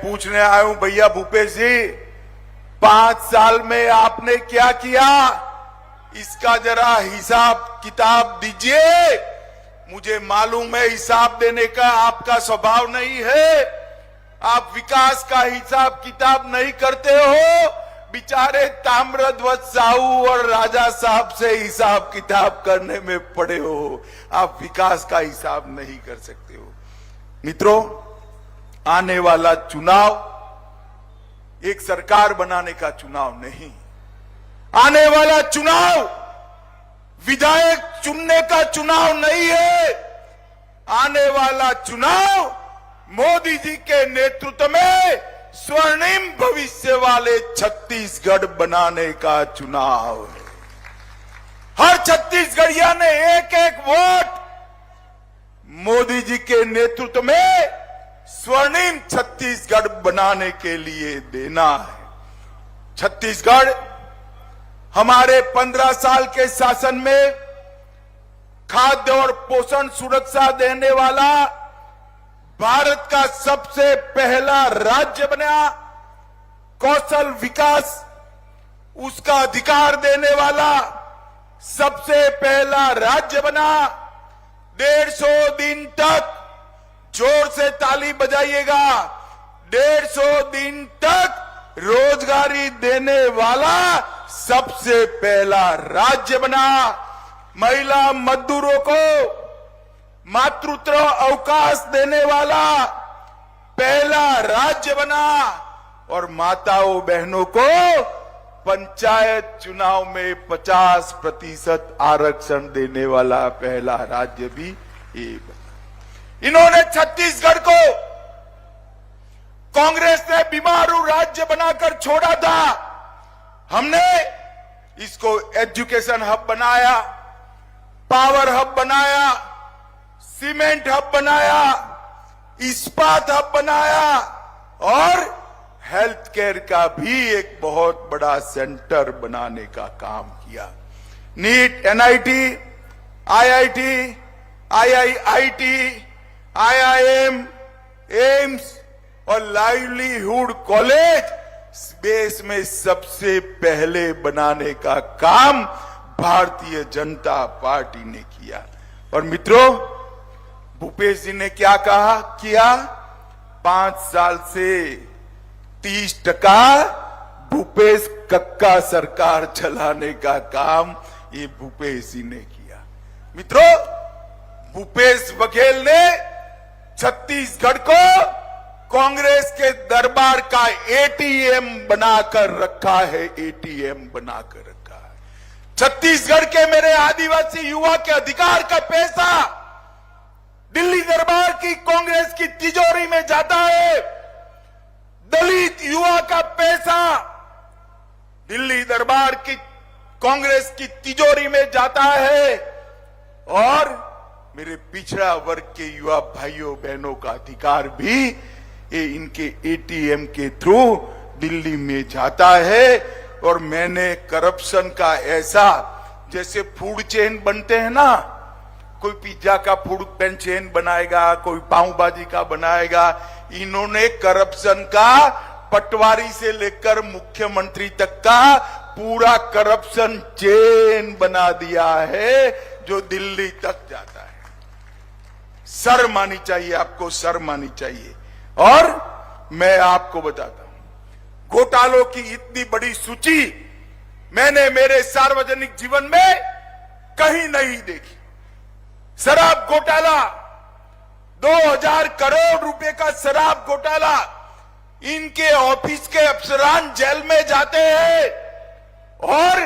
पूछने आया हूं भैया भूपेश जी, 5 साल में आपने क्या किया, इसका जरा हिसाब किताब दीजिए। मुझे मालूम है हिसाब देने का आपका स्वभाव नहीं है, आप विकास का हिसाब किताब नहीं करते हो। बेचारे ताम्रध्वज साहू और राजा साहब से हिसाब किताब करने में पड़े हो, आप विकास का हिसाब नहीं कर सकते हो। मित्रों, आने वाला चुनाव एक सरकार बनाने का चुनाव नहीं, आने वाला चुनाव विधायक चुनने का चुनाव नहीं है। आने वाला चुनाव मोदी जी के नेतृत्व में स्वर्णिम भविष्य वाले छत्तीसगढ़ बनाने का चुनाव है। हर छत्तीसगढ़िया ने एक एक वोट मोदी जी के नेतृत्व में स्वर्णिम छत्तीसगढ़ बनाने के लिए देना है। छत्तीसगढ़ हमारे 15 साल के शासन में खाद्य और पोषण सुरक्षा देने वाला भारत का सबसे पहला राज्य बना, कौशल विकास उसका अधिकार देने वाला सबसे पहला राज्य बना। 150 दिन तक, जोर से ताली बजाइएगा, 150 दिन तक रोजगारी देने वाला सबसे पहला राज्य बना। महिला मजदूरों को मातृत्व अवकाश देने वाला पहला राज्य बना और माताओं बहनों को पंचायत चुनाव में 50% आरक्षण देने वाला पहला राज्य भी ये बना। इन्होंने छत्तीसगढ़ को कांग्रेस ने बीमारू राज्य बनाकर छोड़ा था, हमने इसको एजुकेशन हब बनाया, पावर हब बनाया, सीमेंट हब बनाया, इस्पात हब बनाया और हेल्थ केयर का भी एक बहुत बड़ा सेंटर बनाने का काम किया। NEET, NIT, IIT, IIIT, IIM, AIIMS और लाइवलीहुड कॉलेज देश में सबसे पहले बनाने का काम भारतीय जनता पार्टी ने किया। और मित्रों, भूपेश जी ने क्या कहा किया, 5 साल से 30% भूपेश कक्का सरकार चलाने का काम ये भूपेश जी ने किया। मित्रों, भूपेश बघेल ने छत्तीसगढ़ को कांग्रेस के दरबार का एटीएम बनाकर रखा है, एटीएम बनाकर रखा है। छत्तीसगढ़ के मेरे आदिवासी युवा के अधिकार का पैसा दिल्ली दरबार की कांग्रेस की तिजोरी में जाता है। दलित युवा का पैसा दिल्ली दरबार की कांग्रेस की तिजोरी में जाता है और मेरे पिछड़ा वर्ग के युवा भाइयों बहनों का अधिकार भी ये इनके एटीएम के थ्रू दिल्ली में जाता है। और मैंने करप्शन का ऐसा, जैसे फूड चेन बनते हैं ना, कोई पिज्जा का फूड चेन बनाएगा, कोई पाव भाजी का बनाएगा, इन्होंने करप्शन का पटवारी से लेकर मुख्यमंत्री तक का पूरा करप्शन चेन बना दिया है जो दिल्ली तक जाता है। शर्म आनी चाहिए आपको, शर्म आनी चाहिए। और मैं आपको बताता हूं, घोटालों की इतनी बड़ी सूची मैंने मेरे सार्वजनिक जीवन में कहीं नहीं देखी। शराब घोटाला, 2000 करोड़ रुपए का शराब घोटाला, इनके ऑफिस के अफसरान जेल में जाते हैं और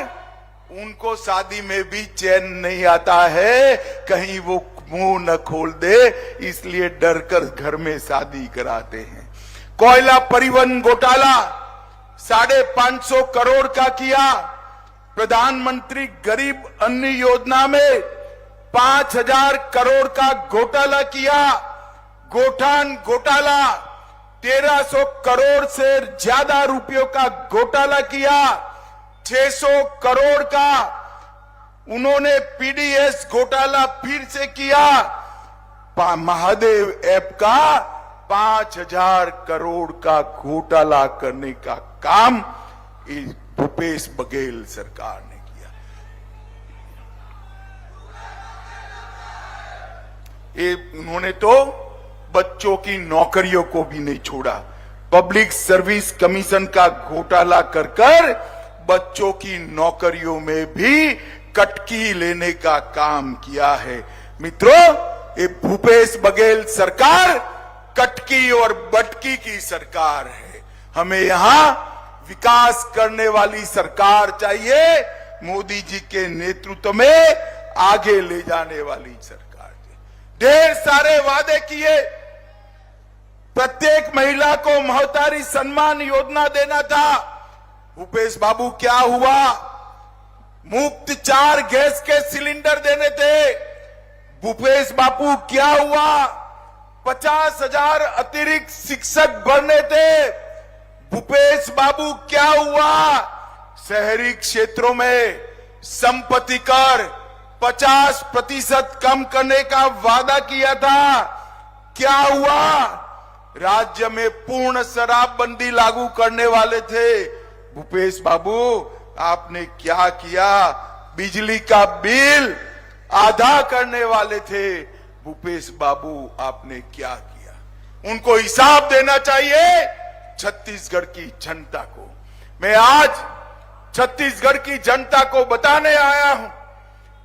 उनको शादी में भी चैन नहीं आता है, कहीं वो मुंह न खोल दे, इसलिए डरकर घर में शादी कराते हैं। कोयला परिवहन घोटाला 550 करोड़ का किया। प्रधानमंत्री गरीब अन्न योजना में 5000 करोड़ का घोटाला किया। गोठान घोटाला 1300 करोड़ से ज्यादा रुपयों का घोटाला किया। 600 करोड़ का उन्होंने पीडीएस घोटाला फिर से किया। महादेव ऐप का 5,000 करोड़ का घोटाला करने का काम इस भूपेश बघेल सरकार ने किया। उन्होंने तो बच्चों की नौकरियों को भी नहीं छोड़ा। पब्लिक सर्विस कमीशन का घोटाला कर बच्चों की नौकरियों में भी कटकी लेने का काम किया है। मित्रों, ये भूपेश बघेल सरकार कटकी और बटकी की सरकार है। हमें यहां विकास करने वाली सरकार चाहिए, मोदी जी के नेतृत्व में आगे ले जाने वाली सरकार। ढेर सारे वादे किए, प्रत्येक महिला को महतारी सम्मान योजना देना था। भूपेश बाबू क्या हुआ? मुफ्त 4 गैस के सिलेंडर देने थे। भूपेश बाबू क्या हुआ? 50,000 अतिरिक्त शिक्षक भरने थे। भूपेश बाबू क्या हुआ? शहरी क्षेत्रों में संपत्ति कर 50% कम करने का वादा किया था। क्या हुआ? राज्य में पूर्ण शराबबंदी लागू करने वाले थे। भूपेश बाबू, आपने क्या किया? बिजली का बिल आधा करने वाले थे। भूपेश बाबू, आपने क्या किया? उनको हिसाब देना चाहिए छत्तीसगढ़ की जनता को। मैं आज छत्तीसगढ़ की जनता को बताने आया हूं,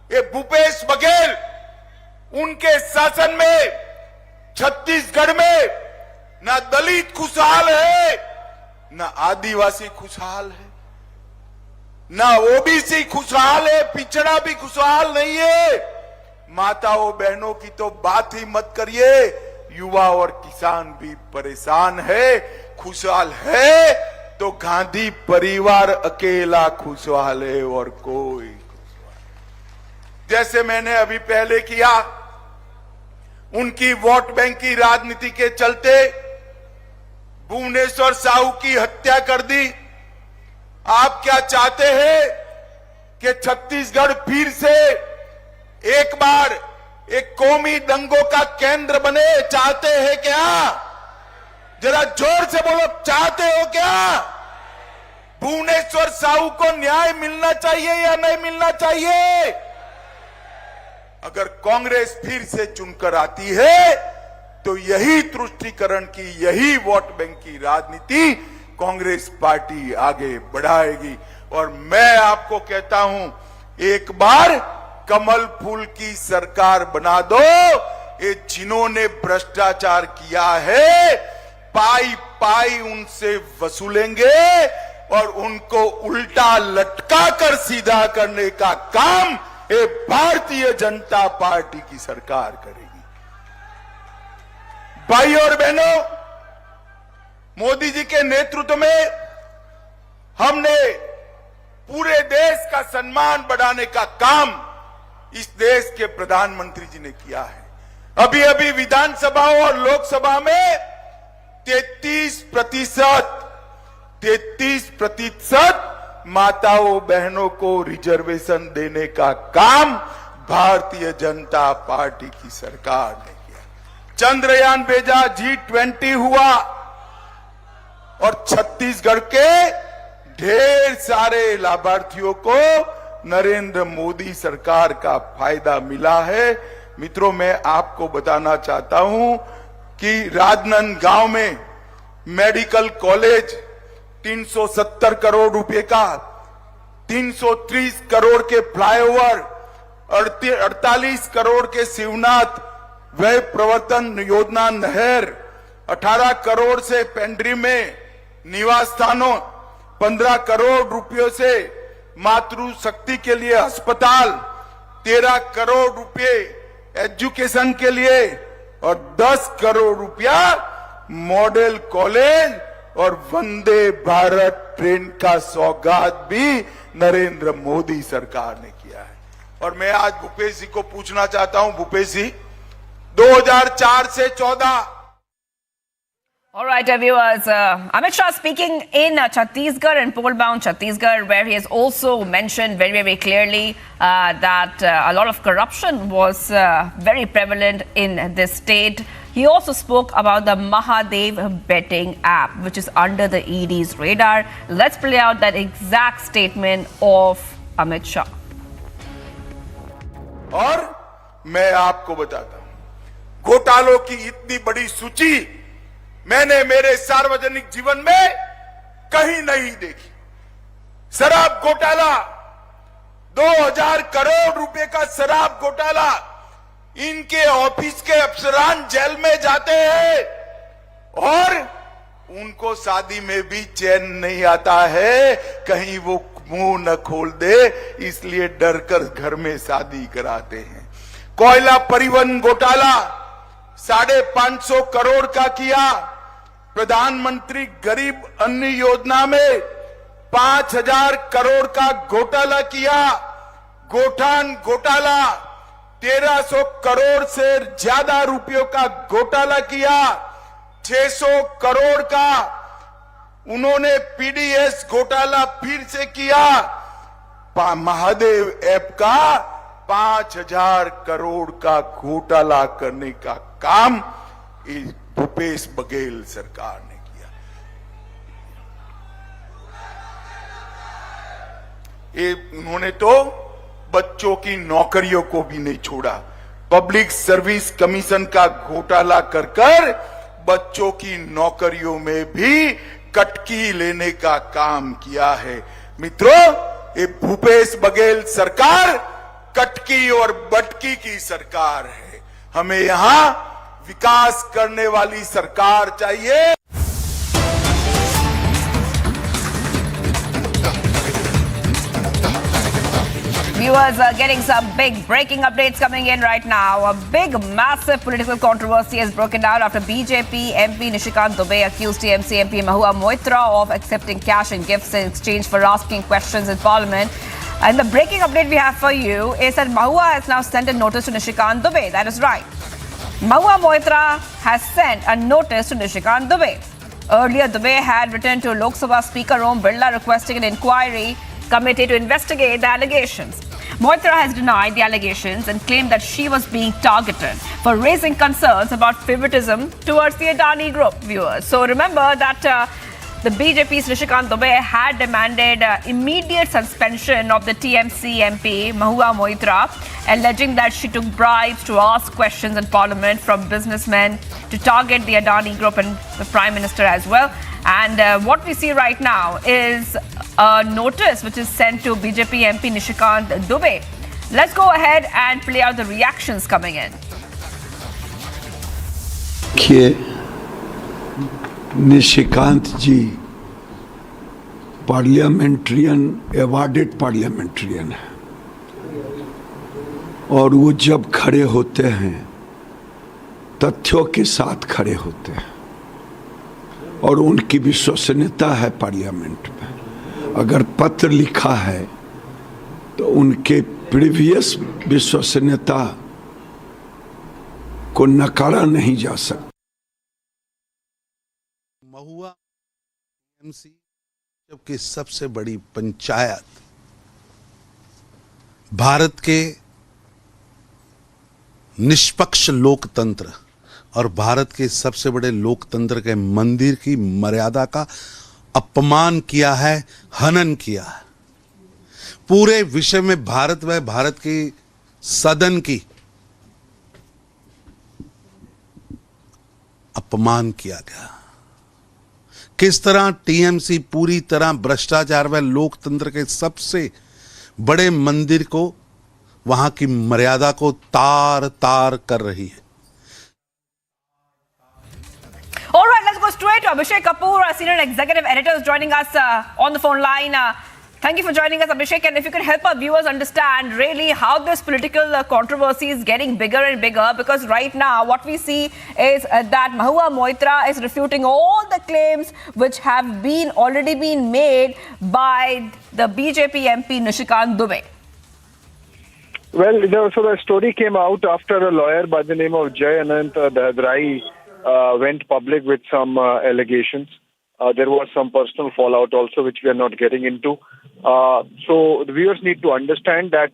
ये भूपेश बघेल, उनके शासन में छत्तीसगढ़ में ना दलित खुशहाल है, ना आदिवासी खुशहाल है, ना ओबीसी खुशहाल है, पिछड़ा भी खुशहाल नहीं है। माताओं बहनों की तो बात ही मत करिए, युवा और किसान भी परेशान है। खुशहाल है तो गांधी परिवार अकेला खुशहाल है और कोई खुशहाल। जैसे मैंने अभी पहले किया, उनकी वोट बैंक की राजनीति के चलते भुवनेश्वर साहू की हत्या कर दी। आप क्या चाहते हैं कि छत्तीसगढ़ फिर से एक बार एक कौमी दंगों का केंद्र बने? चाहते हैं क्या? जरा जोर से बोलो, चाहते हो क्या? भुवनेश्वर साहू को न्याय मिलना चाहिए या नहीं मिलना चाहिए? अगर कांग्रेस फिर से चुनकर आती है तो यही तुष्टीकरण की, यही वोट बैंक की राजनीति कांग्रेस पार्टी आगे बढ़ाएगी। और मैं आपको कहता हूं, एक बार कमल फूल की सरकार बना दो। ये जिन्होंने भ्रष्टाचार किया है, पाई पाई उनसे वसूलेंगे और उनको उल्टा लटका कर सीधा करने का काम ये भारतीय जनता पार्टी की सरकार करेगी। भाई और बहनों, मोदी जी के नेतृत्व में हमने पूरे देश का सम्मान बढ़ाने का काम इस देश के प्रधानमंत्री जी ने किया है। अभी अभी विधानसभा और लोकसभा में 33% माताओं बहनों को रिजर्वेशन देने का काम भारतीय जनता पार्टी की सरकार ने किया। चंद्रयान भेजा, G20 हुआ और छत्तीसगढ़ के ढेर सारे लाभार्थियों को नरेंद्र मोदी सरकार का फायदा मिला है। मित्रों, मैं आपको बताना चाहता हूं कि राजनांदगांव में मेडिकल कॉलेज 370 करोड़ रुपए का, 330 करोड़ के फ्लाईओवर, 48 करोड़ के शिवनाथ व्यय प्रवर्तन योजना नहर, 18 करोड़ से पेंड्री में निवास स्थानों, 15 करोड़ रुपयों से मातृ शक्ति के लिए अस्पताल, 13 करोड़ रुपए एजुकेशन के लिए और 10 करोड़ रुपया मॉडल कॉलेज और वंदे भारत ट्रेन का सौगात भी नरेंद्र मोदी सरकार ने किया है। और मैं आज भूपेश जी को पूछना चाहता हूं, भूपेश जी, 2004 से 14। All right, viewers. Amit Shah speaking in Chhattisgarh and poll-bound Chhattisgarh, where he has also mentioned very, very clearly that a lot of corruption was very prevalent in this state. He also spoke about the Mahadev betting app, which is under the ED's radar. Let's play out that exact statement of Amit Shah. और मैं आपको बताता हूं, घोटालों की इतनी बड़ी सूची मैंने मेरे सार्वजनिक जीवन में कहीं नहीं देखी। शराब घोटाला, 2000 करोड़ रुपए का शराब घोटाला, इनके ऑफिस के अफसरान जेल में जाते हैं और उनको शादी में भी चैन नहीं आता है, कहीं वो मुंह न खोल दे, इसलिए डर कर घर में शादी कराते हैं। कोयला परिवहन घोटाला 550 करोड़ का किया। प्रधानमंत्री गरीब अन्न योजना में 5000 करोड़ का घोटाला किया। गोठान घोटाला 1300 करोड़ से ज्यादा रुपयों का घोटाला किया। 600 करोड़ का उन्होंने पीडीएस घोटाला फिर से किया। महादेव ऐप का 5000 करोड़ का घोटाला करने का काम भूपेश बघेल सरकार ने किया। ये उन्होंने तो बच्चों की नौकरियों को भी नहीं छोड़ा। पब्लिक सर्विस कमीशन का घोटाला कर बच्चों की नौकरियों में भी कटकी लेने का काम किया है। मित्रों, ये भूपेश बघेल सरकार कटकी और बटकी की सरकार है। हमें यहां विकास करने वाली सरकार चाहिए। Viewers are getting some big breaking updates coming in right now. A big, massive political controversy has broken out after BJP MP Nishikant Dubey accused TMC MP Mahua Moitra of accepting cash and gifts in exchange for asking questions in Parliament. And the breaking update we have for you is that Mahua has now sent a notice to Nishikant Dubey. That is right. Mahua Moitra has sent a notice to Nishikant Dubey. Earlier, Dubey had written to Lok Sabha Speaker Om Birla requesting an inquiry committee to investigate the allegations. Moitra has denied the allegations and claimed that she was being targeted for raising concerns about favoritism towards the Adani Group, viewers. So remember that the BJP's Nishikant Dubey had demanded immediate suspension of the TMC MP Mahua Moitra, alleging that she took bribes to ask questions in Parliament from businessmen to target the Adani Group and the Prime Minister as well. And what we see right now is a notice which is sent to BJP MP Nishikant Dubey. Let's go ahead and play out the reactions coming in. Nishikant ji parliamentarian, awarded parliamentarian है और वो जब खड़े होते हैं तथ्यों के साथ खड़े होते हैं और उनकी विश्वसनीयता है पार्लियामेंट में। अगर पत्र लिखा है तो उनके प्रीवियस विश्वसनीयता को नकारा नहीं जा सकता। महुआ एमसी जबकि सबसे बड़ी पंचायत भारत के निष्पक्ष लोकतंत्र और भारत के सबसे बड़े लोकतंत्र के मंदिर की मर्यादा का अपमान किया है, हनन किया है। पूरे विषय में भारत व भारत की सदन की अपमान किया गया। किस तरह टीएमसी पूरी तरह भ्रष्टाचार व लोकतंत्र के सबसे बड़े मंदिर को, वहां की मर्यादा को तार तार कर रही है। All right, let's go straight to Abhishek Kapoor, our senior executive editor, is joining us on the phone line. Thank you for joining us, Abhishek. And if you could help our viewers understand really how this political controversy is getting bigger and bigger, because right now what we see is that Mahua Moitra is refuting all the claims which have already been made by the BJP MP Nishikant Dubey. Well, so the story came out after a lawyer by the name of Jay Anant Dahadrai went public with some allegations. There was some personal fallout also, which we are not getting into. So the viewers need to understand that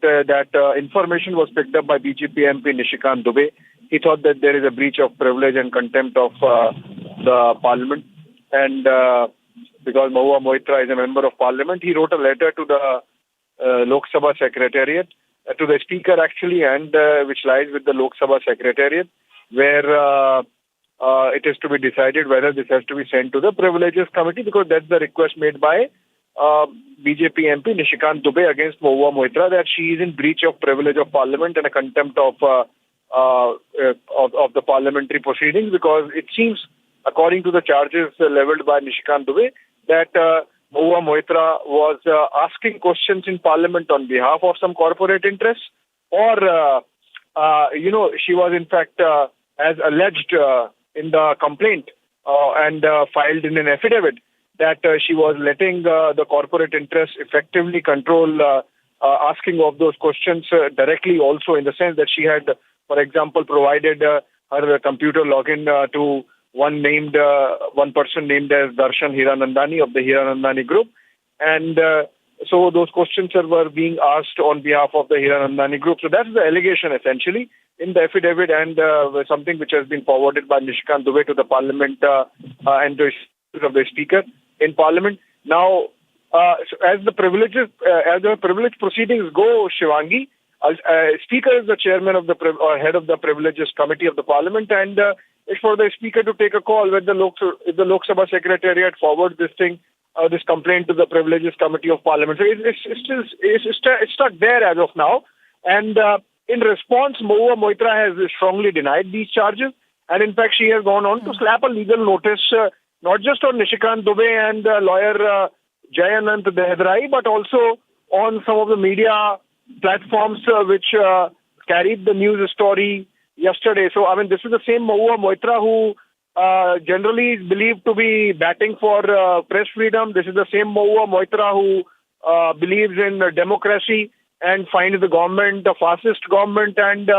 information was picked up by BJP MP Nishikant Dubey. he thought that there is a breach of privilege and contempt of the parliament. And because Mahua Moitra is a member of parliament, he wrote a letter to the Lok Sabha Secretariat, to the speaker actually, and which lies with the Lok Sabha Secretariat, where it is to be decided whether this has to be sent to the Privileges Committee, because that's the request made by BJP MP Nishikant Dubey against Mahua Moitra, that she is in breach of privilege of parliament and a contempt of the parliamentary proceedings, because it seems, according to the charges leveled by Nishikant Dubey, that Mahua Moitra was asking questions in parliament on behalf of some corporate interests, or she was in fact, as alleged in the complaint and filed in an affidavit, that she was letting the corporate interests effectively control asking of those questions directly, also in the sense that she had, for example, provided her computer login to one person named as Darshan Hiranandani of the Hiranandani group, and so those questions were being asked on behalf of the Hiranandani group. So that's the allegation essentially in the affidavit, and something which has been forwarded by Nishikant Dubey to the parliament and to the speaker in parliament. Now, as the privilege proceedings go, Shivangi, Speaker is the chairman of the head of the Privileges Committee of the Parliament, and it's for the Speaker to take a call whether if the Lok Sabha Secretariat forwards this complaint to the Privileges Committee of Parliament. So it's stuck there as of now, and in response, Mahua Moitra has strongly denied these charges, and in fact she has gone on to slap a legal notice not just on Nishikant Dubey and lawyer Jayanant Dehadrai, but also on some of the media platforms which carried the news story yesterday. So, I mean, this is the same Mahua Moitra who generally is believed to be batting for press freedom. This is the same Mahua Moitra who believes in democracy and finds the government a fascist government, and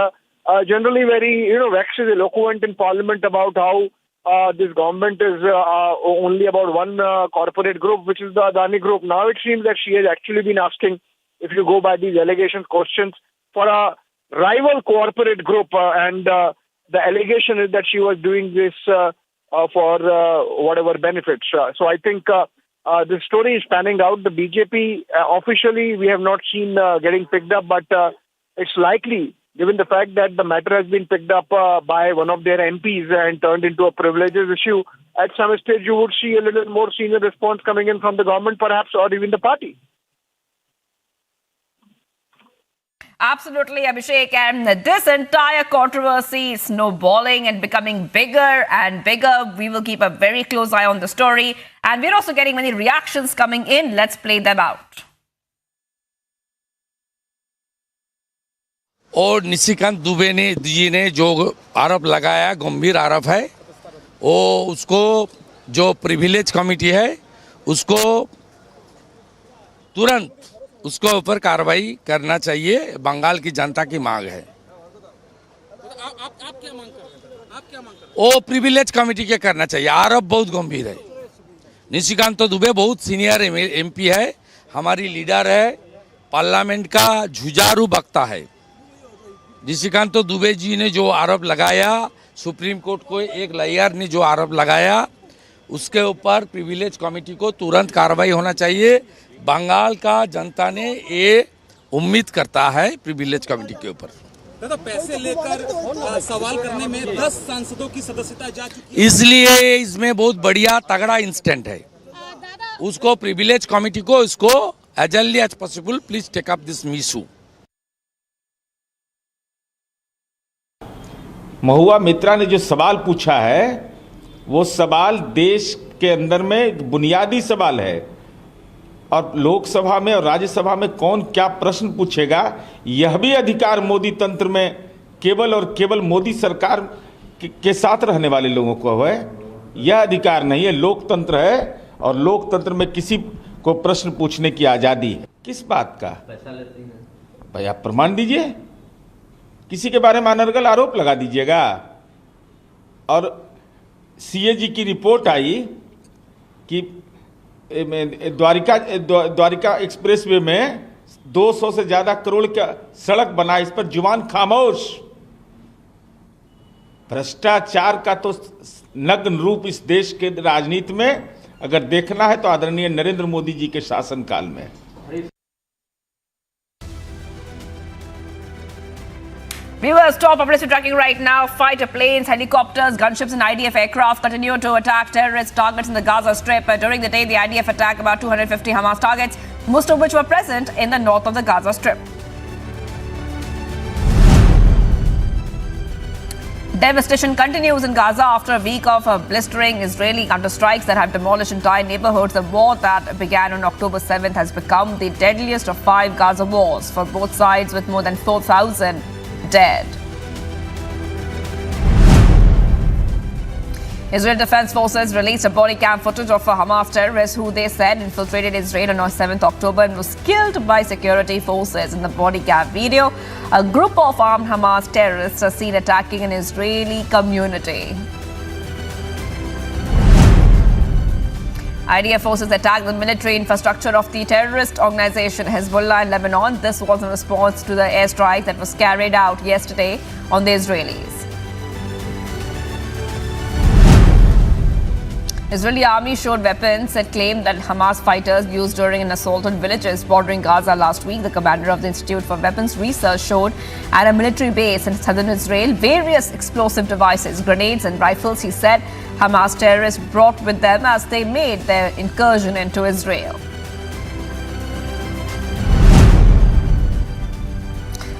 generally very, waxes eloquent in parliament about how this government is only about one corporate group, which is the Adani group. Now it seems that she has actually been asking, if you go by these allegations, questions for a rival corporate group, and the allegation is that she was doing this for whatever benefits. So I think the story is panning out. The BJP officially we have not seen getting picked up, but it's likely, given the fact that the matter has been picked up by one of their MPs and turned into a privileges issue, at some stage you would see a little more senior response coming in from the government perhaps, or even the party. Absolutely, Abhishek. And this entire controversy is snowballing and becoming bigger and bigger. We will keep a very close eye on the story. And we're also getting many reactions coming in. Let's play them out. और निशिकांत दुबे जी ने जो आरोप लगाया, गंभीर आरोप है, वो उसको जो प्रिविलेज कमेटी है उसको तुरंत उसको ऊपर कार्रवाई करना चाहिए। बंगाल की जनता की मांग है। आप क्या मांग कर रहे हैं? वो प्रिविलेज कमेटी के करना चाहिए। आरोप बहुत गंभीर है। निशिकांत दुबे बहुत सीनियर एमपी है, हमारी लीडर है, पार्लियामेंट का जुझारू वक्ता है। निशिकांत दुबे जी ने जो आरोप लगाया, सुप्रीम कोर्ट को एक लॉयर ने जो आरोप लगाया, उसके ऊपर प्रिविलेज कमेटी को तुरंत कार्रवाई होना चाहिए। बंगाल का जनता ने ये उम्मीद करता है प्रिविलेज कमेटी के ऊपर। दादा, पैसे लेकर सवाल करने में 10 सांसदों की सदस्यता जा चुकी है, इसलिए इसमें बहुत बढ़िया तगड़ा इंसिडेंट है। उसको प्रिविलेज कमेटी को इसको as early as possible please take up this issue. Mahua Moitra ने जो सवाल पूछा है, वो सवाल देश के अंदर में बुनियादी सवाल है, और लोकसभा में और राज्यसभा में कौन क्या प्रश्न पूछेगा, यह भी अधिकार मोदी तंत्र में केवल और केवल मोदी सरकार के साथ रहने वाले लोगों को है। यह अधिकार नहीं है, लोकतंत्र है, और लोकतंत्र में किसी को प्रश्न पूछने की आज़ादी है। किस बात का पैसा लेते हैं भाई, आप प्रमाण दीजिए, किसी के बारे में अनर्गल आरोप लगा दीजिएगा। और सीएजी की रिपोर्ट आई कि द्वारिका एक्सप्रेसवे में 200 से ज्यादा करोड़ का सड़क बना, इस पर जुबान खामोश। भ्रष्टाचार का तो नग्न रूप इस देश के राजनीति में अगर देखना है तो आदरणीय नरेंद्र मोदी जी के शासनकाल में। Viewers, top operative tracking right now. Fighter planes, helicopters, gunships and IDF aircraft continue to attack terrorist targets in the Gaza Strip. During the day, the IDF attacked about 250 Hamas targets, most of which were present in the north of the Gaza Strip. Devastation continues in Gaza after a week of blistering Israeli counterstrikes that have demolished entire neighborhoods. The war that began on October 7th has become the deadliest of 5 Gaza wars for both sides, with more than 4,000 dead. Israel Defense Forces released a body cam footage of a Hamas terrorist who they said infiltrated Israel on 7th October and was killed by security forces. In the body cam video, a group of armed Hamas terrorists are seen attacking an Israeli community. IDF forces attacked the military infrastructure of the terrorist organization Hezbollah in Lebanon. This was in response to the airstrike that was carried out yesterday on the Israelis. Israeli army showed weapons it claimed that Hamas fighters used during an assault on villages bordering Gaza last week. The commander of the Institute for Weapons Research showed at a military base in southern Israel various explosive devices, grenades and rifles. He said Hamas terrorists brought with them as they made their incursion into Israel.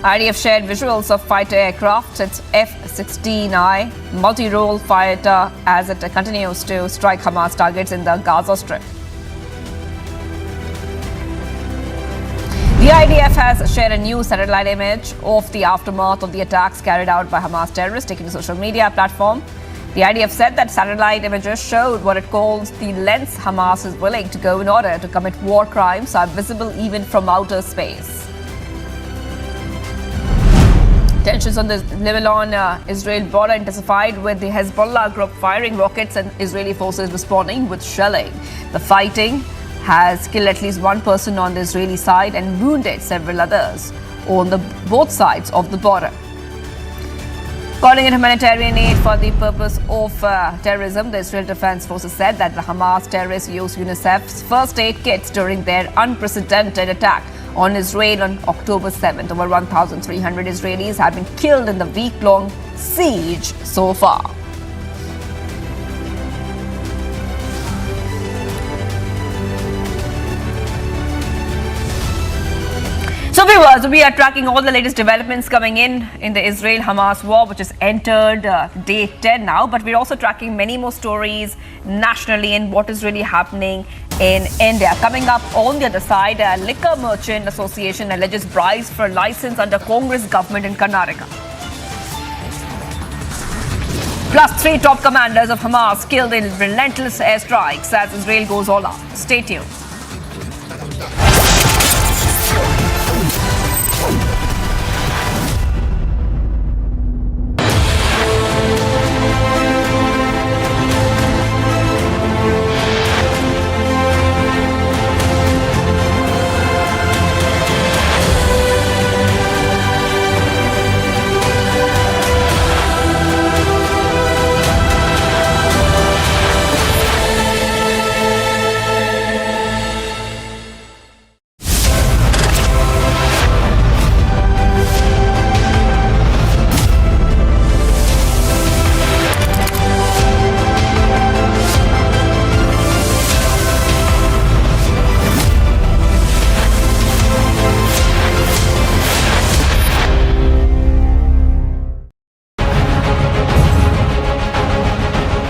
IDF shared visuals of fighter aircraft, its F-16I multi-role fighter, as it continues to strike Hamas targets in the Gaza Strip. The IDF has shared a new satellite image of the aftermath of the attacks carried out by Hamas terrorists, taking to social media platform. The IDF said that satellite images showed what it calls the lengths Hamas is willing to go in order to commit war crimes are visible even from outer space. Tensions on the Lebanon-Israel border intensified with the Hezbollah group firing rockets and Israeli forces responding with shelling. The fighting has killed at least one person on the Israeli side and wounded several others on both sides of the border. Calling it humanitarian aid for the purpose of terrorism, the Israel Defense Forces said that the Hamas terrorists used UNICEF's first aid kits during their unprecedented attack on Israel on October 7th. Over 1,300 Israelis have been killed in the week-long siege so far. So viewers, we are tracking all the latest developments coming in the Israel-Hamas war, which has entered day 10 now. But we're also tracking many more stories nationally and what is really happening in India. Coming up on the other side, a liquor merchant association alleges bribes for a license under Congress government in Karnataka. Plus 3 top commanders of Hamas killed in relentless airstrikes as Israel goes all out. Stay tuned.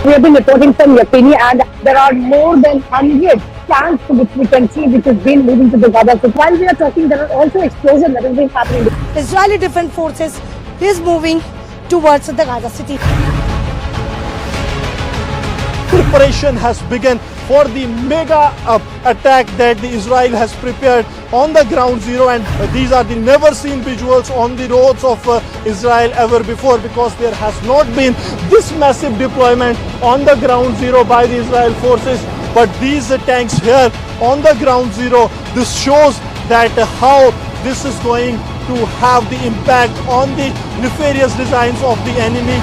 We have been reporting from Yapini, and there are more than 100 tanks which we can see which has been moving to the Gaza. So while we are talking, there are also explosions that have been happening. Israeli Defense Forces is moving towards the Gaza city. Preparation has begun for the mega attack that the Israel has prepared on the ground zero, and these are the never seen visuals on the roads of Israel ever before, because there has not been this massive deployment on the ground zero by the Israel forces. But these tanks here on the ground zero, this shows that how this is going to have the impact on the nefarious designs of the enemy.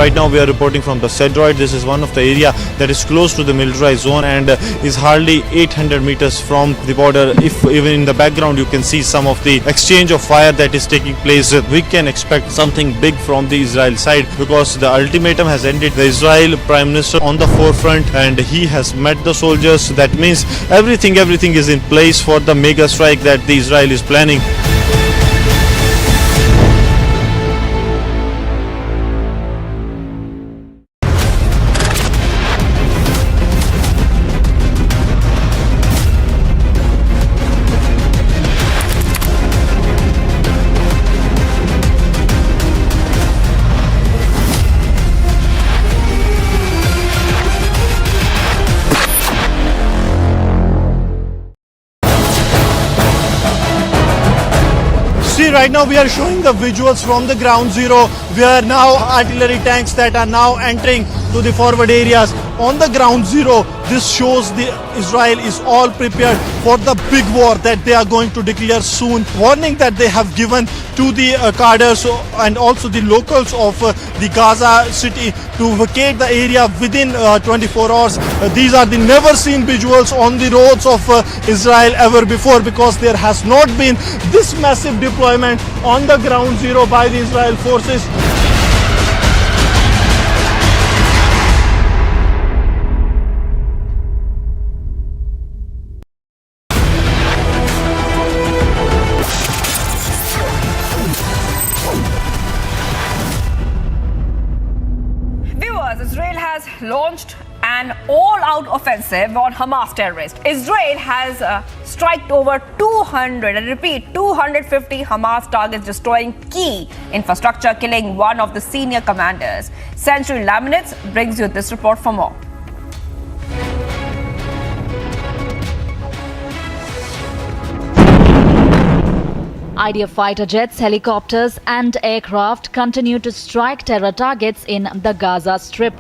Right now we are reporting from the Sedroid. This is one of the area that is close to the militarized zone and is hardly 800 meters from the border. If even in the background you can see some of the exchange of fire that is taking place, we can expect something big from the Israel side because the ultimatum has ended. The Israel Prime Minister on the forefront and he has met the soldiers. That means everything is in place for the mega strike that the Israel is planning. Right now we are showing the visuals from the ground zero where now artillery tanks that are now entering to the forward areas. On the ground zero, this shows the Israel is all prepared for the big war that they are going to declare soon. Warning that they have given to the cadres and also the locals of the Gaza city to vacate the area within 24 hours. These are the never seen visuals on the roads of Israel ever before because there has not been this massive deployment on the ground zero by the Israel forces. Israel has launched an all-out offensive on Hamas terrorists. Israel has striked over 200, and repeat, 250 Hamas targets, destroying key infrastructure, killing one of the senior commanders. Century Laminates brings you this report for more. IDF fighter jets, helicopters and aircraft continue to strike terror targets in the Gaza Strip.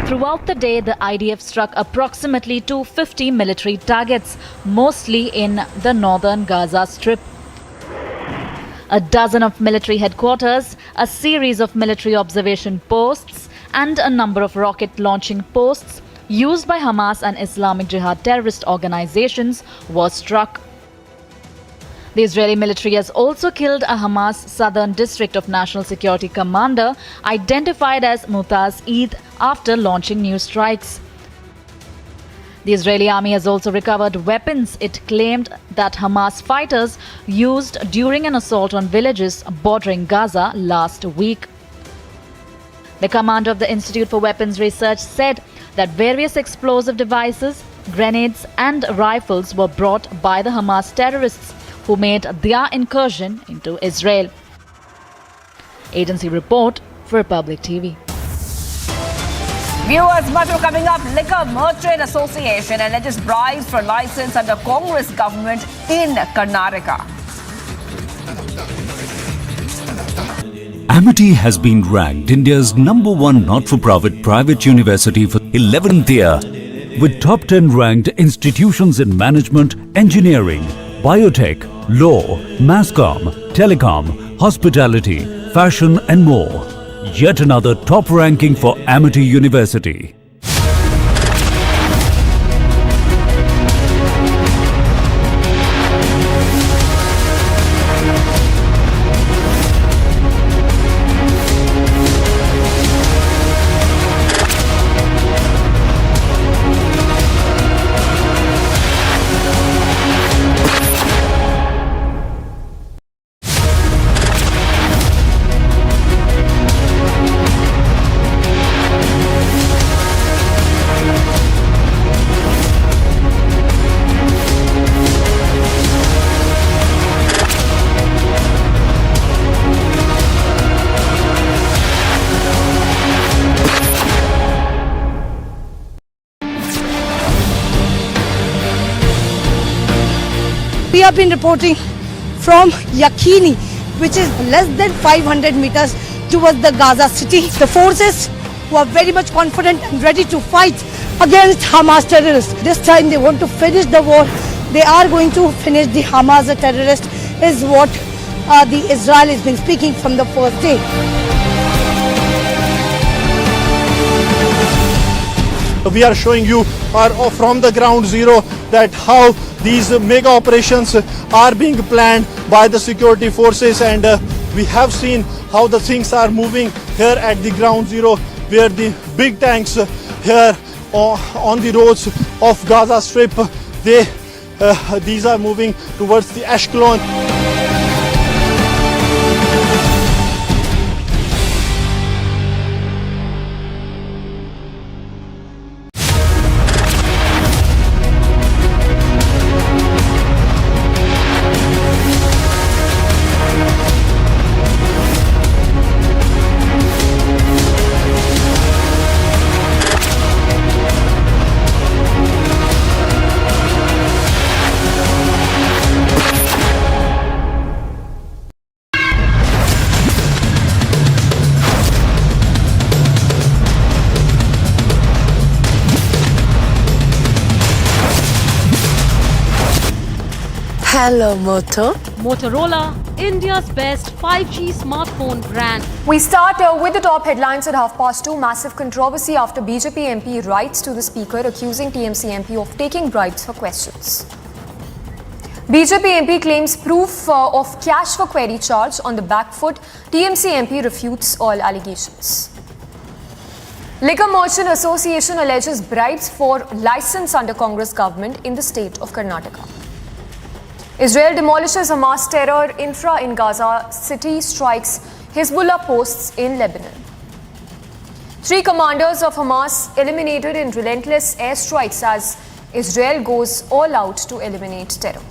Throughout the day, the IDF struck approximately 250 military targets, mostly in the northern Gaza Strip. A dozen of military headquarters, a series of military observation posts and a number of rocket launching posts used by Hamas and Islamic Jihad terrorist organizations was struck. The Israeli military has also killed a Hamas Southern District of National Security commander identified as Mutaz Eid after launching new strikes. The Israeli army has also recovered weapons it claimed that Hamas fighters used during an assault on villages bordering Gaza last week. The commander of the Institute for Weapons Research said that various explosive devices, grenades and rifles were brought by the Hamas terrorists who made their incursion into Israel. Agency report for Republic TV. Viewers, much more coming up. Liquor Merchant Association alleges bribes for license under Congress government in Karnataka. Amity has been ranked India's #1 not-for-profit private university for 11th year, with top 10 ranked institutions in management, engineering, biotech, law, mass comm, telecom, hospitality, fashion and more. Yet another top ranking for Amity University. We have been reporting from Yakhini, which is less than 500 meters towards the Gaza city. The forces who are very much confident and ready to fight against Hamas terrorists. This time they want to finish the war. They are going to finish the Hamas terrorists, is what the Israel has been speaking from the first day. We are showing you from the ground zero that how these mega operations are being planned by the security forces, and we have seen how the things are moving here at the ground zero, where the big tanks here on the roads of Gaza Strip, these are moving towards the Escalation. Hello, Moto. Motorola, India's best 5G smartphone brand. We start with the top headlines at 2:30. Massive controversy after BJP MP writes to the Speaker accusing TMC MP of taking bribes for questions. BJP MP claims proof of cash for query charge on the back foot. TMC MP refutes all allegations. Liquor Merchant Association alleges bribes for license under Congress government in the state of Karnataka. Israel demolishes Hamas terror infra in Gaza city, strikes Hezbollah posts in Lebanon. 3 commanders of Hamas eliminated in relentless airstrikes as Israel goes all out to eliminate terror.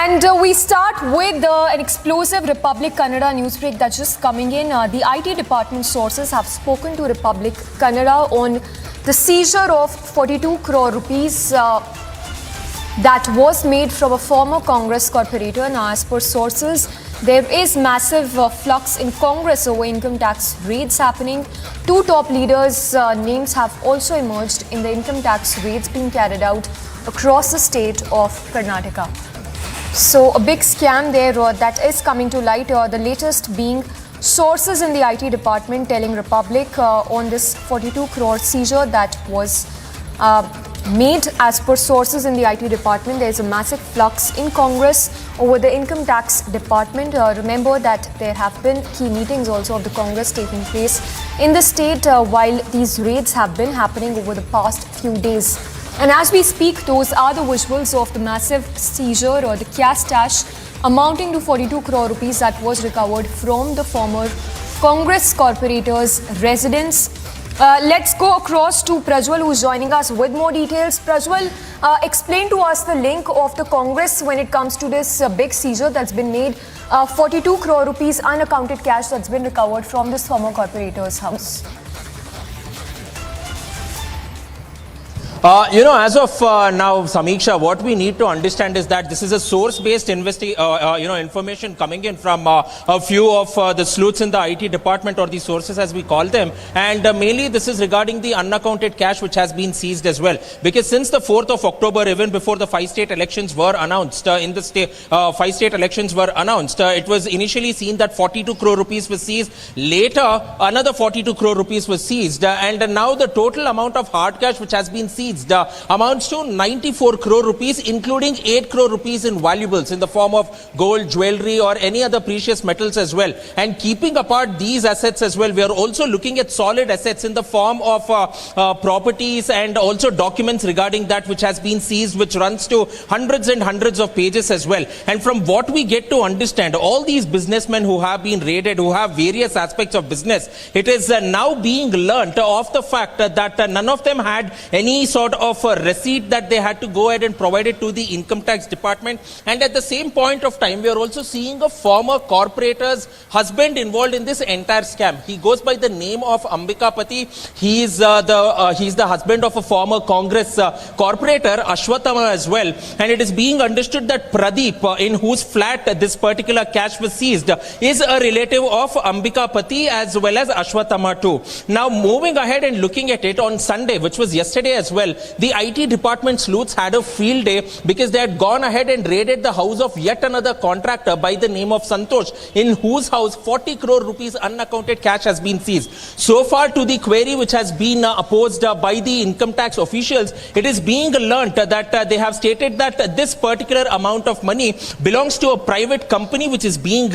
And we start with an explosive Republic Kannada newsbreak that's just coming in. The IT department sources have spoken to Republic Kannada on the seizure of 42 crore rupees that was made from a former Congress corporator. Now, as per sources, there is massive flux in Congress over income tax raids happening. 2 top leaders' names have also emerged in the income tax raids being carried out across the state of Karnataka. So a big scam there that is coming to light, the latest being sources in the IT department telling Republic on this 42 crore seizure that was made. As per sources in the IT department, there is a massive flux in Congress over the income tax department. Remember that there have been key meetings also of the Congress taking place in the state while these raids have been happening over the past few days. And as we speak, those are the visuals of the massive seizure or the cash stash amounting to 42 crore rupees that was recovered from the former Congress corporator's residence. Let's go across to Prajwal, who's joining us with more details. Prajwal, explain to us the link of the Congress when it comes to this big seizure that's been made. 42 crore rupees unaccounted cash that's been recovered from this former corporator's house. As of now, Samiksha, what we need to understand is that this is a source-based information coming in from a few of the sleuths in the IT department, or the sources as we call them, and mainly this is regarding the unaccounted cash which has been seized as well. Because since the 4th of October, even before the 5 state elections were announced, it was initially seen that 42 crore rupees was seized. Later, another 42 crore rupees was seized, and now the total amount of hard cash which has been seized amounts to 94 crore rupees, including 8 crore rupees in valuables in the form of gold, jewelry or any other precious metals as well. And keeping apart these assets as well, we are also looking at solid assets in the form of properties and also documents regarding that which has been seized, which runs to hundreds and hundreds of pages as well. And from what we get to understand, all these businessmen who have been raided, who have various aspects of business, it is now being learnt of the fact that none of them had any sort sort of a receipt that they had to go ahead and provide it to the income tax department. And at the same point of time, we are also seeing a former corporator's husband involved in this entire scam. He goes by the name of Ambikapati. He is the husband of a former Congress corporator, Ashwatthama, as well. And it is being understood that Pradeep, in whose flat this particular cash was seized, is a relative of Ambikapati as well as Ashwatthama too. Now, moving ahead and looking at it, on Sunday, which was yesterday as well, the IT department sleuths had a field day because they had gone ahead and raided the house of yet another contractor by the name of Santosh, in whose house 40 crore rupees unaccounted cash has been seized. So far, to the query which has been opposed by the income tax officials, it is being learnt that they have stated that this particular amount of money belongs to a private company which is being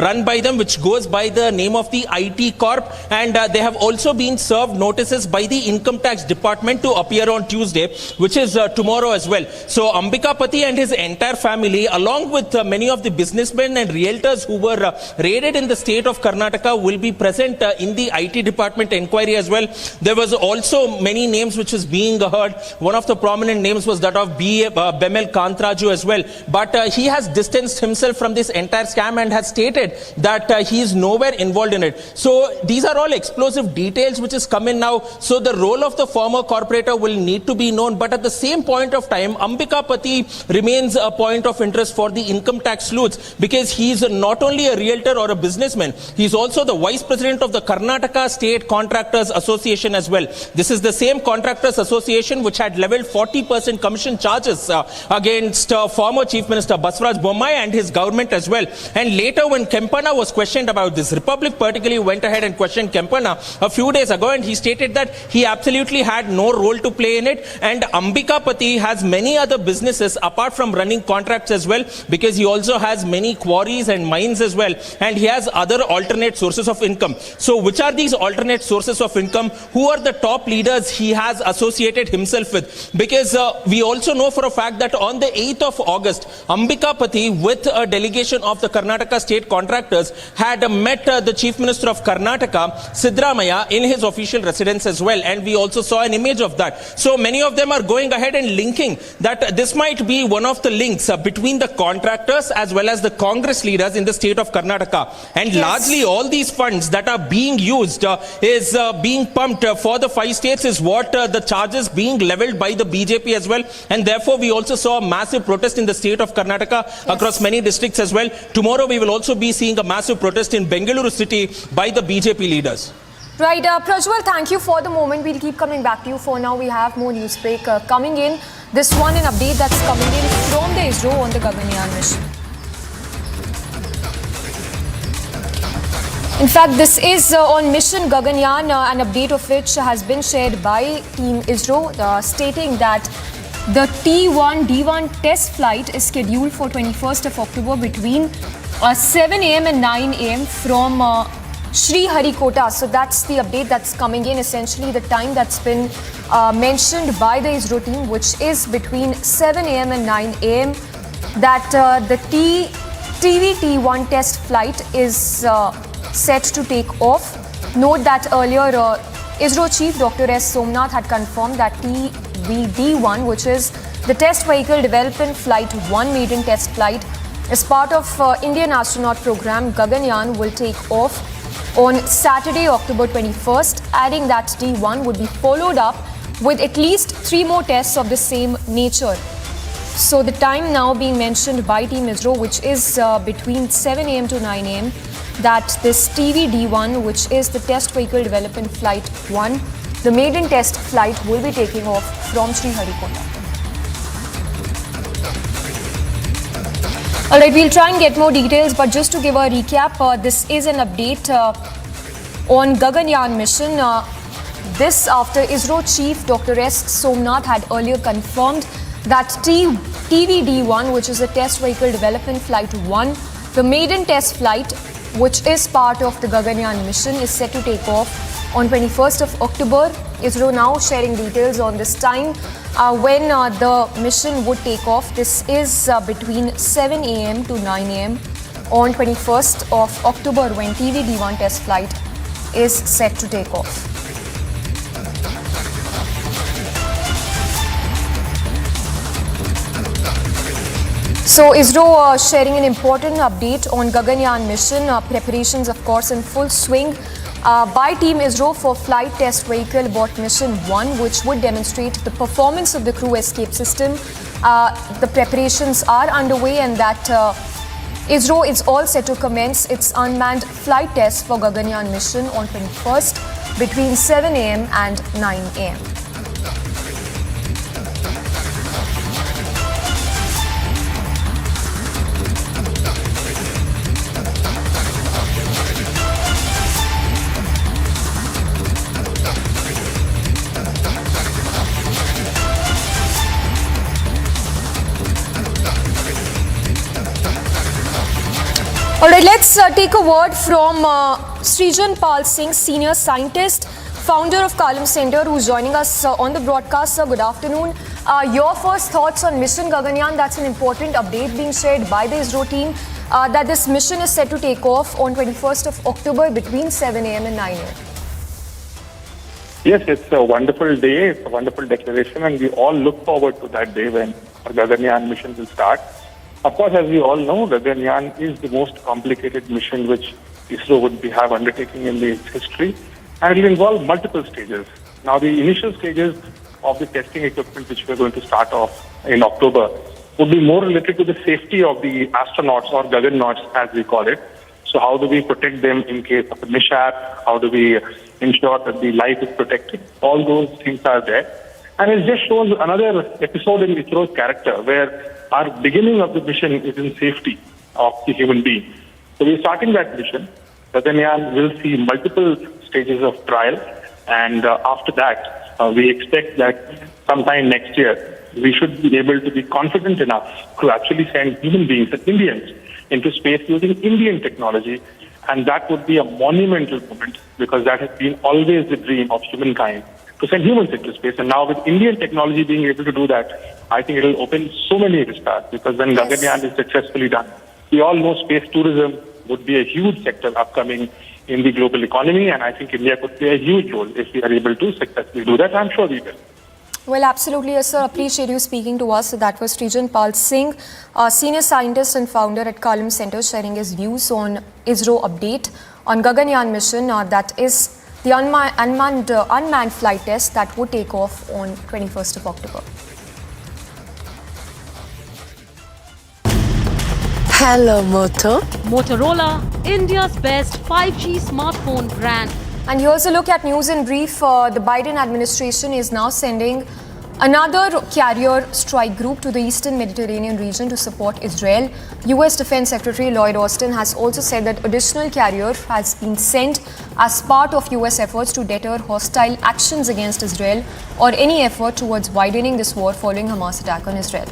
run by them, which goes by the name of the IT Corp, and they have also been served notices by the income tax department to appear on Tuesday, which is tomorrow as well. So Ambikapati and his entire family, along with many of the businessmen and realtors who were raided in the state of Karnataka, will be present in the IT department inquiry as well. There was also many names which was being heard. One of the prominent names was that of Bemel Kantraju as well. But he has distanced himself from this entire scam and has stated that he is nowhere involved in it. So these are all explosive details which is come in now. So the role of the former corporator will need to be known. But at the same point of time, Ambikapati remains a point of interest for the income tax sleuths, because he is not only a realtor or a businessman, he is also the vice president of the Karnataka State Contractors Association as well. This is the same Contractors Association which had leveled 40% commission charges against former Chief Minister Basavaraj Bommai and his government as well. And later, when Kempana was questioned about this, Republic particularly went ahead and questioned Kempana a few days ago, and he stated that he absolutely had no role to play in it. And Ambikapati has many other businesses apart from running contracts as well, because he also has many quarries and mines as well, and he has other alternate sources of income. So which are these alternate sources of income? Who are the top leaders he has associated himself with? Because we also know for a fact that on the 8th of August, Ambikapati, with a delegation of the Karnataka state contractors, had met the Chief Minister of Karnataka, Siddaramaiah, in his official residence as well. And we also saw an image of that. So many of them are going ahead and linking that this might be one of the links between the contractors as well as the Congress leaders in the state of Karnataka. And largely all these funds that are being used is being pumped for the 5 states is what the charges being leveled by the BJP as well. And therefore we also saw a massive protest in the state of Karnataka across many districts as well. Tomorrow we will also be seeing a massive protest in Bengaluru city by the BJP leaders. Right, Prajwal, thank you for the moment. We'll keep coming back to you. For now, we have more news break coming in. This one, an update that's coming in from the Israel on the Gaganyaan mission. In fact, this is on mission Gaganyaan, an update of which has been shared by Team Israel, stating that the T1 D1 test flight is scheduled for 21st of October between 7 a.m. and 9 a.m. from Sriharikota. So that's the update that's coming in, essentially the time that's been mentioned by the ISRO team, which is between 7 a.m. and 9 a.m. that the TVT1 test flight is set to take off. Note that earlier ISRO chief Dr. S. Somnath had confirmed that TVD1, which is the Test Vehicle Development Flight 1 maiden test flight, as part of Indian astronaut program Gaganyaan, will take off on Saturday, October 21st, adding that D1 would be followed up with at least 3 more tests of the same nature. So the time now being mentioned by Team ISRO, which is between 7 a.m. to 9 a.m., that this TVD1, which is the Test Vehicle Development Flight 1, the maiden test flight will be taking off from Sriharikota. Alright, we'll try and get more details, but just to give a recap, this is an update on Gaganyaan mission. This after ISRO chief Dr. S. Somnath had earlier confirmed that TVD1, which is the Test Vehicle Development Flight 1, the maiden test flight, which is part of the Gaganyaan mission, is set to take off on 21st of October. ISRO now sharing details on this time when the mission would take off. This is between 7 a.m. to 9 a.m. on 21st of October, when TVD1 test flight is set to take off. So ISRO sharing an important update on Gaganyaan mission. Preparations, of course, in full swing by Team ISRO for flight test vehicle aboard mission 1, which would demonstrate the performance of the crew escape system. The preparations are underway, and that ISRO is all set to commence its unmanned flight test for Gaganyaan mission on 21st between 7 a.m. and 9 a.m. All right, let's take a word from Srijan Pal Singh, senior scientist, founder of Kalam Center, who's joining us on the broadcast. Sir, good afternoon. Your first thoughts on Mission Gaganyaan? That's an important update being shared by the ISRO team that this mission is set to take off on 21st of October between 7 a.m. and 9 a.m. Yes, it's a wonderful day. It's a wonderful declaration, and we all look forward to that day when our Gaganyaan mission will start. Of course, as we all know, Gaganyaan is the most complicated mission which ISRO would have undertaking in its history, and it will involve multiple stages. Now, the initial stages of the testing equipment which we're going to start off in October would be more related to the safety of the astronauts, or Gagannauts as we call it. So how do we protect them in case of a mishap? How do we ensure that the life is protected? All those things are there. And it just shows another episode in ISRO's character where our beginning of the mission is in safety of the human being. So we're starting that mission. Gaganyaan will see multiple stages of trial, and after that, we expect that sometime next year, we should be able to be confident enough to actually send human beings, Indians, into space using Indian technology. And that would be a monumental moment, because that has been always the dream of humankind, to send humans into space. And now with Indian technology being able to do that, I think it will open so many vistas, because when Gaganyaan is successfully done, we all know space tourism would be a huge sector upcoming in the global economy, and I think India could play a huge role if we are able to successfully do that. I'm sure we will. Well, absolutely, yes, sir. Appreciate you speaking to us. That was Srijan Pal Singh, senior scientist and founder at Kalam Center, sharing his views on ISRO update on Gaganyaan mission. That is the unmanned flight test that would take off on 21st of October. Hello, Motorola, India's best 5G smartphone brand. And here's a look at news in brief. The Biden administration is now sending another carrier strike group to the Eastern Mediterranean region to support Israel. U.S. Defense Secretary Lloyd Austin has also said that additional carrier has been sent as part of U.S. efforts to deter hostile actions against Israel or any effort towards widening this war following Hamas attack on Israel.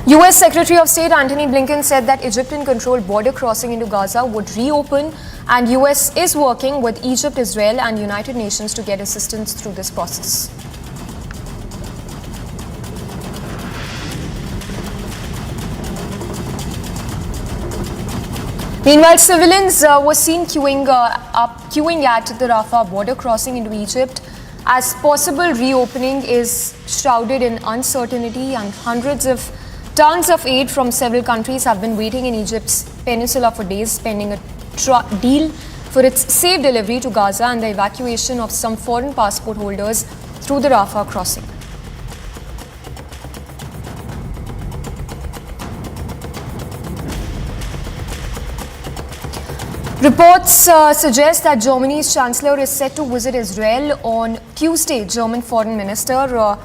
U.S. Secretary of State Antony Blinken said that Egyptian-controlled border crossing into Gaza would reopen, and U.S. is working with Egypt, Israel and United Nations to get assistance through this process. Meanwhile, civilians were seen queuing at the Rafah border crossing into Egypt, as possible reopening is shrouded in uncertainty, and hundreds of tons of aid from several countries have been waiting in Egypt's peninsula for days, pending a deal for its safe delivery to Gaza and the evacuation of some foreign passport holders through the Rafah crossing. Reports suggest that Germany's Chancellor is set to visit Israel on Tuesday. German Foreign Minister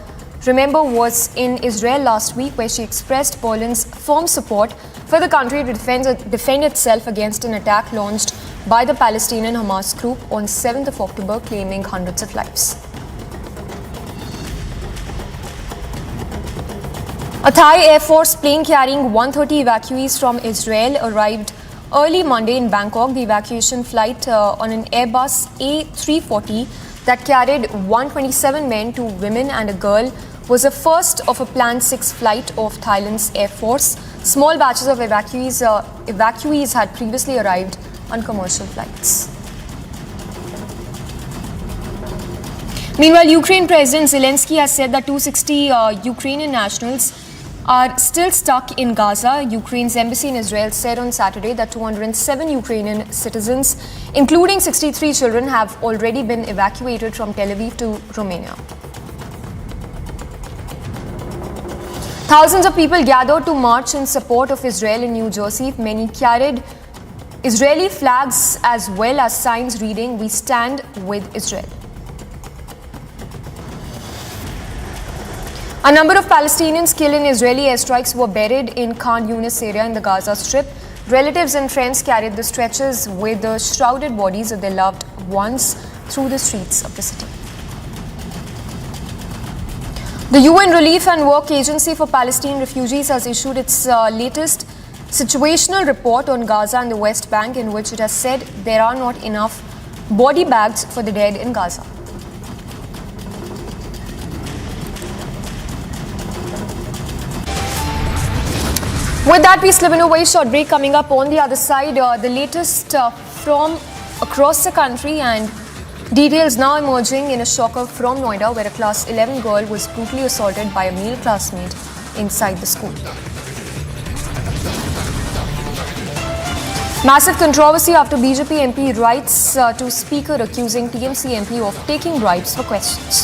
remember, was in Israel last week, where she expressed Poland's firm support for the country to defend itself against an attack launched by the Palestinian Hamas group on 7th of October, claiming hundreds of lives. A Thai Air Force plane carrying 130 evacuees from Israel arrived early Monday in Bangkok. The evacuation flight on an Airbus A340 that carried 127 men, 2 women and a girl was the first of a planned 6 flight of Thailand's Air Force. Small batches of evacuees had previously arrived on commercial flights. Meanwhile, Ukraine President Zelensky has said that 260 Ukrainian nationals are still stuck in Gaza. Ukraine's embassy in Israel said on Saturday that 207 Ukrainian citizens, including 63 children, have already been evacuated from Tel Aviv to Romania. Thousands of people gathered to march in support of Israel in New Jersey. Many carried Israeli flags as well as signs reading, "We stand with Israel." A number of Palestinians killed in Israeli airstrikes were buried in Khan Yunis area in the Gaza Strip. Relatives and friends carried the stretchers with the shrouded bodies of their loved ones through the streets of the city. The UN Relief and Work Agency for Palestinian Refugees has issued its latest situational report on Gaza and the West Bank, in which it has said there are not enough body bags for the dead in Gaza. With that, we slip into a very short break. Coming up on the other side, the latest from across the country and details now emerging in a shocker from Noida, where a class 11 girl was brutally assaulted by a male classmate inside the school. Massive controversy after BJP MP writes to Speaker accusing TMC MP of taking bribes for questions.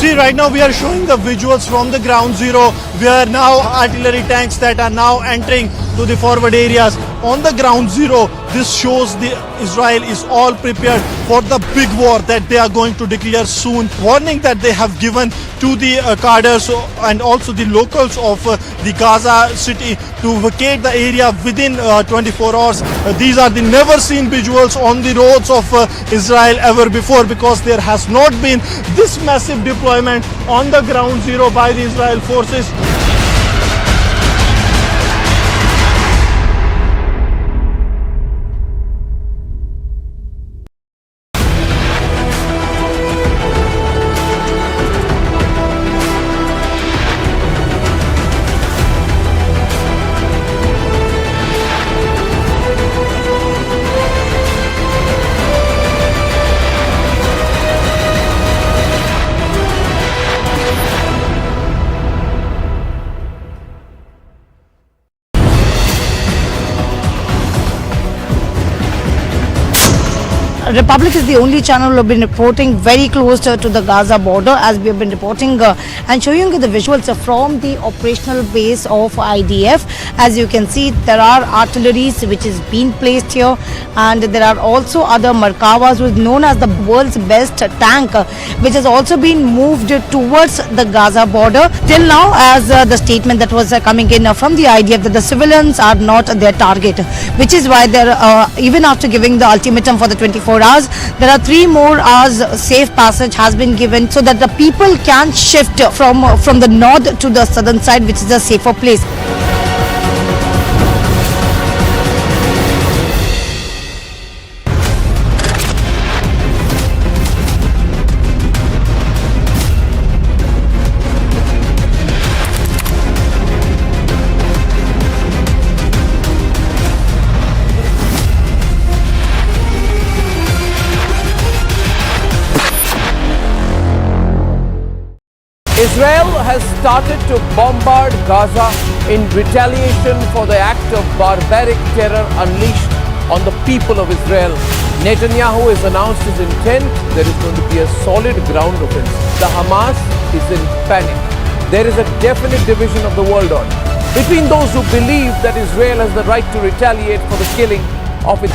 See, right now we are showing the visuals from the ground zero, where now artillery tanks that are now entering to the forward areas. On the ground zero, this shows the Israel is all prepared for the big war that they are going to declare soon. Warning that they have given to the cadres and also the locals of the Gaza city to vacate the area within 24 hours. These are the never seen visuals on the roads of Israel ever before, because there has not been this massive deployment on the ground zero by the Israel forces. Republic is the only channel who have been reporting very close to the Gaza border, as we have been reporting and showing you the visuals from the operational base of IDF. As you can see, there are artilleries which is being placed here, and there are also other Markavas, who is known as the world's best tank, which has also been moved towards the Gaza border. Till now, as the statement that was coming in from the IDF, that the civilians are not their target, which is why they're even after giving the ultimatum for the 24 hours, there are 3 more hours safe passage has been given, so that the people can shift from the north to the southern side, which is a safer place. Israel has started to bombard Gaza in retaliation for the act of barbaric terror unleashed on the people of Israel. Netanyahu has announced his intent. There is going to be a solid ground offensive. The Hamas is in panic. There is a definite division of the world order between those who believe that Israel has the right to retaliate for the killing of its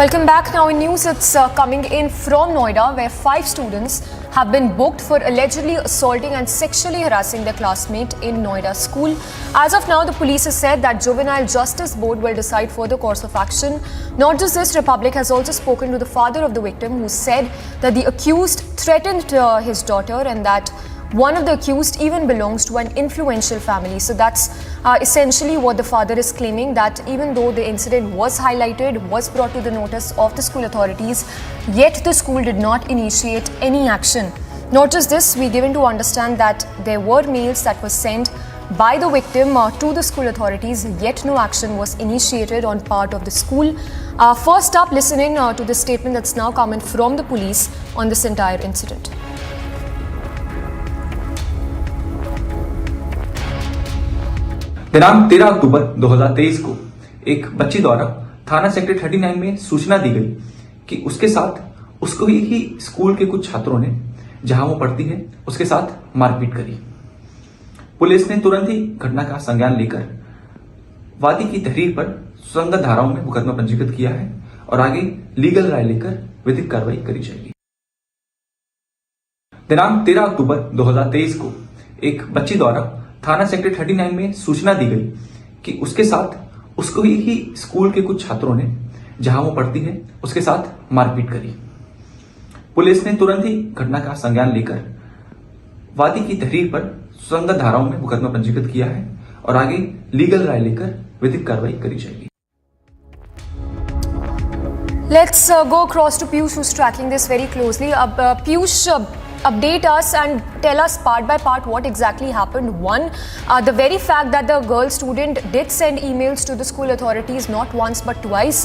Welcome back. Now in news, it's coming in from Noida, where 5 students have been booked for allegedly assaulting and sexually harassing their classmate in Noida school. As of now, the police has said that Juvenile Justice Board will decide further course of action. Not just this, Republic has also spoken to the father of the victim, who said that the accused threatened his daughter and that one of the accused even belongs to an influential family. So that's essentially what the father is claiming, that even though the incident was highlighted, was brought to the notice of the school authorities, yet the school did not initiate any action. Not just this, we given to understand that there were mails that were sent by the victim to the school authorities, yet no action was initiated on part of the school. First up, listening to the statement that's now coming from the police on this entire incident. दिनांक 13 अक्टूबर 2023 को एक बच्ची द्वारा थाना sector 39 में सूचना दी गई कि उसके साथ उसको ही स्कूल के कुछ छात्रों ने, जहां वो पढ़ती है, उसके साथ मारपीट करी। पुलिस ने तुरंत ही घटना का संज्ञान लेकर वादी की तहरीर पर सुसंगत धाराओं में मुकदमा पंजीकृत किया है और आगे लीगल राय लेकर विधिक कार्रवाई करी जाएगी। दिनांक 13 अक्टूबर 2023 को एक बच्ची द्वारा थाना सेक्टर 39 में सूचना दी गई कि उसके साथ उसको ही स्कूल के कुछ छात्रों ने, जहां वो पढ़ती है, उसके साथ मारपीट करी। पुलिस ने तुरंत ही घटना का संज्ञान लेकर वादी की तहरीर पर सुसंगत धाराओं में मुकदमा पंजीकृत किया है और आगे लीगल राय लेकर विधिक कार्रवाई करी जाएगी। Let's go across to Piyush, who's tracking this very closely. Piyush, update us and tell us part by part what exactly happened. One, the very fact that the girl student did send emails to the school authorities not once but twice,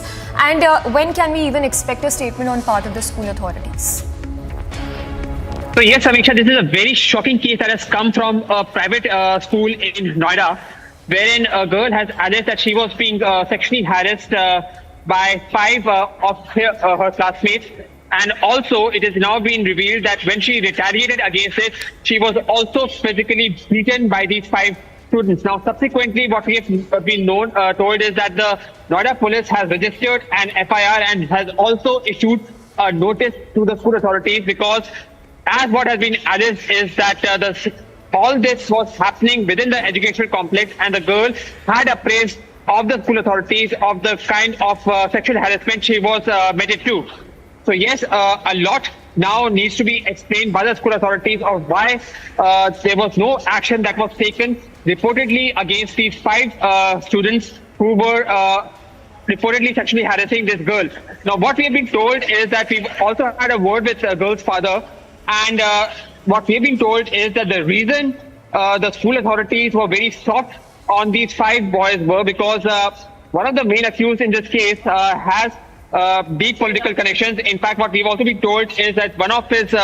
and when can we even expect a statement on part of the school authorities? So yes, Samiksha, this is a very shocking case that has come from a private school in Noida, wherein a girl has alleged that she was being sexually harassed by 5 of her classmates. And also, it has now been revealed that when she retaliated against it, she was also physically beaten by these 5 students. Now, subsequently, what we have been told is that the Noida police has registered an FIR and has also issued a notice to the school authorities, because as what has been alleged is that all this was happening within the educational complex, and the girl had appraised of the school authorities of the kind of sexual harassment she was meted to. So yes, a lot now needs to be explained by the school authorities of why there was no action that was taken reportedly against these 5 students who were reportedly sexually harassing this girl. Now, what we have been told is that we've also had a word with the girl's father, and what we have been told is that the reason the school authorities were very soft on these 5 boys were because one of the main accused in this case has deep political connections. In fact, what we've also been told is that one of his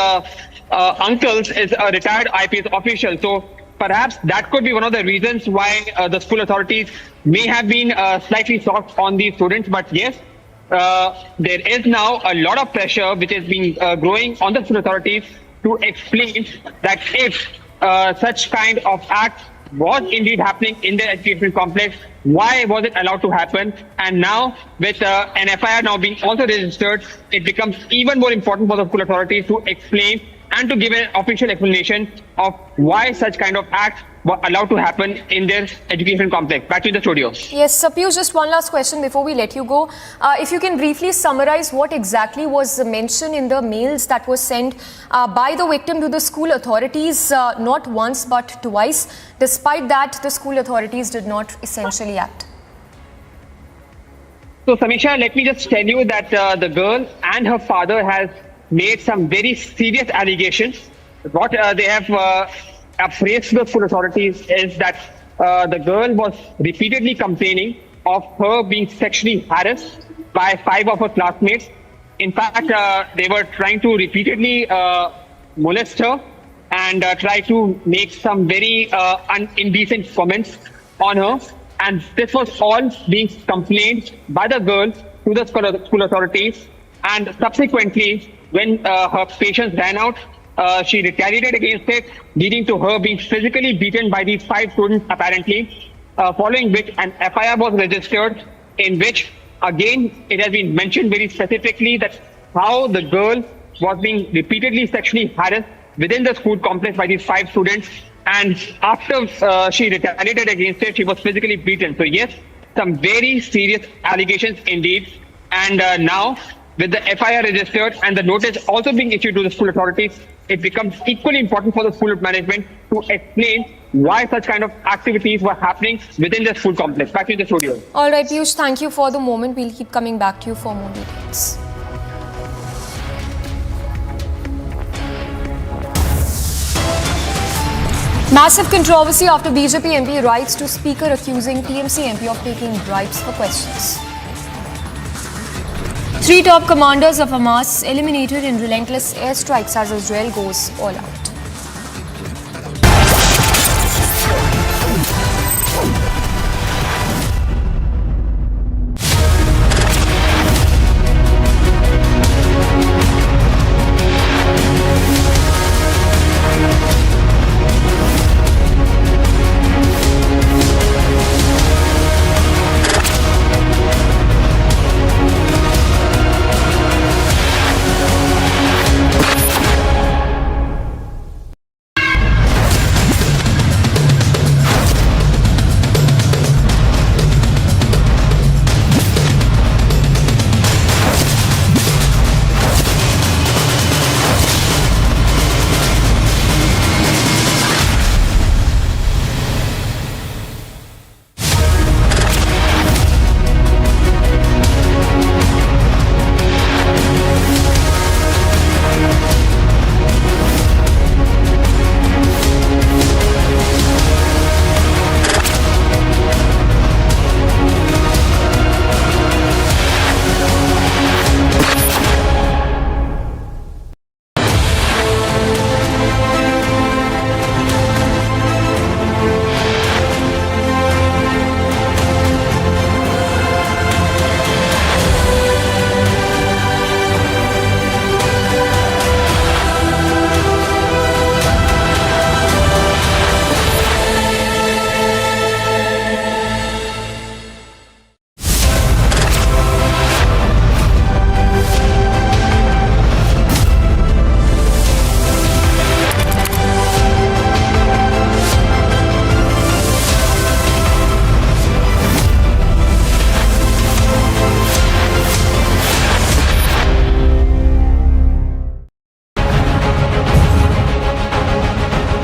uncles is a retired IPS official. So perhaps that could be one of the reasons why the school authorities may have been slightly soft on these students. But yes, there is now a lot of pressure which has been growing on the school authorities to explain that if such kind of act was indeed happening in the educational complex, why was it allowed to happen? And now, with an FIR now being also registered, it becomes even more important for the school authorities to explain and to give an official explanation of why such kind of acts were allowed to happen in their education complex. Back to the studio. Yes, Piyush, just one last question before we let you go. If you can briefly summarize what exactly was mentioned in the mails that were sent by the victim to the school authorities, not once but twice. Despite that, the school authorities did not essentially act. So, Samisha, let me just tell you that the girl and her father has made some very serious allegations. What they have appraised to the school authorities is that the girl was repeatedly complaining of her being sexually harassed by 5 of her classmates. In fact, they were trying to repeatedly molest her and try to make some very indecent comments on her. And this was all being complained by the girl to the school authorities. And subsequently, when her patience ran out, she retaliated against it, leading to her being physically beaten by these 5 students apparently, following which an FIR was registered in which again, it has been mentioned very specifically that how the girl was being repeatedly sexually harassed within the school complex by these 5 students. And after she retaliated against it, she was physically beaten. So yes, some very serious allegations indeed. And now, with the FIR registered and the notice also being issued to the school authorities, it becomes equally important for the school management to explain why such kind of activities were happening within the school complex. Back to the studio. All right, Piyush, thank you for the moment. We'll keep coming back to you for more details. Massive controversy after BJP MP writes to Speaker accusing TMC MP of taking bribes for questions. 3 top commanders of Hamas eliminated in relentless airstrikes as Israel goes all out.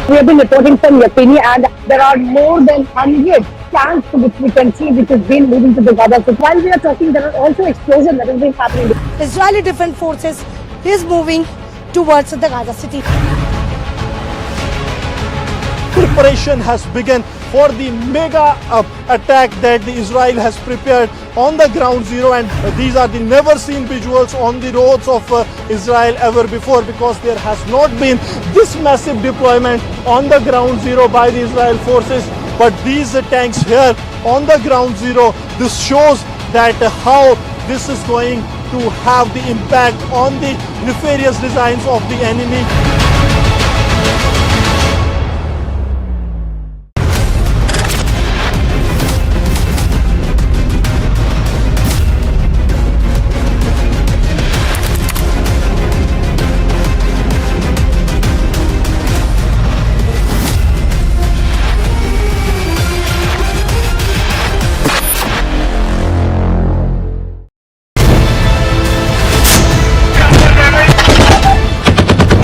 We have been reporting from Yakini, and there are more than 100 tanks which we can see which has been moving to the Gaza. So while we are talking, there are also explosions that have been happening. Israeli Defense Forces is moving towards the Gaza city. Preparation has begun for the mega attack that the Israel has prepared on the ground zero, and these are the never seen visuals on the roads of Israel ever before, because there has not been this massive deployment on the ground zero by the Israel forces. But these tanks here on the ground zero, this shows that how this is going to have the impact on the nefarious designs of the enemy.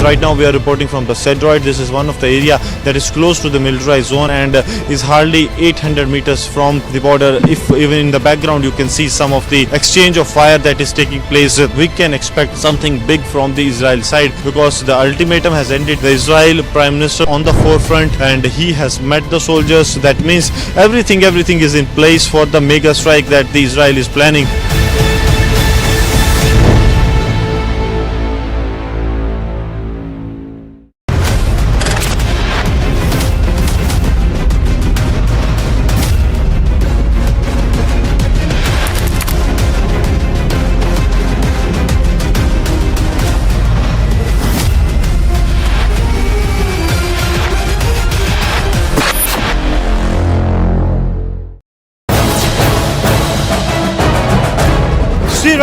Right now we are reporting from the Cedroid. This is one of the area that is close to the militarized zone and is hardly 800 meters from the border. If even in the background you can see some of the exchange of fire that is taking place, we can expect something big from the Israel side, because the ultimatum has ended. The Israel Prime Minister on the forefront and he has met the soldiers. That means everything is in place for the mega strike that the Israel is planning.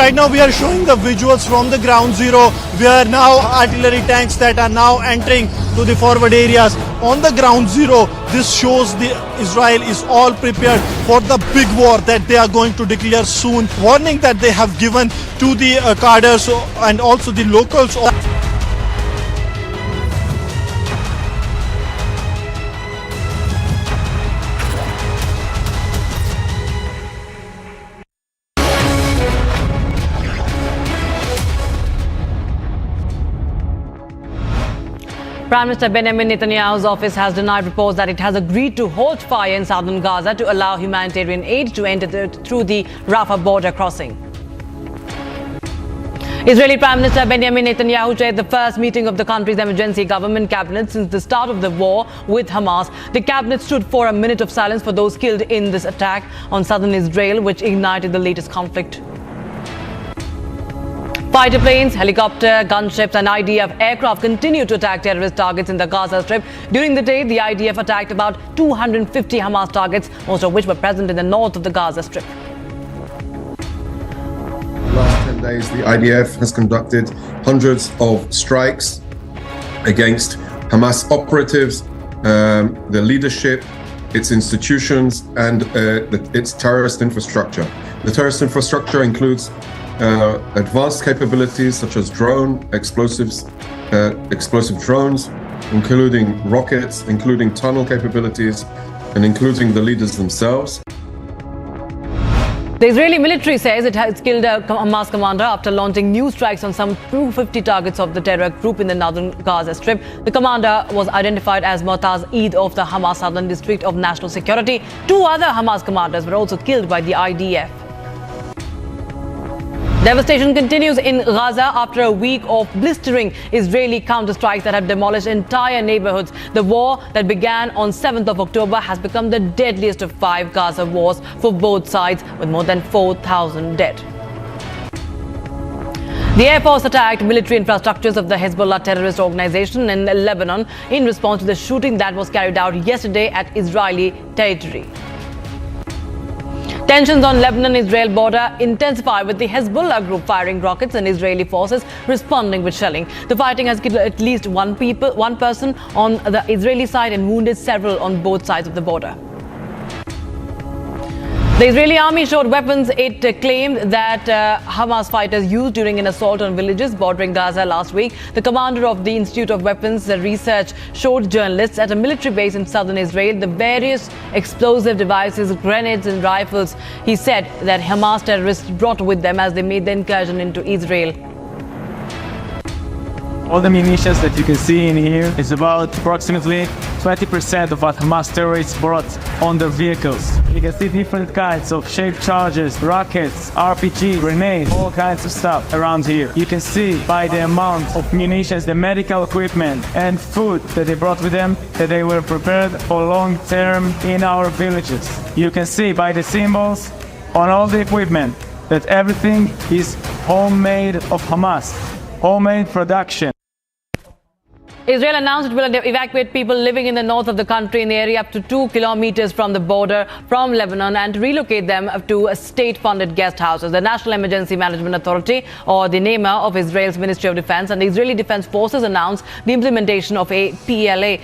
right now we are showing the visuals from the ground zero, where now artillery tanks that are now entering to the forward areas. On the ground zero, this shows the Israel is all prepared for the big war that they are going to declare soon. Warning that they have given to the cadres and also the locals. Prime Minister Benjamin Netanyahu's office has denied reports that it has agreed to halt fire in southern Gaza to allow humanitarian aid to enter through the Rafah border crossing. Israeli Prime Minister Benjamin Netanyahu chaired the first meeting of the country's emergency government cabinet since the start of the war with Hamas. The cabinet stood for a minute of silence for those killed in this attack on southern Israel, which ignited the latest conflict. Fighter planes, helicopter, gunships and IDF aircraft continue to attack terrorist targets in the Gaza Strip. During the day, the IDF attacked about 250 Hamas targets, most of which were present in the north of the Gaza Strip. The last 10 days, the IDF has conducted hundreds of strikes against Hamas operatives, the leadership, its institutions and its terrorist infrastructure. The terrorist infrastructure includes advanced capabilities such as explosive drones, including rockets, including tunnel capabilities, and including the leaders themselves. The Israeli military says it has killed a Hamas commander after launching new strikes on some 250 targets of the terror group in the northern Gaza Strip. The commander was identified as Mu'taz Eid of the Hamas Southern District of National Security. Two other Hamas commanders were also killed by the IDF. Devastation continues in Gaza after a week of blistering Israeli counterstrikes that have demolished entire neighborhoods. The war that began on 7th of October has become the deadliest of 5 Gaza wars for both sides, with more than 4,000 dead. The Air Force attacked military infrastructures of the Hezbollah terrorist organization in Lebanon in response to the shooting that was carried out yesterday at Israeli territory. Tensions on Lebanon-Israel border intensify, with the Hezbollah group firing rockets and Israeli forces responding with shelling. The fighting has killed at least one person on the Israeli side and wounded several on both sides of the border. The Israeli army showed weapons it claimed that Hamas fighters used during an assault on villages bordering Gaza last week. The commander of the Institute of Weapons Research showed journalists at a military base in southern Israel the various explosive devices, grenades and rifles he said that Hamas terrorists brought with them as they made the incursion into Israel. All the munitions that you can see in here is about approximately 20% of what Hamas terrorists brought on their vehicles. You can see different kinds of shaped charges, rockets, RPG, grenades, all kinds of stuff around here. You can see by the amount of munitions, the medical equipment and food that they brought with them, that they were prepared for long term in our villages. You can see by the symbols on all the equipment that everything is homemade of Hamas, homemade production. Israel announced it will evacuate people living in the north of the country in the area up to 2 kilometers from the border from Lebanon and relocate them to state-funded guest houses. The National Emergency Management Authority, or the NEMA of Israel's Ministry of Defense, and the Israeli Defense Forces announced the implementation of a PLA.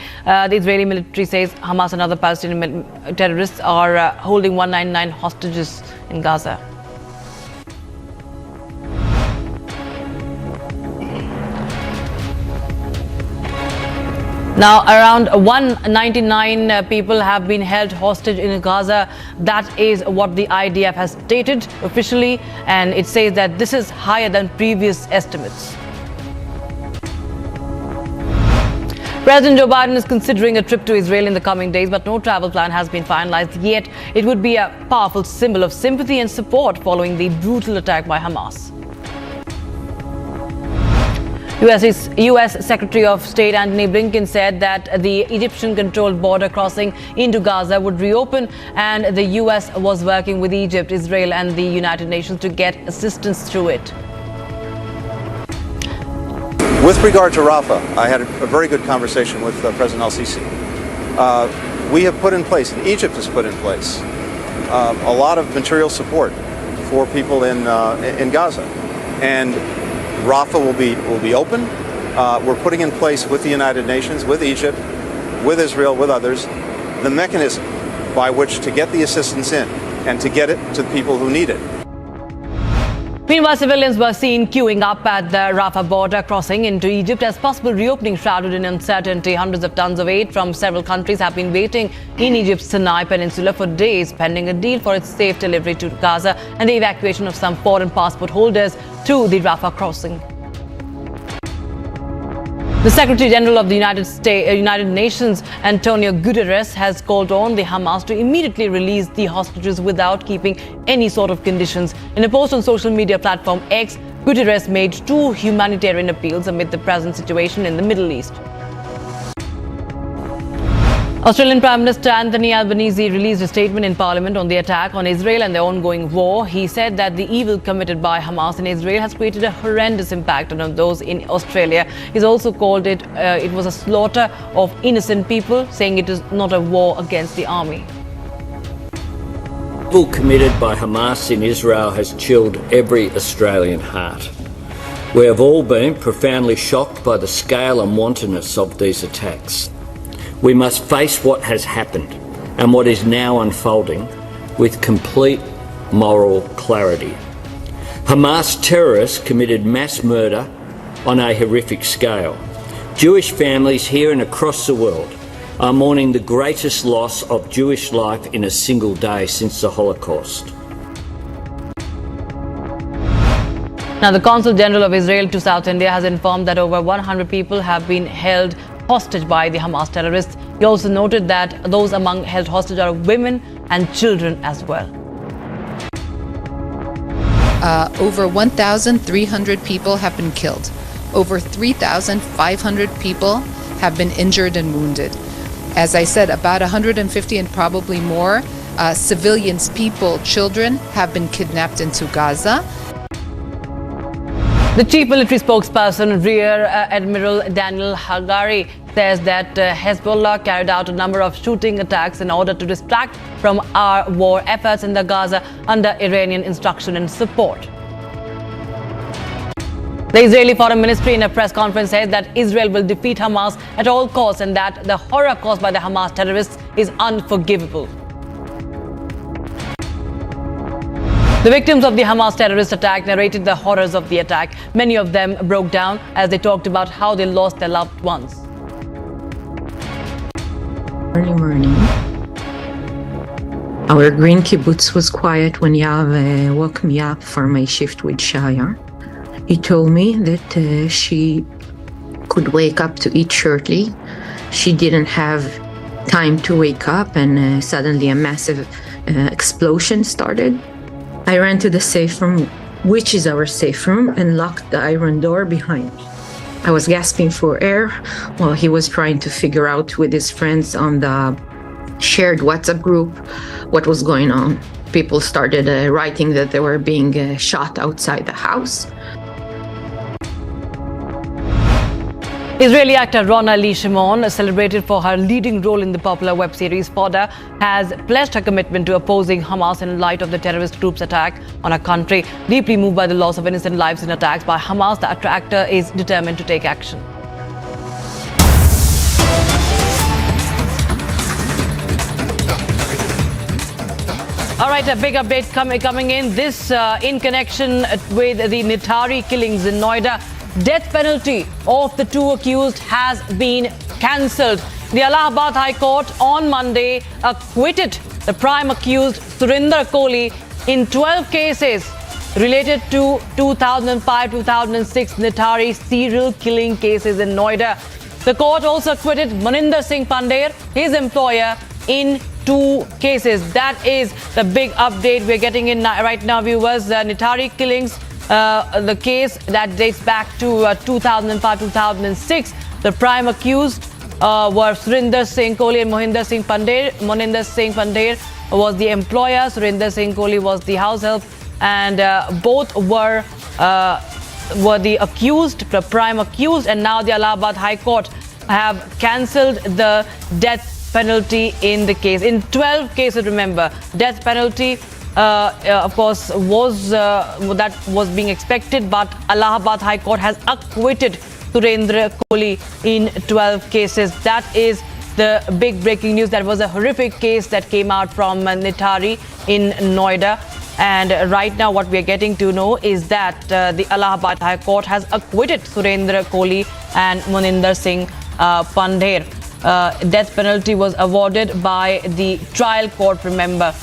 The Israeli military says Hamas and other Palestinian terrorists are holding 199 hostages in Gaza. Now, around 199 people have been held hostage in Gaza. That is what the IDF has stated officially, and it says that this is higher than previous estimates. President Joe Biden is considering a trip to Israel in the coming days, but no travel plan has been finalized yet. It would be a powerful symbol of sympathy and support following the brutal attack by Hamas. U.S. Secretary of State Antony Blinken said that the Egyptian-controlled border crossing into Gaza would reopen, and the U.S. was working with Egypt, Israel and the United Nations to get assistance through it. With regard to Rafah, I had a very good conversation with President al-Sisi. We have put in place, and Egypt has put in place, a lot of material support for people in Gaza. And Rafah will be open. We're putting in place with the United Nations, with Egypt, with Israel, with others, the mechanism by which to get the assistance in and to get it to the people who need it. Meanwhile, civilians were seen queuing up at the Rafah border crossing into Egypt as possible reopening shrouded in uncertainty. Hundreds of tons of aid from several countries have been waiting in Egypt's Sinai Peninsula for days, pending a deal for its safe delivery to Gaza and the evacuation of some foreign passport holders through the Rafah crossing. The Secretary General of the United Nations, Antonio Guterres, has called on the Hamas to immediately release the hostages without keeping any sort of conditions. In a post on social media platform X, Guterres made two humanitarian appeals amid the present situation in the Middle East. Australian Prime Minister Anthony Albanese released a statement in Parliament on the attack on Israel and the ongoing war. He said that the evil committed by Hamas in Israel has created a horrendous impact on those in Australia. He's also called it was a slaughter of innocent people, saying it is not a war against the army. The evil committed by Hamas in Israel has chilled every Australian heart. We have all been profoundly shocked by the scale and wantonness of these attacks. We must face what has happened and what is now unfolding with complete moral clarity. Hamas terrorists committed mass murder on a horrific scale. Jewish families here and across the world are mourning the greatest loss of Jewish life in a single day since the Holocaust. Now, the Consul General of Israel to South India has informed that over 100 people have been held hostage by the Hamas terrorists. He also noted that those among held hostage are women and children as well. Over 1,300 people have been killed. Over 3,500 people have been injured and wounded. As I said, about 150 and probably more civilians, people, children have been kidnapped into Gaza. The chief military spokesperson, Rear Admiral Daniel Hagari, says that Hezbollah carried out a number of shooting attacks in order to distract from our war efforts in the Gaza under Iranian instruction and support. The Israeli Foreign Ministry in a press conference said that Israel will defeat Hamas at all costs and that the horror caused by the Hamas terrorists is unforgivable. The victims of the Hamas terrorist attack narrated the horrors of the attack. Many of them broke down as they talked about how they lost their loved ones. Early morning. Our green kibbutz was quiet when Yav woke me up for my shift with Shaya. He told me that she could wake up to eat shortly. She didn't have time to wake up and suddenly a massive explosion started. I ran to the safe room, which is our safe room, and locked the iron door behind me. I was gasping for air while he was trying to figure out with his friends on the shared WhatsApp group what was going on. People started writing that they were being shot outside the house. Israeli actor Rona Lee Shimon, celebrated for her leading role in the popular web series Fodder, has pledged her commitment to opposing Hamas in light of the terrorist group's attack on her country. Deeply moved by the loss of innocent lives in attacks by Hamas, the actor is determined to take action. All right, a big update coming in. This in connection with the Nitari killings in Noida. Death penalty of the two accused has been cancelled. The Allahabad High Court on Monday acquitted the prime accused Surinder Kohli in 12 cases related to 2005-2006 Nitari serial killing cases in Noida. The court also acquitted Maninder Singh Pandey, his employer, in 2 cases. That is the big update we're getting in right now, viewers. The Nitari killings, the case that dates back to 2005-2006. The prime accused were Surinder Singh Kohli and Mohinder Singh Pandey. Mohinder Singh Pandey was the employer, Surinder Singh Kohli was the house help, and both were the accused, the prime accused, and now the Allahabad High Court have cancelled the death penalty in the case. In 12 cases, remember, death penalty of course, was being expected, but Allahabad High Court has acquitted Surendra Kohli in 12 cases. That is the big breaking news. That was a horrific case that came out from Nitari in Noida. And right now what we are getting to know is that the Allahabad High Court has acquitted Surendra Kohli and Moninder Singh Pandher. Death penalty was awarded by the trial court, remember.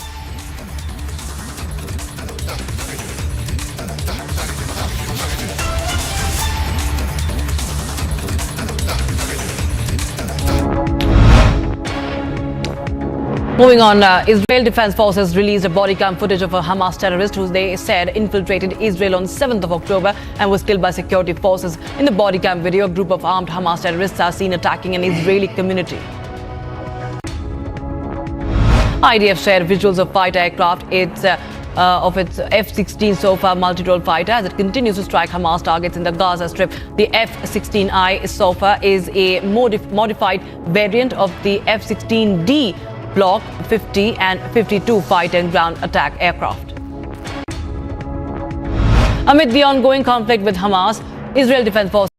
Moving on, Israel Defense Forces released a body cam footage of a Hamas terrorist who they said infiltrated Israel on 7th of October and was killed by security forces. In the body cam video, a group of armed Hamas terrorists are seen attacking an Israeli community. IDF shared visuals of fighter aircraft of its F-16 Sofa multi-role fighter as it continues to strike Hamas targets in the Gaza Strip. The F-16I Sofa is a modified variant of the F-16D Block 50 and 52 fighter and ground attack aircraft. Amid the ongoing conflict with Hamas, Israel Defense Forces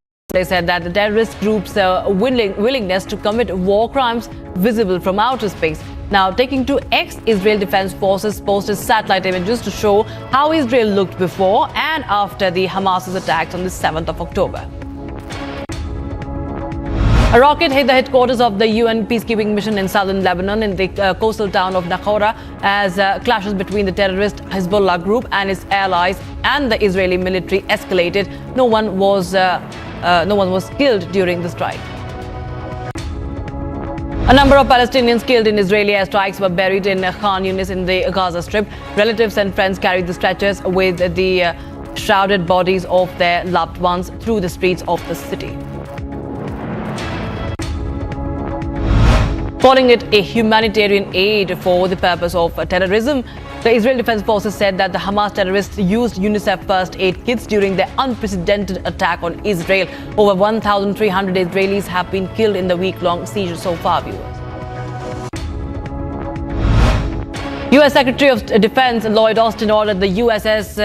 said that the terrorist group's willingness to commit war crimes visible from outer space. Now, taking to X, Israel Defense Forces posted satellite images to show how Israel looked before and after the Hamas's attacks on the 7th of October. A rocket hit the headquarters of the UN peacekeeping mission in southern Lebanon in the coastal town of Nakhora as clashes between the terrorist Hezbollah group and its allies and the Israeli military escalated. No one was killed during the strike. A number of Palestinians killed in Israeli airstrikes were buried in Khan Yunis in the Gaza Strip. Relatives and friends carried the stretchers with the shrouded bodies of their loved ones through the streets of the city. Calling it a humanitarian aid for the purpose of terrorism, the Israel Defense Forces said that the Hamas terrorists used UNICEF first aid kits during their unprecedented attack on Israel. Over 1,300 Israelis have been killed in the week-long siege so far, viewers. U.S. Secretary of Defense Lloyd Austin ordered the USS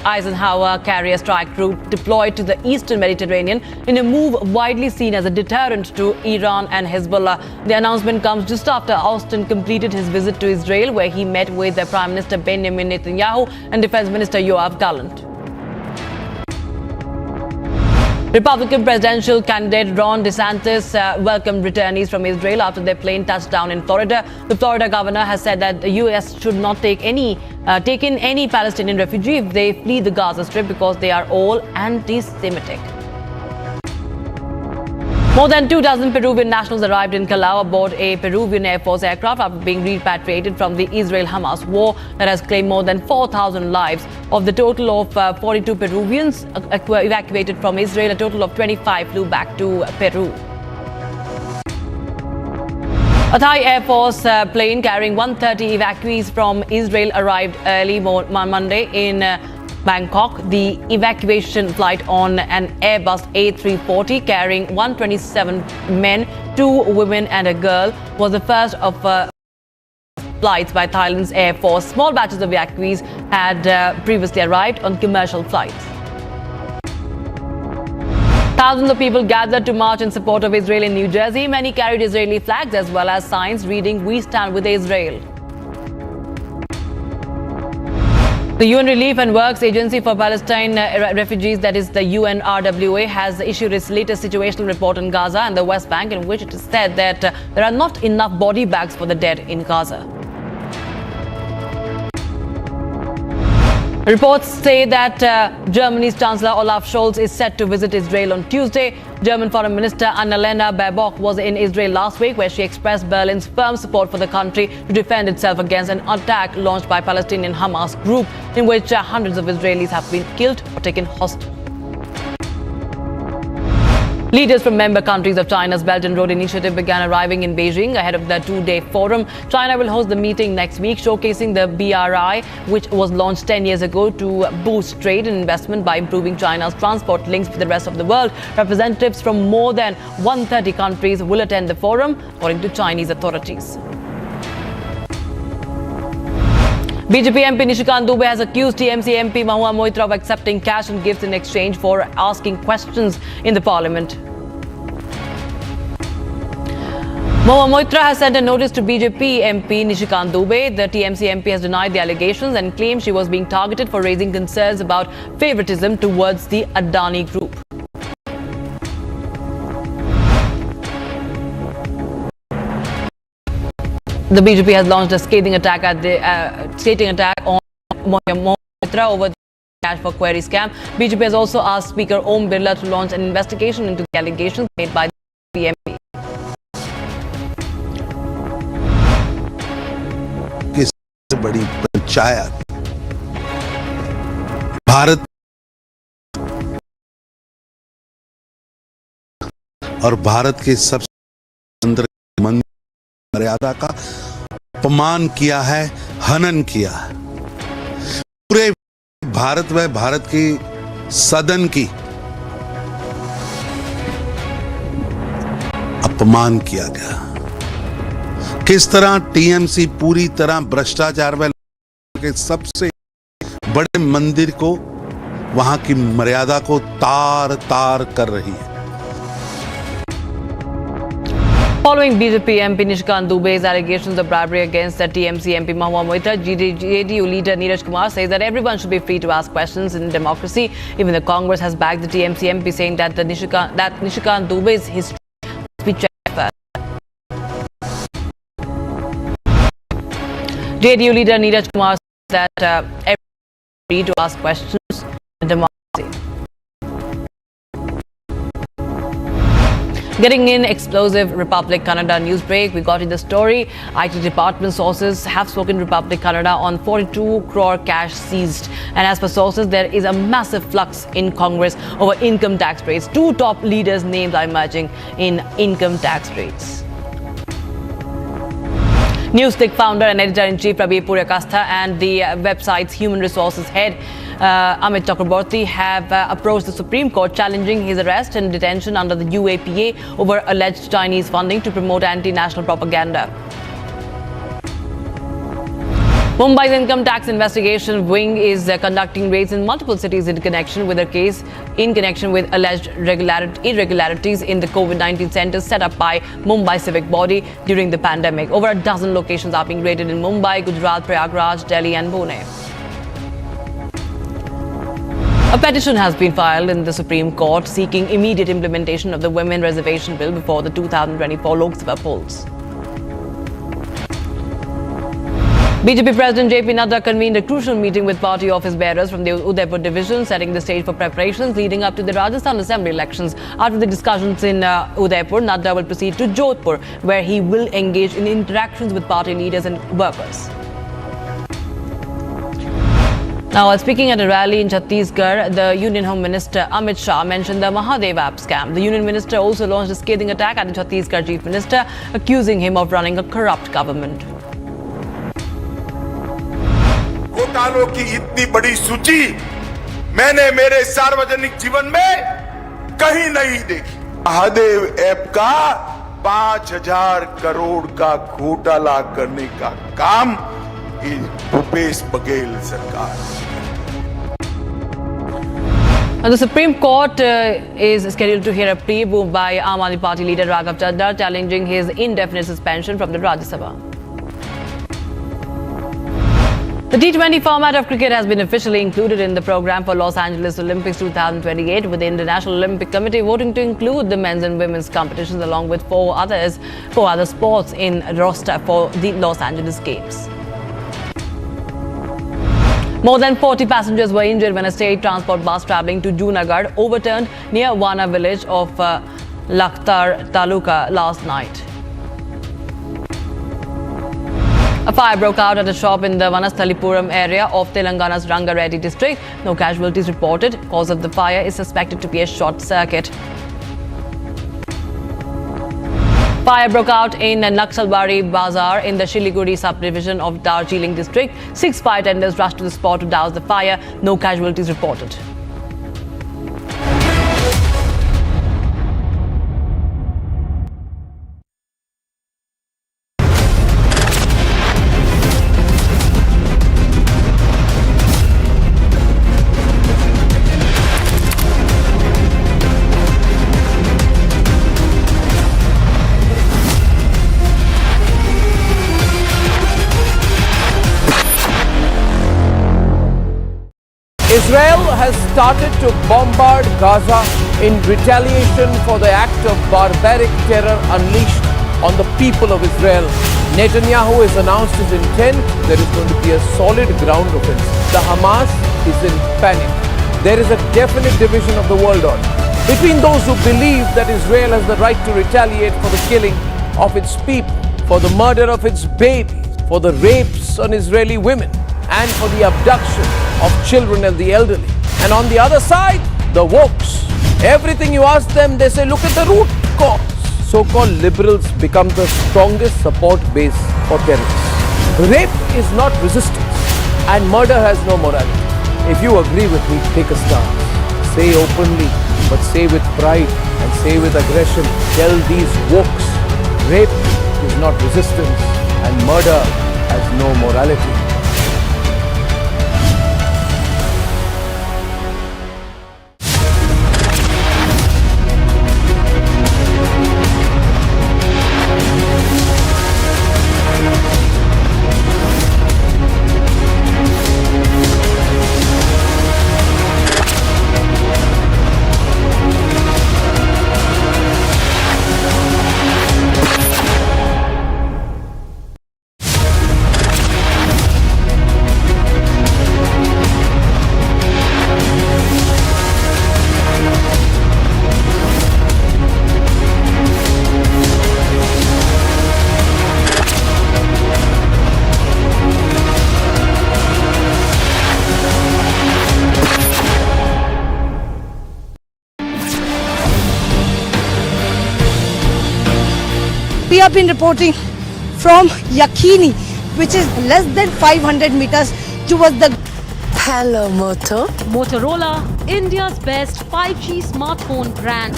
Eisenhower carrier strike group deployed to the eastern Mediterranean in a move widely seen as a deterrent to Iran and Hezbollah. The announcement comes just after Austin completed his visit to Israel, where he met with the Prime Minister Benjamin Netanyahu and Defense Minister Yoav Gallant. Republican presidential candidate Ron DeSantis welcomed returnees from Israel after their plane touched down in Florida. The Florida governor has said that the U.S. should not take in any Palestinian refugee if they flee the Gaza Strip because they are all anti-Semitic. More than 24 Peruvian nationals arrived in Callao aboard a Peruvian Air Force aircraft after being repatriated from the Israel-Hamas war that has claimed more than 4,000 lives. Of the total of 42 Peruvians evacuated from Israel, a total of 25 flew back to Peru. A Thai Air Force plane carrying 130 evacuees from Israel arrived early Monday in Bangkok. The evacuation flight on an Airbus A340 carrying 127 men, 2 women and a girl was the first of flights by Thailand's Air Force. Small batches of evacuees had previously arrived on commercial flights. Thousands of people gathered to march in support of Israel in New Jersey. Many carried Israeli flags as well as signs reading, "We stand with Israel." The UN Relief and Works Agency for Palestine Refugees, that is the UNRWA, has issued its latest situational report on Gaza and the West Bank, in which it is said that there are not enough body bags for the dead in Gaza. Reports say that Germany's Chancellor Olaf Scholz is set to visit Israel on Tuesday. German Foreign Minister Annalena Baerbock was in Israel last week, where she expressed Berlin's firm support for the country to defend itself against an attack launched by Palestinian Hamas group, in which hundreds of Israelis have been killed or taken hostage. Leaders from member countries of China's Belt and Road Initiative began arriving in Beijing ahead of the two-day forum. China will host the meeting next week, showcasing the BRI, which was launched 10 years ago to boost trade and investment by improving China's transport links with the rest of the world. Representatives from more than 130 countries will attend the forum, according to Chinese authorities. BJP MP Nishikant Dubey has accused TMC MP Mahua Moitra of accepting cash and gifts in exchange for asking questions in the parliament. Mahua Moitra has sent a notice to BJP MP Nishikant Dubey. The TMC MP has denied the allegations and claimed she was being targeted for raising concerns about favoritism towards the Adani group. The BJP has launched a scathing attack on Mahua Moitra over the cash for query scam. BJP has also asked Speaker Om Birla to launch an investigation into the allegations made by the MP. बड़ी पंचायत भारत और भारत के सबसे मर्यादा का अपमान किया है, हनन किया है। पूरे भारत में भारत की सदन की अपमान किया गया। किस तरह टीएमसी पूरी तरह भ्रष्टाचार में के सबसे बड़े मंदिर को, वहां की मर्यादा को तार तार कर रही है। Following BJP MP Nishikant Dubey's allegations of bribery against the TMC MP Mahua Moitra, JDU leader Neeraj Kumar says that everyone should be free to ask questions in democracy. Even the Congress has backed the TMC MP, saying that Nishikant Dubey's history must be checked first. JDU leader Neeraj Kumar says that everyone is free to ask questions in democracy. Getting in explosive Republic Kannada news break, we got in the story. IT department sources have spoken Republic Kannada on 42 crore cash seized. And as per sources, there is a massive flux in Congress over income tax rates. Two top leaders' names are emerging in income tax rates. Newstick founder and editor-in-chief Prabir Puryakastha and the website's human resources head Amit Chakraborty have approached the Supreme Court challenging his arrest and detention under the UAPA over alleged Chinese funding to promote anti-national propaganda. Mumbai's income tax investigation wing is conducting raids in multiple cities in connection with alleged irregularities in the COVID-19 centers set up by Mumbai civic body during the pandemic. Over a dozen locations are being raided in Mumbai, Gujarat, Prayagraj, Delhi and Pune. A petition has been filed in the Supreme Court seeking immediate implementation of the Women Reservation Bill before the 2024 Lok Sabha polls. BJP President JP Nadda convened a crucial meeting with party office bearers from the Udaipur division, setting the stage for preparations leading up to the Rajasthan Assembly elections. After the discussions in Udaipur, Nadda will proceed to Jodhpur, where he will engage in interactions with party leaders and workers. Now, while speaking at a rally in Chhattisgarh, the Union Home Minister Amit Shah mentioned the Mahadev app scam. The Union Minister also launched a scathing attack at the Chhattisgarh Chief Minister, accusing him of running a corrupt government. घोटालों की इतनी बड़ी सूची मैंने मेरे सार्वजनिक जीवन में कहीं नहीं देखी। महादेव ऐप का 5,000 करोड़ का घोटाला करने का काम भूपेश बघेल सरकार। The Supreme Court is scheduled to hear a plea moved by Aam Aadmi Party leader Raghav Chaddar challenging his indefinite suspension from the Rajya Sabha. The T20 format of cricket has been officially included in the program for Los Angeles Olympics 2028, with the International Olympic Committee voting to include the men's and women's competitions along with four other sports in roster for the Los Angeles Games. More than 40 passengers were injured when a state transport bus travelling to Junagadh overturned near Wana village of Lakhtar Taluka last night. A fire broke out at a shop in the Vanasthalipuram area of Telangana's Rangareddy district. No casualties reported. Cause of the fire is suspected to be a short circuit. Fire broke out in Naxalbari Bazaar in the Shiliguri subdivision of Darjeeling district. 6 fire tenders rushed to the spot to douse the fire. No casualties reported. started to bombard Gaza in retaliation for the act of barbaric terror unleashed on the people of Israel. Netanyahu has announced his intent. There is going to be a solid ground offensive. The Hamas is in panic. There is a definite division of the world order between those who believe that Israel has the right to retaliate for the killing of its people, for the murder of its babies, for the rapes on Israeli women, and for the abduction of children and the elderly. And on the other side, the wokes. Everything you ask them, they say, look at the root cause. So-called liberals become the strongest support base for terrorists. Rape is not resistance, and murder has no morality. If you agree with me, take a stance. Say openly, but say with pride and say with aggression. Tell these wokes, rape is not resistance and murder has no morality. We have been reporting from Yakhini, which is less than 500 meters towards the... Hello, Moto. Motorola, India's best 5G smartphone brand.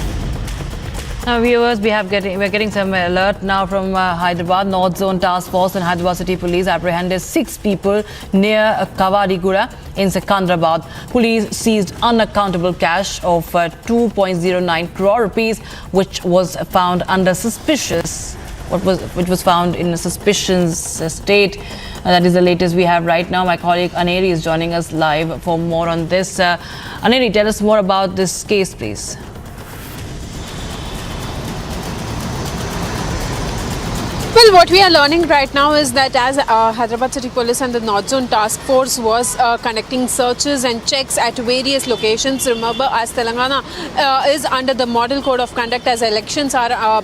Now, viewers, we're getting some alert now from Hyderabad. North Zone Task Force and Hyderabad City Police apprehended 6 people near Kavarigura in Secunderabad. Police seized unaccountable cash of 2.09 crore rupees, which was found under suspicious. Which was found in a suspicious state. That is the latest we have right now. My colleague Aneri is joining us live for more on this. Aneri, tell us more about this case, please. Well, what we are learning right now is that as Hyderabad City Police and the North Zone Task Force was conducting searches and checks at various locations. Remember, as Telangana is under the Model Code of Conduct, as elections are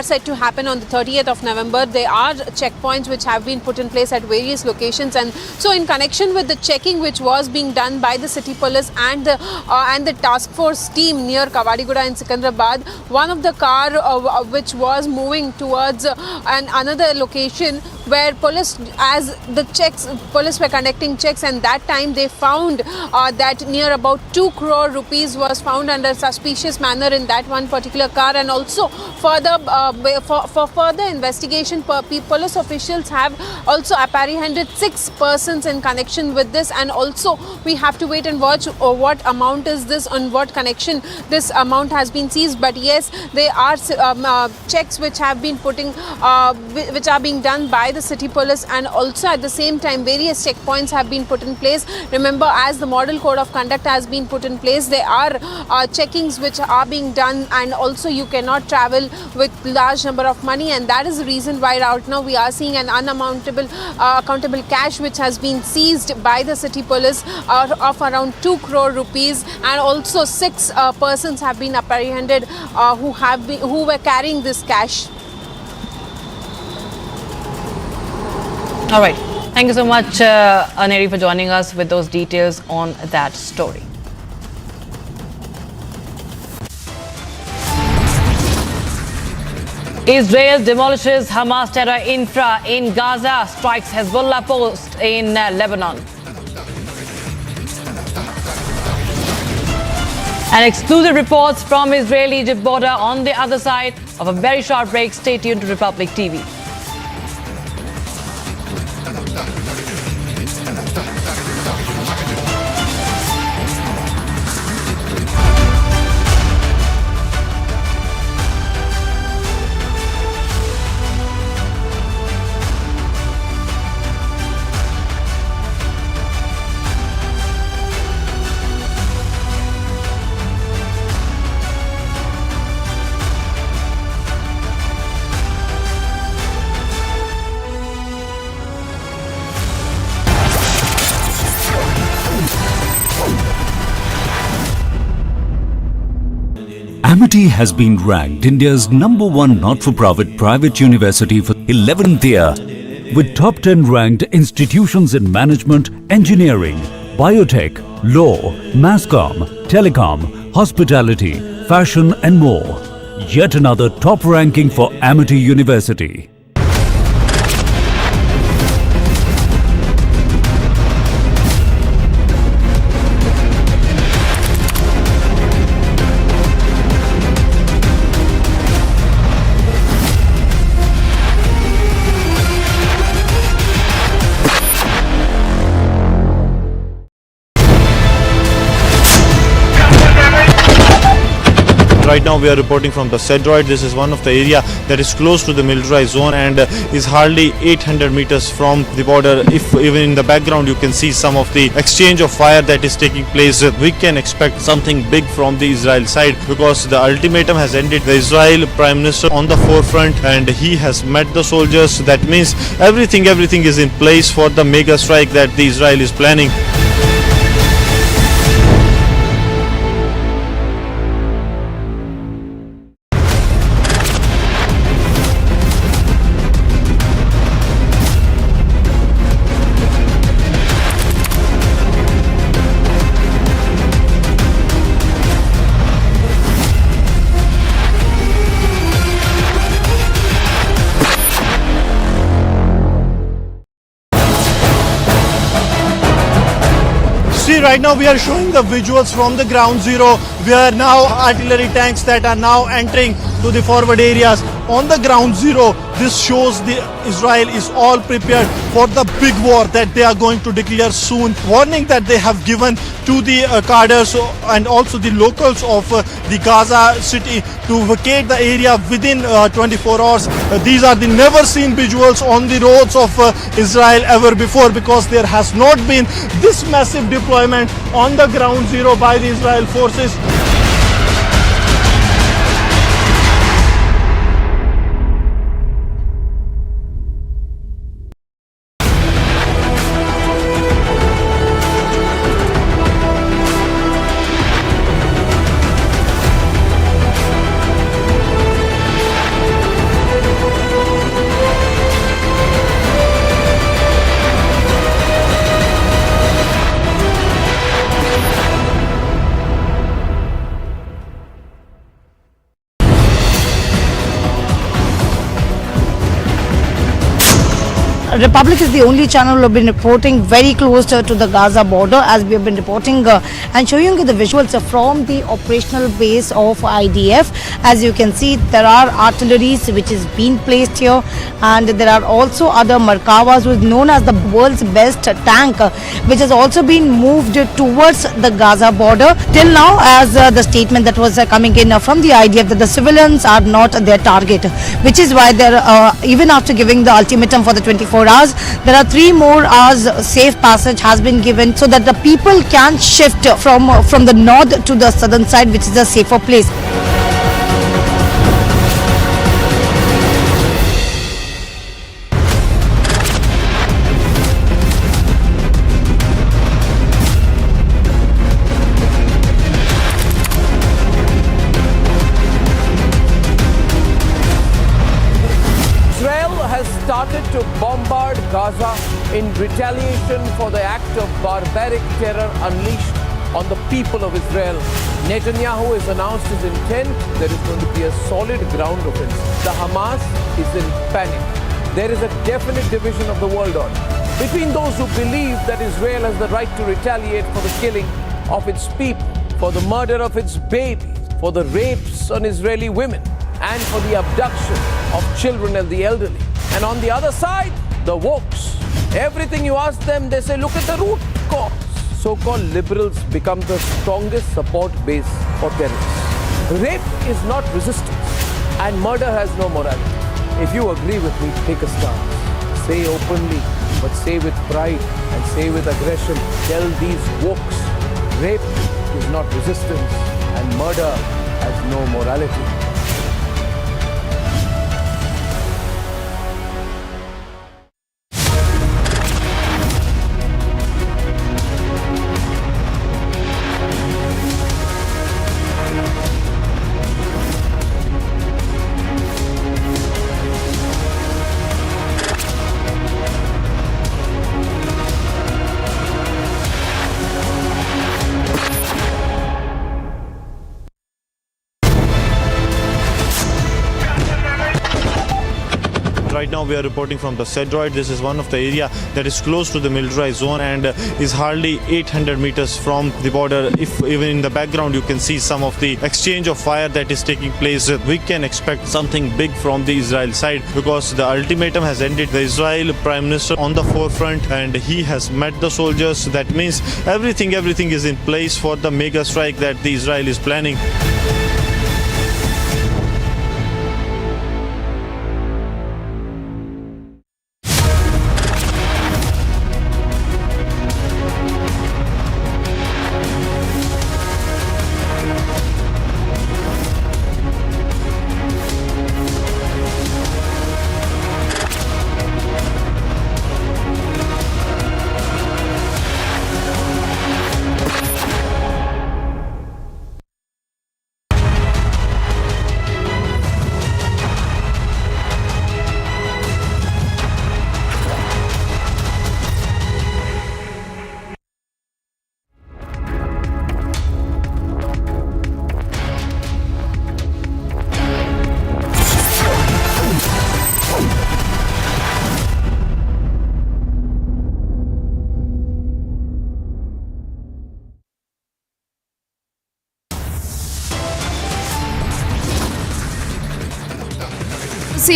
set to happen on the 30th of November, there are checkpoints which have been put in place at various locations. And so in connection with the checking which was being done by the City Police and the Task Force team near Kavarigura in Secunderabad, one of the car which was moving towards another location where police were conducting checks, and that time they found that near about 2 crore rupees was found under suspicious manner in that one particular car. And also further for further investigation, police officials have also apprehended 6 persons in connection with this. And also we have to wait and watch what amount is this, on what connection this amount has been seized. But yes, there are checks which have been which are being done by the City Police, and also at the same time various checkpoints have been put in place. Remember, as the Model Code of Conduct has been put in place, there are checkings which are being done, and also you cannot travel with large number of money, and that is the reason why right now we are seeing an accountable cash which has been seized by the City Police of around 2 crore rupees, and also 6 persons have been apprehended who were carrying this cash. All right. Thank you so much, Aneri, for joining us with those details on that story. Israel demolishes Hamas terror infra in Gaza, strikes Hezbollah post in Lebanon. And exclusive reports from Israel-Egypt border on the other side of a very short break. Stay tuned to Republic TV. MIT has been ranked India's #1 not-for-profit private university for 11th year, with top 10 ranked institutions in management, engineering, biotech, law, mass comm, telecom, hospitality, fashion and more. Yet another top ranking for Amity University. Right now we are reporting from the Cedroid. This is one of the area that is close to the militarized zone and is hardly 800 meters from the border. If even in the background you can see some of the exchange of fire that is taking place, we can expect something big from the Israel side because the ultimatum has ended. The Israel Prime Minister on the forefront and he has met the soldiers. That means everything is in place for the mega strike that the Israel is planning. Right now we are showing the visuals from the ground zero where now artillery tanks that are now entering to the forward areas. On the ground zero, this shows the Israel is all prepared for the big war that they are going to declare soon. Warning that they have given to the cadres and also the locals of the Gaza city to vacate the area within 24 hours. These are the never seen visuals on the roads of Israel ever before because there has not been this massive deployment on the ground zero by the Israel forces. Republic is the only channel who have been reporting very close to the Gaza border, as we have been reporting and showing you the visuals from the operational base of IDF. As you can see, there are artilleries which is being placed here, and there are also other Markavas, who is known as the world's best tank, which has also been moved towards the Gaza border. Till now, as the statement that was coming in from the IDF, that the civilians are not their target, which is why they're even after giving the ultimatum for the 24 hours, there are 3 more hours safe passage has been given so that the people can shift from the north to the southern side, which is a safer place. Started to bombard Gaza in retaliation for the act of barbaric terror unleashed on the people of Israel. Netanyahu has announced his intent. There is going to be a solid ground offensive. The Hamas is in panic. There is a definite division of the world order between those who believe that Israel has the right to retaliate for the killing of its people, for the murder of its babies, for the rapes on Israeli women, and for the abduction of children and the elderly. And on the other side, the wokes. Everything you ask them, they say, look at the root cause. So-called liberals become the strongest support base for terrorists. Rape is not resistance, and murder has no morality. If you agree with me, take a stance. Say openly, but say with pride and say with aggression. Tell these wokes, rape is not resistance, and murder has no morality. Right now we are reporting from the Cedroid. This is one of the area that is close to the militarized zone and is hardly 800 meters from the border. If even in the background you can see some of the exchange of fire that is taking place, we can expect something big from the Israel side because the ultimatum has ended. The Israel Prime Minister on the forefront and he has met the soldiers. That means everything is in place for the mega strike that the Israel is planning.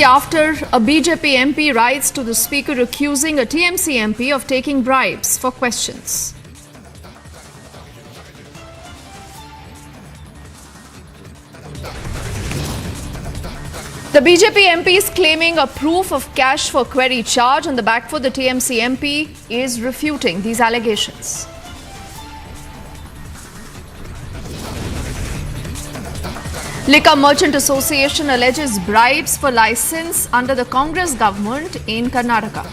After a BJP MP writes to the Speaker accusing a TMC MP of taking bribes for questions. The BJP MP is claiming a proof of cash for query charge on the back foot. The TMC MP is refuting these allegations. Liquor Merchant Association alleges bribes for license under the Congress government in Karnataka.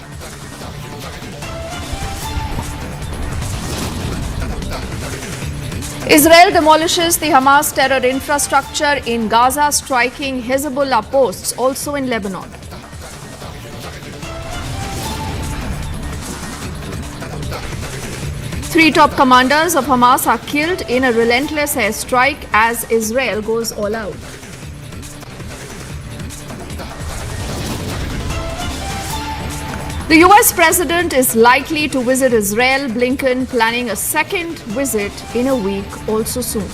Israel demolishes the Hamas terror infrastructure in Gaza, striking Hezbollah posts also in Lebanon. Three top commanders of Hamas are killed in a relentless airstrike as Israel goes all out. The US president is likely to visit Israel. Blinken planning a second visit in a week also soon.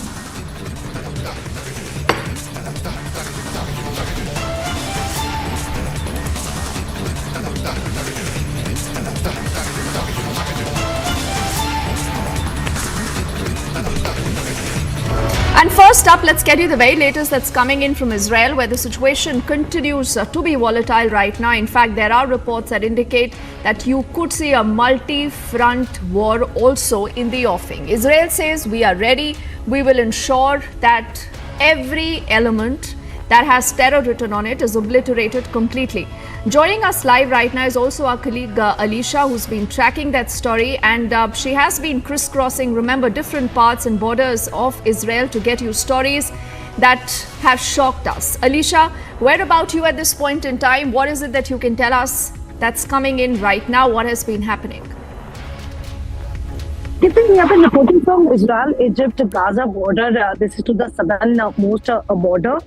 And first up, let's get you the very latest that's coming in from Israel, where the situation continues to be volatile right now. In fact, there are reports that indicate that you could see a multi-front war also in the offing. Israel says we are ready. We will ensure that every element that has terror written on it is obliterated completely. Joining us live right now is also our colleague Alicia, who's been tracking that story, and she has been crisscrossing, remember, different parts and borders of Israel to get you stories that have shocked us. Alicia, where about you at this point in time? What is it that you can tell us that's coming in right now? What has been happening? We have been reporting from Israel-Egypt-Gaza border. This is to the southernmost border.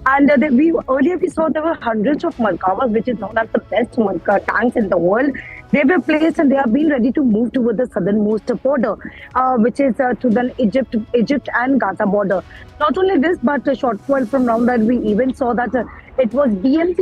And earlier we saw there were hundreds of Markavas, which is known as the best tanks in the world. They were placed and they are being ready to move toward the southernmost border, which is to the Egypt and Gaza border. Not only this, but a short while from now that we even saw that it was BMP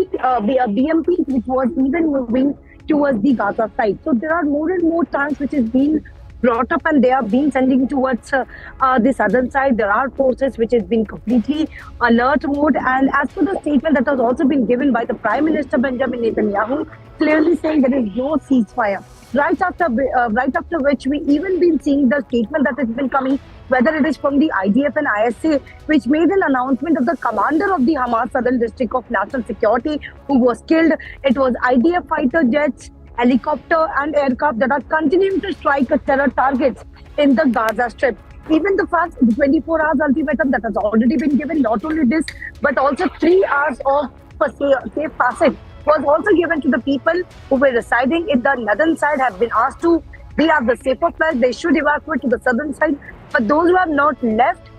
which was even moving towards the Gaza side. So there are more and more tanks which is being brought up and they are being sending towards the southern side. There are forces which has been completely alert mode, and as per the statement that has also been given by the Prime Minister Benjamin Netanyahu, clearly saying there is no ceasefire. Right after which we even been seeing the statement that has been coming, whether it is from the IDF and ISA, which made an announcement of the commander of the Hamas Southern District of National Security who was killed. It was IDF fighter jets, helicopter and aircraft that are continuing to strike terror targets in the Gaza Strip. Even the fact the 24 hours ultimatum that has already been given, not only this, but also 3 hours of safe passage was also given to the people who were residing in the northern side, have been asked to be at the safer place. They should evacuate to the southern side. But those who have not left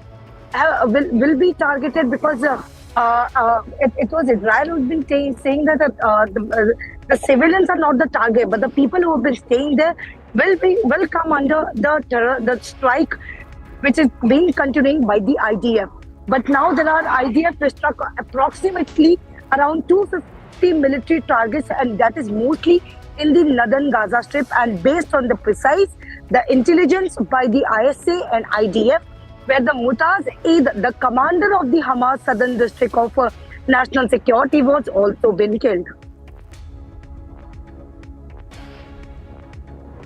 will be targeted because it was Israel who's been saying that the civilians are not the target, but the people who have been staying there will come under the strike, which is being continuing by the IDF. But now there are IDF struck approximately around 250 military targets, and that is mostly in the northern Gaza Strip. And based on the intelligence by the ISA and IDF, where the Mutaz Eid, the commander of the Hamas Southern District of National Security, was also been killed.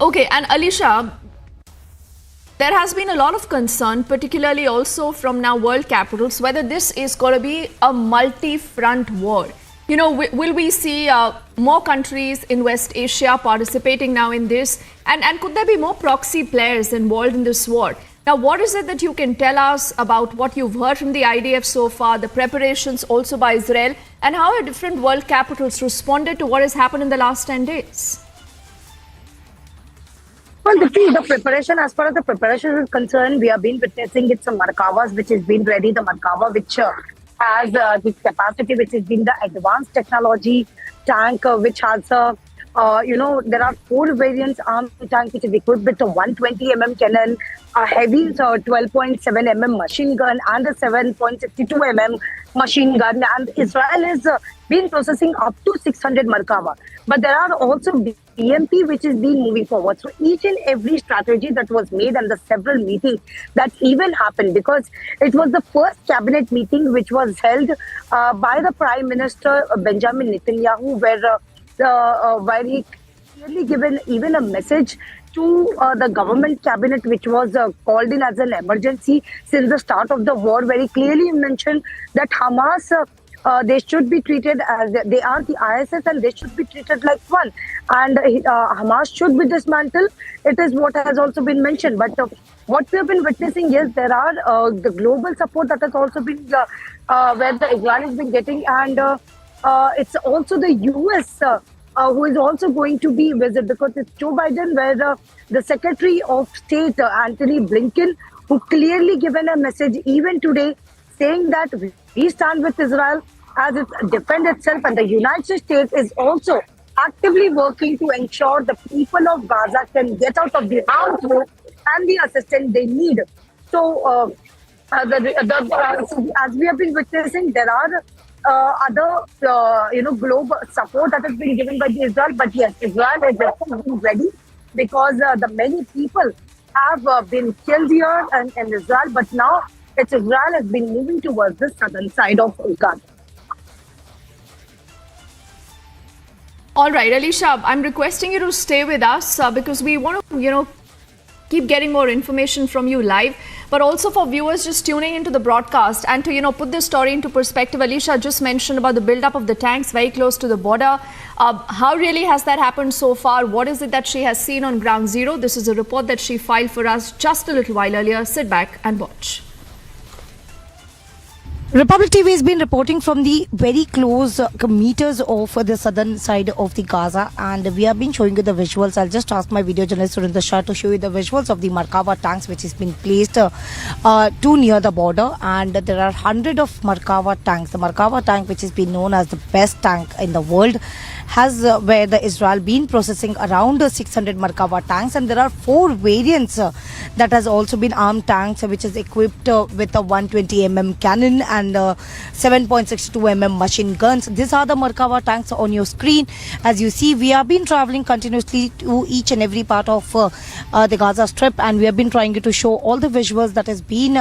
Okay, and Alisha, there has been a lot of concern, particularly also from now world capitals, whether this is going to be a multi-front war. You know, will we see more countries in West Asia participating now in this? And could there be more proxy players involved in this war? Now, what is it that you can tell us about what you've heard from the IDF so far, the preparations also by Israel, and how have different world capitals responded to what has happened in the last 10 days? Well, the preparation, as far as the preparation is concerned, we have been witnessing it's a Markavas which has been ready, the Markava which has the capacity, which has been the advanced technology tank, which has there are 4 variants armed tank which is equipped with a 120 mm cannon, a heavy 12.7 mm machine gun, and a 7.62 mm machine gun. And Israel has been processing up to 600 Markava. But there are also BMP which is being moving forward. So each and every strategy that was made and the several meetings that even happened, because it was the first cabinet meeting which was held by the Prime Minister Benjamin Netanyahu, where he clearly given even a message to the government cabinet, which was called in as an emergency since the start of the war, very clearly mentioned that Hamas, they should be treated as they are the ISS, and they should be treated like one. And Hamas should be dismantled. It is what has also been mentioned. But what we have been witnessing, yes, there are the global support that has also been where the Israel has been getting, and it's also the US who is also going to be visited, because it's Joe Biden, where the Secretary of State, Antony Blinken, who clearly given a message even today saying that we stand with Israel as it defends itself, and the United States is also actively working to ensure the people of Gaza can get out of the armed war and the assistance they need. So, as we have been witnessing, there are other, global support that has been given by the Israel. But yes, Israel is definitely ready, because the many people have been killed here in Israel. But now Israel has been moving towards the southern side of Gaza. All right, Alisha, I'm requesting you to stay with us because we want to, keep getting more information from you live, but also for viewers just tuning into the broadcast and to, put this story into perspective. Alisha just mentioned about the buildup of the tanks very close to the border. How really has that happened so far? What is it that she has seen on ground zero? This is a report that she filed for us just a little while earlier. Sit back and watch. Republic TV has been reporting from the very close meters of the southern side of the Gaza, and we have been showing you the visuals. I'll just ask my video journalist Surinder Shah to show you the visuals of the Markava tanks which has been placed too near the border, and there are hundreds of Markava tanks. The Markava tank, which has been known as the best tank in the world, has where the Israel been processing around 600 Markava tanks, and there are 4 variants that has also been armed tanks which is equipped with a 120 mm cannon and 7.62 mm machine guns. These are the Markava tanks on your screen. As you see, we have been traveling continuously to each and every part of the Gaza Strip, and we have been trying to show all the visuals that has been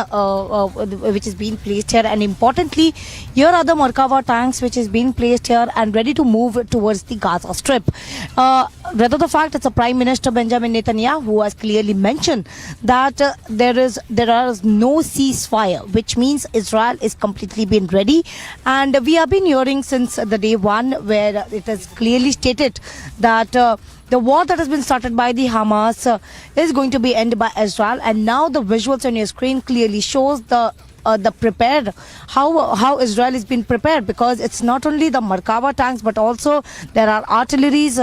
which is being placed here. And importantly, here are the Markava tanks which is being placed here and ready to move towards the Gaza Strip. Rather the fact, it's a Prime Minister Benjamin Netanyahu who has clearly mentioned that there is no ceasefire, which means Israel is completely been ready. And we have been hearing since the day one, where it has clearly stated that the war that has been started by the Hamas is going to be ended by Israel. And now the visuals on your screen clearly shows the prepared, how Israel has been prepared, because it's not only the Markava tanks, but also there are artilleries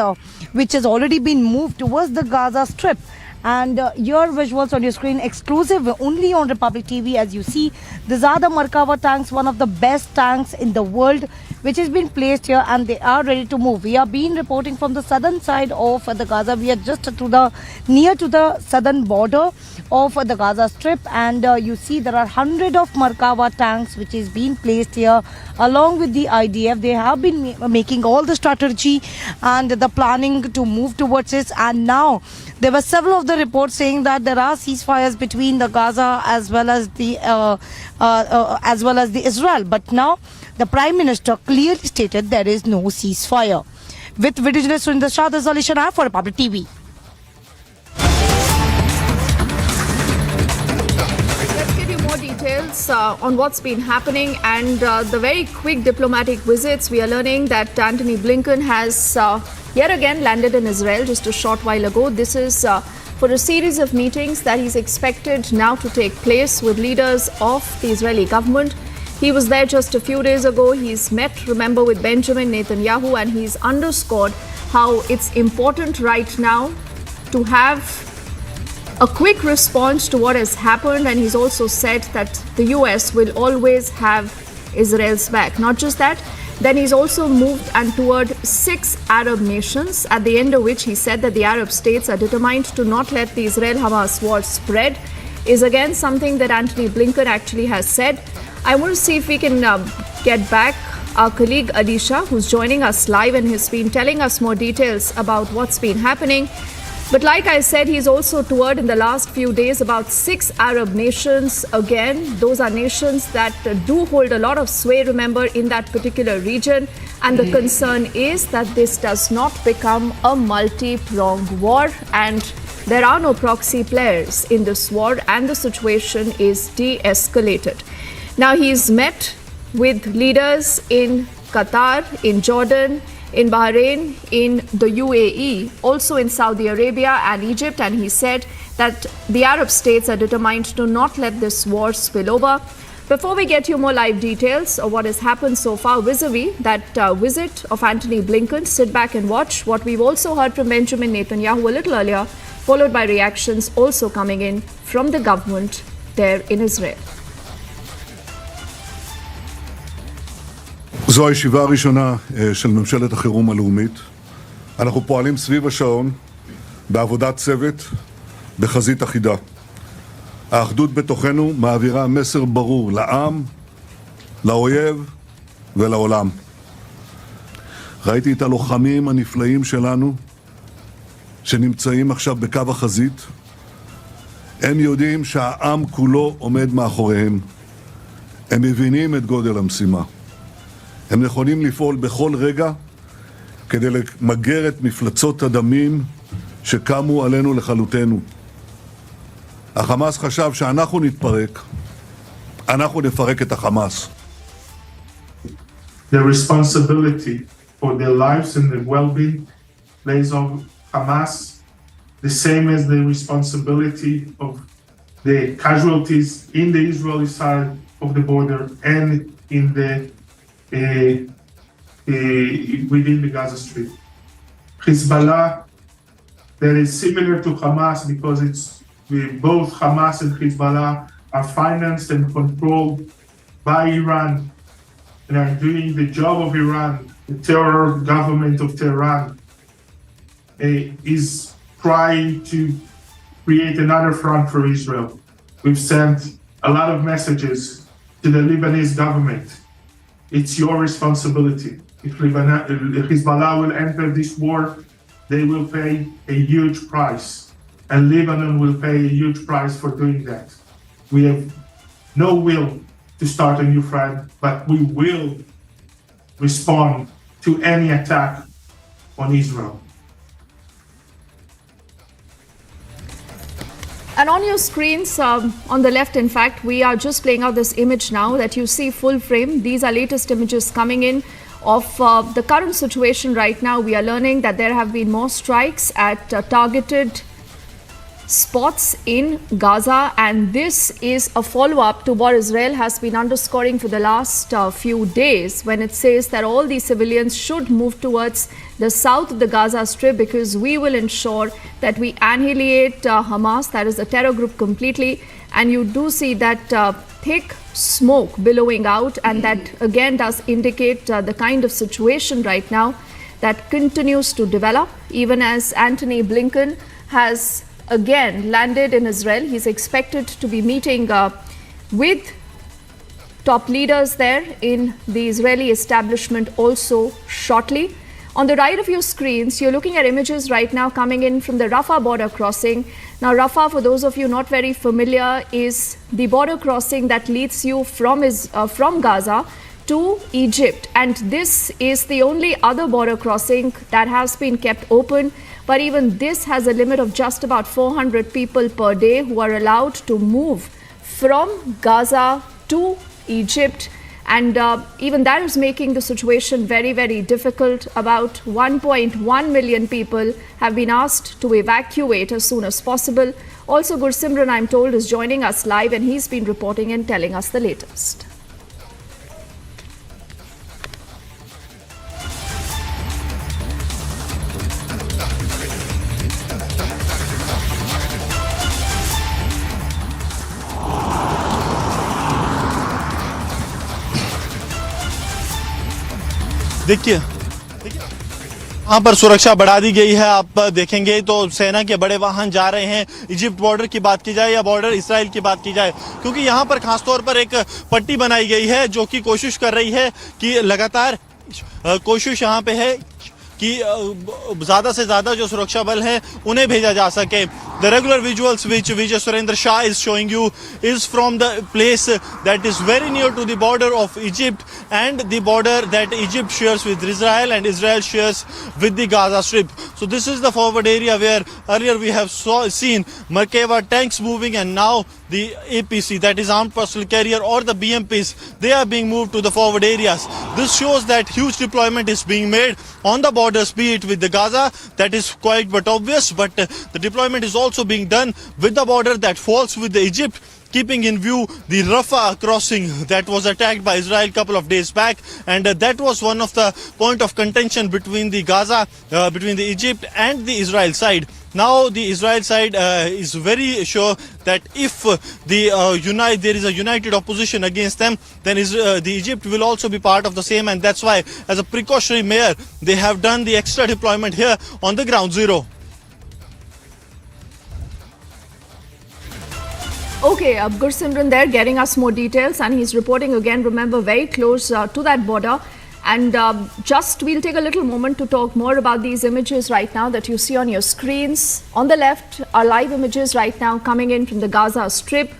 which has already been moved towards the Gaza Strip. And your visuals on your screen, exclusive only on Republic TV. As you see, these are the Merkava tanks, one of the best tanks in the world, which has been placed here, and they are ready to move. We are being reporting from the southern side of the Gaza. We are just near to the southern border of the Gaza Strip, and you see there are hundreds of Merkava tanks which is being placed here along with the IDF. They have been making all the strategy and the planning to move towards this, and now there were several of the reports saying that there are ceasefires between the Gaza as well as the Israel, but now the Prime Minister clearly stated there is no ceasefire. With video journalist Surinder Shah, this is Alisha for Republic TV. Let's give you more details on what's been happening and the very quick diplomatic visits. We are learning that Antony Blinken has yet again landed in Israel just a short while ago. This is for a series of meetings that he's expected now to take place with leaders of the Israeli government. He was there just a few days ago. He's met, remember, with Benjamin Netanyahu, and he's underscored how it's important right now to have a quick response to what has happened. And he's also said that the US will always have Israel's back. Not just that, then he's also moved and toured 6 Arab nations, at the end of which he said that the Arab states are determined to not let the Israel-Hamas war spread, is again something that Antony Blinken actually has said. I want to see if we can get back our colleague Adisha, who's joining us live and has been telling us more details about what's been happening. But like I said, he's also toured in the last few days about 6 Arab nations. Again, those are nations that do hold a lot of sway, remember, in that particular region. And the concern is that this does not become a multi-pronged war, and there are no proxy players in this war, and the situation is de-escalated. Now, he's met with leaders in Qatar, in Jordan, in Bahrain, in the UAE, also in Saudi Arabia and Egypt, and he said that the Arab states are determined to not let this war spill over. Before we get you more live details of what has happened so far vis-a-vis that visit of Antony Blinken, sit back and watch what we've also heard from Benjamin Netanyahu a little earlier, followed by reactions also coming in from the government there in Israel. זו הישיבה הראשונה של ממשלת החירום הלאומית. אנחנו פועלים סביב השעון בעבודת צוות בחזית אחידה. האחדות בתוכנו מעבירה מסר ברור לעם, לאויב ולעולם. ראיתי את הלוחמים הנפלאים שלנו שנמצאים עכשיו בקו החזית. הם יודעים שהעם כולו עומד מאחוריהם. הם מבינים את גודל המשימה. הם נכונים לפעול בכל רגע כדי למגר את מפלצות הדמים שקמו עלינו לכלותנו. החמאס חשב שאנחנו נתפרק, אנחנו נפרק את החמאס. The responsibility for their lives and their well-being lays on Hamas, the same as the responsibility of the casualties in the Israeli side of the border and in the within the Gaza Strip. Hezbollah, that is similar to Hamas because it's both Hamas and Hezbollah are financed and controlled by Iran and are doing the job of Iran. The terror government of Tehran is trying to create another front for Israel. We've sent a lot of messages to the Lebanese government. It's your responsibility. If Hezbollah will enter this war, they will pay a huge price. And Lebanon will pay a huge price for doing that. We have no will to start a new front, but we will respond to any attack on Israel. And on your screens, on the left, in fact, we are just playing out this image now that you see full frame. These are latest images coming in of the current situation right now. We are learning that there have been more strikes at targeted spots in Gaza, and this is a follow-up to what Israel has been underscoring for the last few days, when it says that all these civilians should move towards the south of the Gaza Strip, because we will ensure that we annihilate Hamas, that is a terror group, completely. And you do see that thick smoke billowing out, and that again does indicate the kind of situation right now that continues to develop, even as Antony Blinken has again landed in Israel. He's expected to be meeting with top leaders there in the Israeli establishment also shortly. On the right of your screens, you're looking at images right now coming in from the Rafah border crossing. Now, Rafah, for those of you not very familiar, is the border crossing that leads you from Gaza to Egypt. And this is the only other border crossing that has been kept open. But even this has a limit of just about 400 people per day who are allowed to move from Gaza to Egypt. And even that is making the situation very, very difficult. About 1.1 million people have been asked to evacuate as soon as possible. Also, Gursimran, I'm told, is joining us live, and he's been reporting and telling us the latest. देखिए यहाँ पर सुरक्षा बढ़ा दी गई है। आप देखेंगे तो सेना के बड़े वाहन जा रहे हैं। इजिप्ट बॉर्डर की बात की जाए या बॉर्डर इसराइल की बात की जाए, क्योंकि यहाँ पर खासतौर पर एक पट्टी बनाई गई है जो कि कोशिश कर रही है कि लगातार कोशिश यहाँ पे है कि ज्यादा से ज्यादा जो सुरक्षा बल हैं उन्हें भेजा जा सके। The regular visuals which Vijay Surendra Shah is showing you is from the place that is very near to the border of Egypt and the border that Egypt shares with Israel and Israel shares with the Gaza Strip. So this is the forward area where earlier we have seen Merkava tanks moving, and now the APC, that is armed personnel carrier, or the BMPs, they are being moved to the forward areas. This shows that huge deployment is being made on the borders, be it with the Gaza, that is quite but obvious, but the deployment is also being done with the border that falls with the Egypt, keeping in view the Rafah crossing that was attacked by Israel a couple of days back, and that was one of the point of contention between the Gaza, between the Egypt and the Israel side. Now the Israel side is very sure that if there is a united opposition against them, then the Egypt will also be part of the same, and that's why, as a precautionary measure, they have done the extra deployment here on the ground zero. Okay, Gursimran there getting us more details, and he's reporting again, remember, very close to that border. And we'll take a little moment to talk more about these images right now that you see on your screens. On the left are live images right now coming in from the Gaza Strip,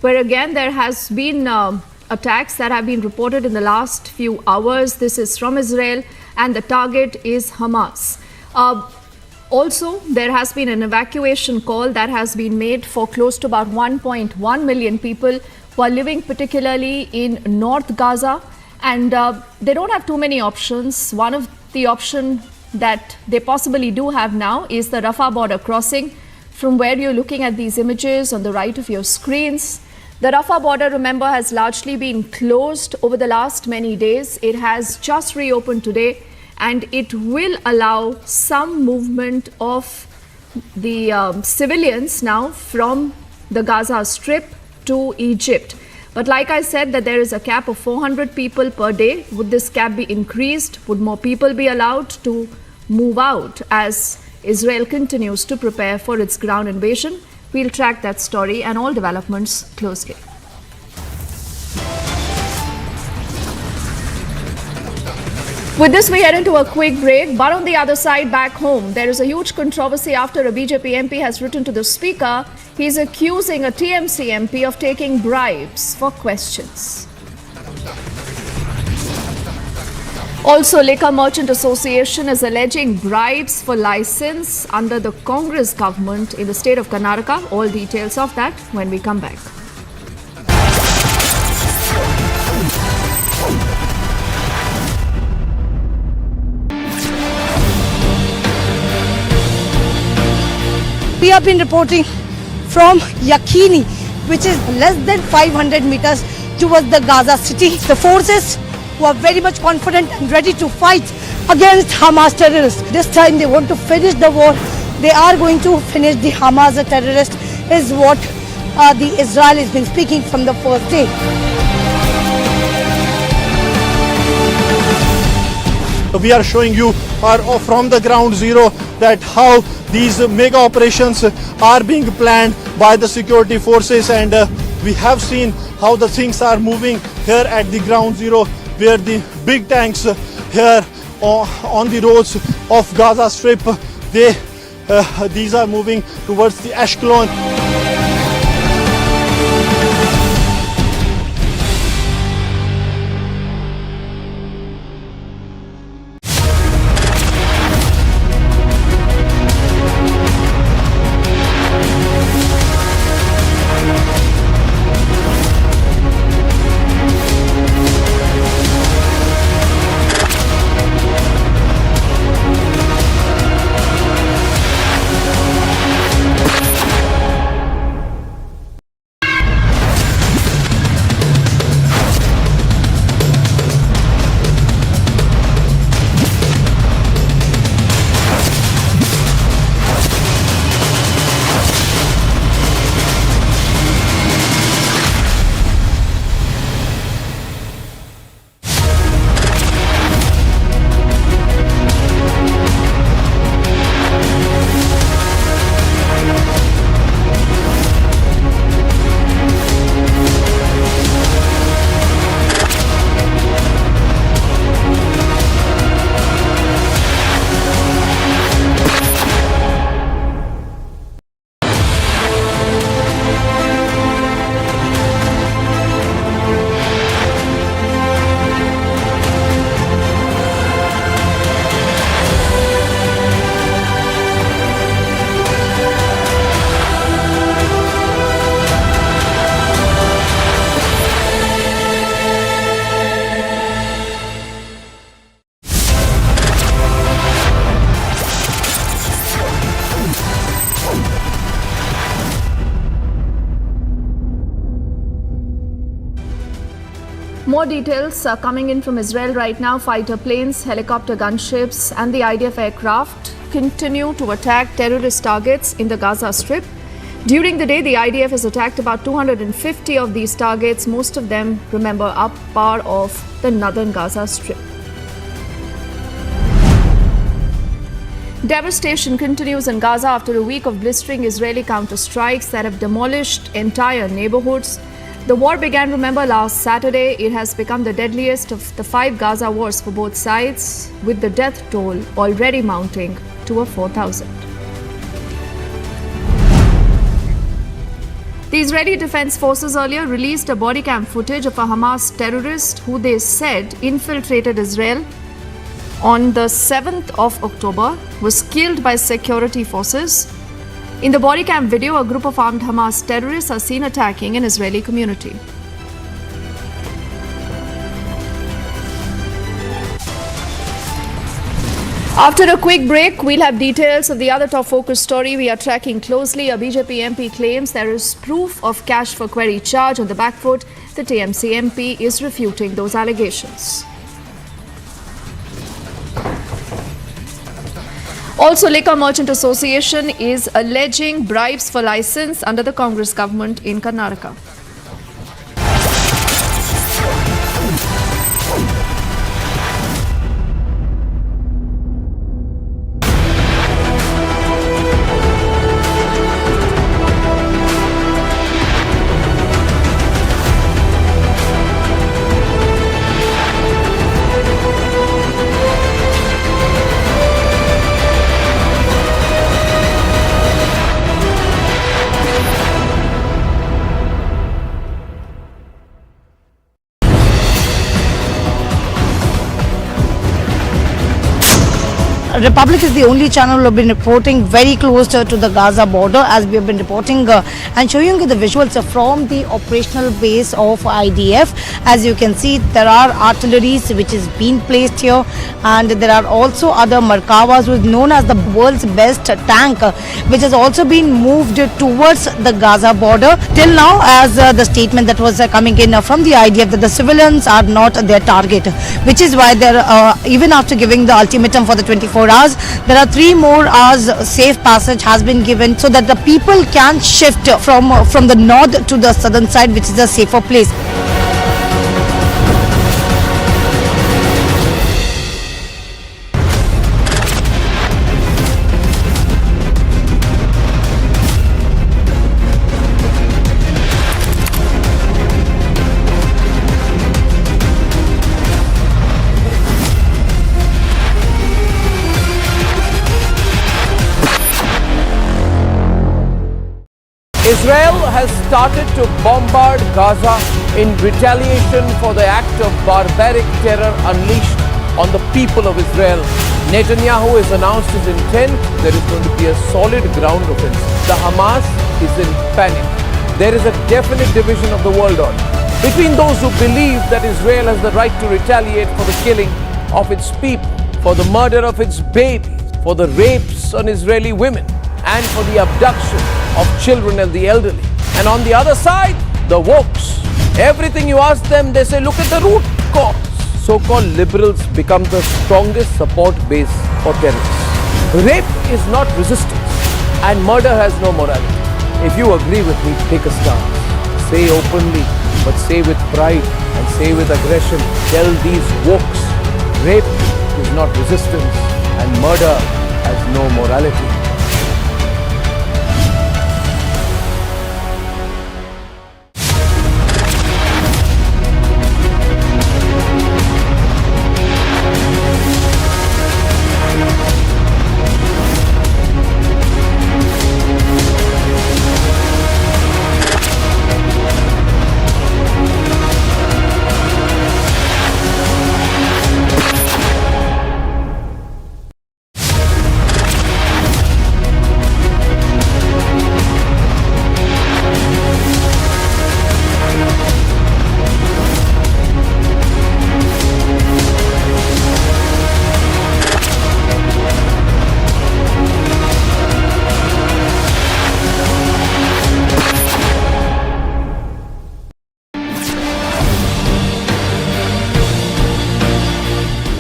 where again there has been attacks that have been reported in the last few hours. This is from Israel, and the target is Hamas. Also, there has been an evacuation call that has been made for close to about 1.1 million people who are living particularly in North Gaza. And they don't have too many options. One of the options that they possibly do have now is the Rafah border crossing, from where you're looking at these images on the right of your screens. The Rafah border, remember, has largely been closed over the last many days. It has just reopened today, and it will allow some movement of the civilians now from the Gaza Strip to Egypt. But like I said, that there is a cap of 400 people per day. Would this cap be increased? Would more people be allowed to move out as Israel continues to prepare for its ground invasion? We'll track that story and all developments closely. With this, we head into a quick break. But on the other side, back home, there is a huge controversy after a BJP MP has written to the Speaker. He's accusing a TMC MP of taking bribes for questions. Also, Liquor Merchant Association is alleging bribes for license under the Congress government in the state of Karnataka. All details of that when we come back. We have been reporting from Yakhini, which is less than 500 meters towards the Gaza city. The forces who are very much confident and ready to fight against Hamas terrorists. This time they want to finish the war. They are going to finish the Hamas terrorists, is what the Israel has been speaking from the first day. We are showing you from the ground zero that how these mega operations are being planned by the security forces, and we have seen how the things are moving here at the ground zero, where the big tanks here on the roads of Gaza Strip, these are moving towards the Ashkelon. More details are coming in from Israel right now. Fighter planes, helicopter gunships and the IDF aircraft continue to attack terrorist targets in the Gaza Strip. During the day, the IDF has attacked about 250 of these targets, most of them, remember, are part of the northern Gaza Strip. Devastation continues in Gaza after a week of blistering Israeli counter-strikes that have demolished entire neighborhoods. The war began, remember, last Saturday. It has become the deadliest of the 5 Gaza wars for both sides, with the death toll already mounting to 4,000. The Israeli Defense Forces earlier released a body cam footage of a Hamas terrorist who they said infiltrated Israel on the 7th of October, was killed by security forces. In the body cam video, a group of armed Hamas terrorists are seen attacking an Israeli community. After a quick break, we'll have details of the other top focus story we are tracking closely. A BJP MP claims there is proof of cash for query charge on the back foot. The TMC MP is refuting those allegations. Also, Liquor Merchant Association is alleging bribes for license under the Congress government in Karnataka. Republic is the only channel who have been reporting very close to the Gaza border, as we have been reporting and showing you the visuals from the operational base of IDF. As you can see, there are artilleries which is being placed here, and there are also other Markavas, who is known as the world's best tank, which has also been moved towards the Gaza border. Till now, as the statement that was coming in from the IDF, that the civilians are not their target, which is why they're even after giving the ultimatum for the 24 hours, there are 3 more hours safe passage has been given, so that the people can shift from the north to the southern side, which is a safer place. Israel has started to bombard Gaza in retaliation for the act of barbaric terror unleashed on the people of Israel. Netanyahu has announced his intent. There is going to be a solid ground offensive. The Hamas is in panic. There is a definite division of the world order between those who believe that Israel has the right to retaliate for the killing of its people, for the murder of its babies, for the rapes on Israeli women, and for the abduction of children and the elderly. And on the other side, the wokes. Everything you ask them, they say, look at the root cause. So-called liberals become the strongest support base for terrorists. Rape is not resistance, and murder has no morality. If you agree with me, take a stance. Say openly, but say with pride and say with aggression. Tell these wokes, rape is not resistance, and murder has no morality.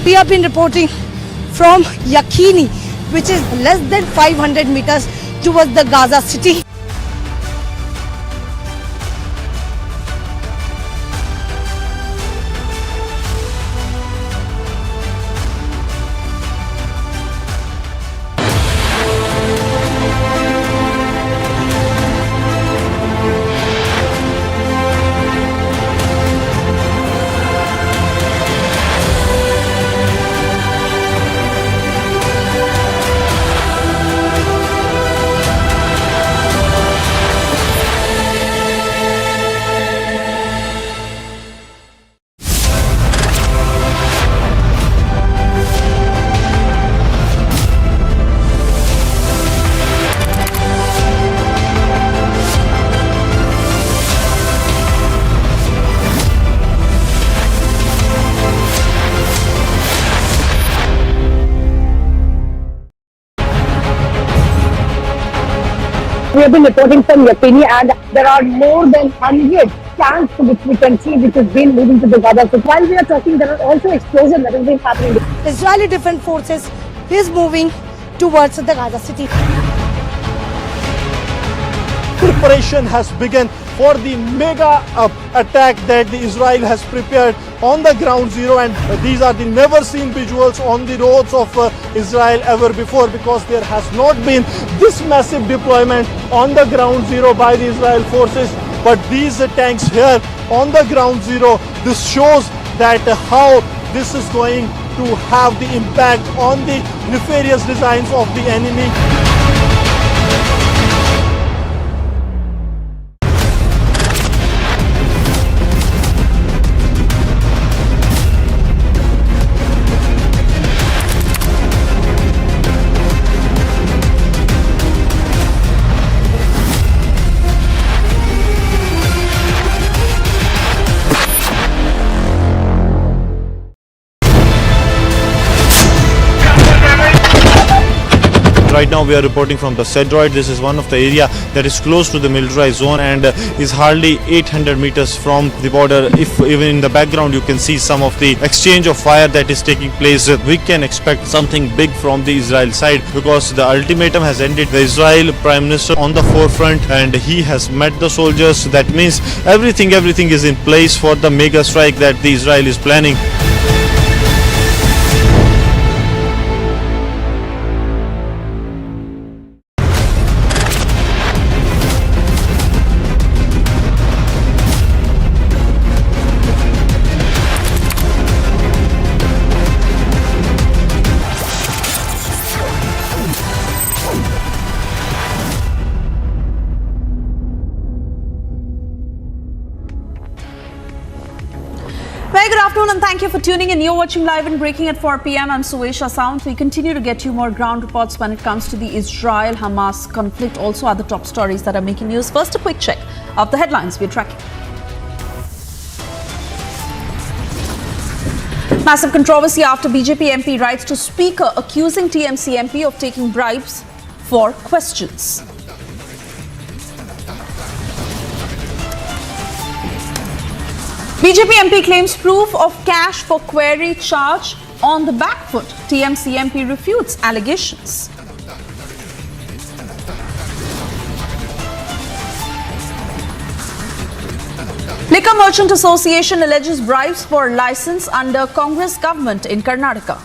We have been reporting from Yakhini, which is less than 500 meters towards the Gaza city. We have been reporting from Yakhini, and there are more than 100 tanks which we can see which has been moving to the Gaza. So while we are talking, there are also explosions that have been happening. Israeli Defense Forces is moving towards the Gaza city. Preparation has begun for the mega attack that the Israel has prepared on the ground zero, and these are the never seen visuals on the roads of Israel ever before, because there has not been this massive deployment on the ground zero by the Israel forces. But these tanks here on the ground zero, this shows that how this is going to have the impact on the nefarious designs of the enemy. Right now we are reporting from the Cedroid. This is one of the area that is close to the militarized zone and is hardly 800 meters from the border. If even in the background you can see some of the exchange of fire that is taking place, we can expect something big from the Israel side because the ultimatum has ended. The Israel Prime Minister on the forefront and he has met the soldiers. That means everything is in place for the mega strike that the Israel is planning. Very good afternoon and thank you for tuning in. You're watching Live and Breaking at 4 p.m. I'm Suesha Sound. We continue to get you more ground reports when it comes to the Israel-Hamas conflict. Also other top stories that are making news. First, a quick check of the headlines we're tracking. Massive controversy after BJP MP writes to Speaker accusing TMC MP of taking bribes for questions. BJP MP claims proof of cash for query charge on the back foot. TMC MP refutes allegations. Liquor Merchant Association alleges bribes for license under Congress government in Karnataka.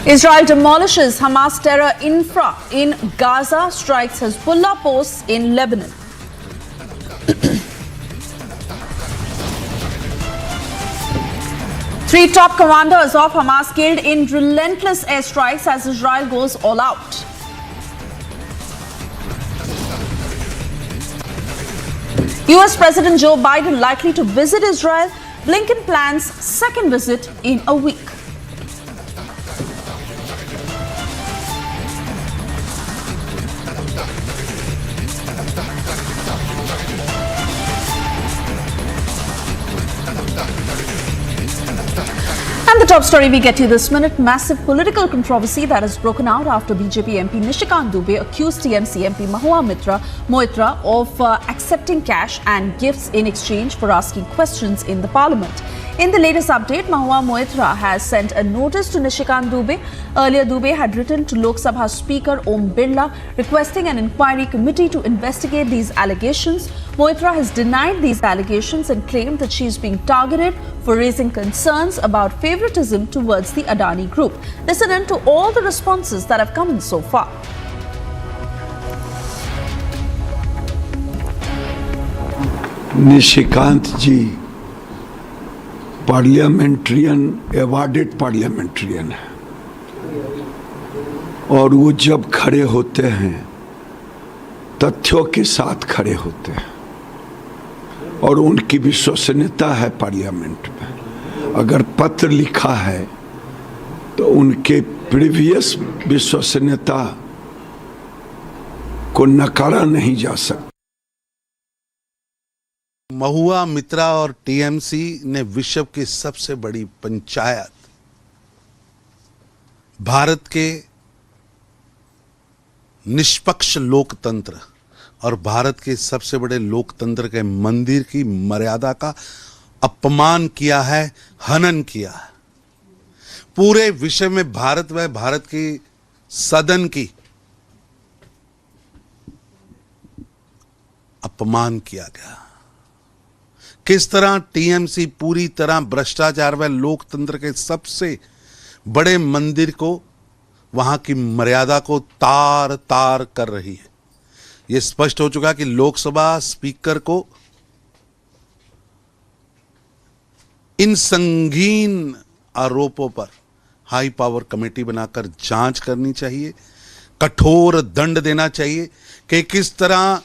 Israel demolishes Hamas terror infra in Gaza, strikes Hezbollah posts in Lebanon. Three top commanders of Hamas killed in relentless airstrikes as Israel goes all out. US President Joe Biden likely to visit Israel. Blinken plans second visit in a week. And the top story we get you this minute, massive political controversy that has broken out after BJP MP Nishikant Dubey accused TMC MP Mahua Moitra of accepting cash and gifts in exchange for asking questions in the parliament. In the latest update, Mahua Moitra has sent a notice to Nishikant Dubey. Earlier, Dubey had written to Lok Sabha Speaker Om Birla requesting an inquiry committee to investigate these allegations. Moitra has denied these allegations and claimed that she is being targeted for raising concerns about favoritism towards the Adani Group. Listen in to all the responses that have come in so far. Nishikant ji parliamentarian awarded parliamentarian है और वो जब खड़े होते हैं तथ्यों के साथ खड़े होते हैं और उनकी विश्वसनीयता है पार्लियामेंट में। अगर पत्र लिखा है तो उनके प्रीवियस विश्वसनीयता को नकारा नहीं जा सकता। महुआ मित्रा और टीएमसी ने विश्व की सबसे बड़ी पंचायत भारत के निष्पक्ष लोकतंत्र और भारत के सबसे बड़े लोकतंत्र के मंदिर की मर्यादा का अपमान किया है, हनन किया है। पूरे विश्व में भारत व भारत की सदन की अपमान किया गया। किस तरह टीएमसी पूरी तरह भ्रष्टाचार व लोकतंत्र के सबसे बड़े मंदिर को, वहां की मर्यादा को तार तार कर रही है। यह स्पष्ट हो चुका कि लोकसभा स्पीकर को इन संगीन आरोपों पर हाई पावर कमेटी बनाकर जांच करनी चाहिए, कठोर दंड देना चाहिए कि किस तरह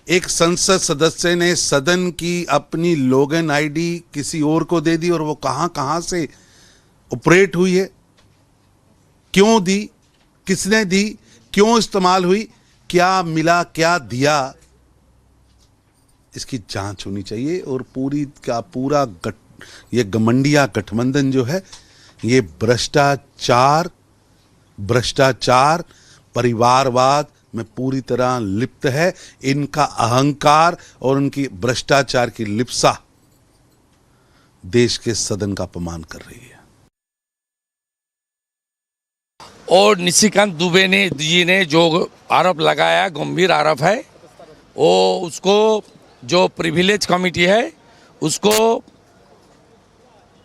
एक संसद सदस्य ने सदन की अपनी लॉगिन आईडी किसी और को दे दी और वो कहां से ऑपरेट हुई है, क्यों दी, किसने दी, क्यों इस्तेमाल हुई, क्या मिला, क्या दिया, इसकी जांच होनी चाहिए और पूरी का पूरा ये गठबंधन गठबंधन जो है ये भ्रष्टाचार, परिवारवाद में पूरी तरह लिप्त है। इनका अहंकार और उनकी भ्रष्टाचार की लिप्सा देश के सदन का अपमान कर रही है। और निशिकांत दुबे जी ने जो आरोप लगाया गंभीर आरोप है, वो उसको जो प्रिविलेज कमेटी है उसको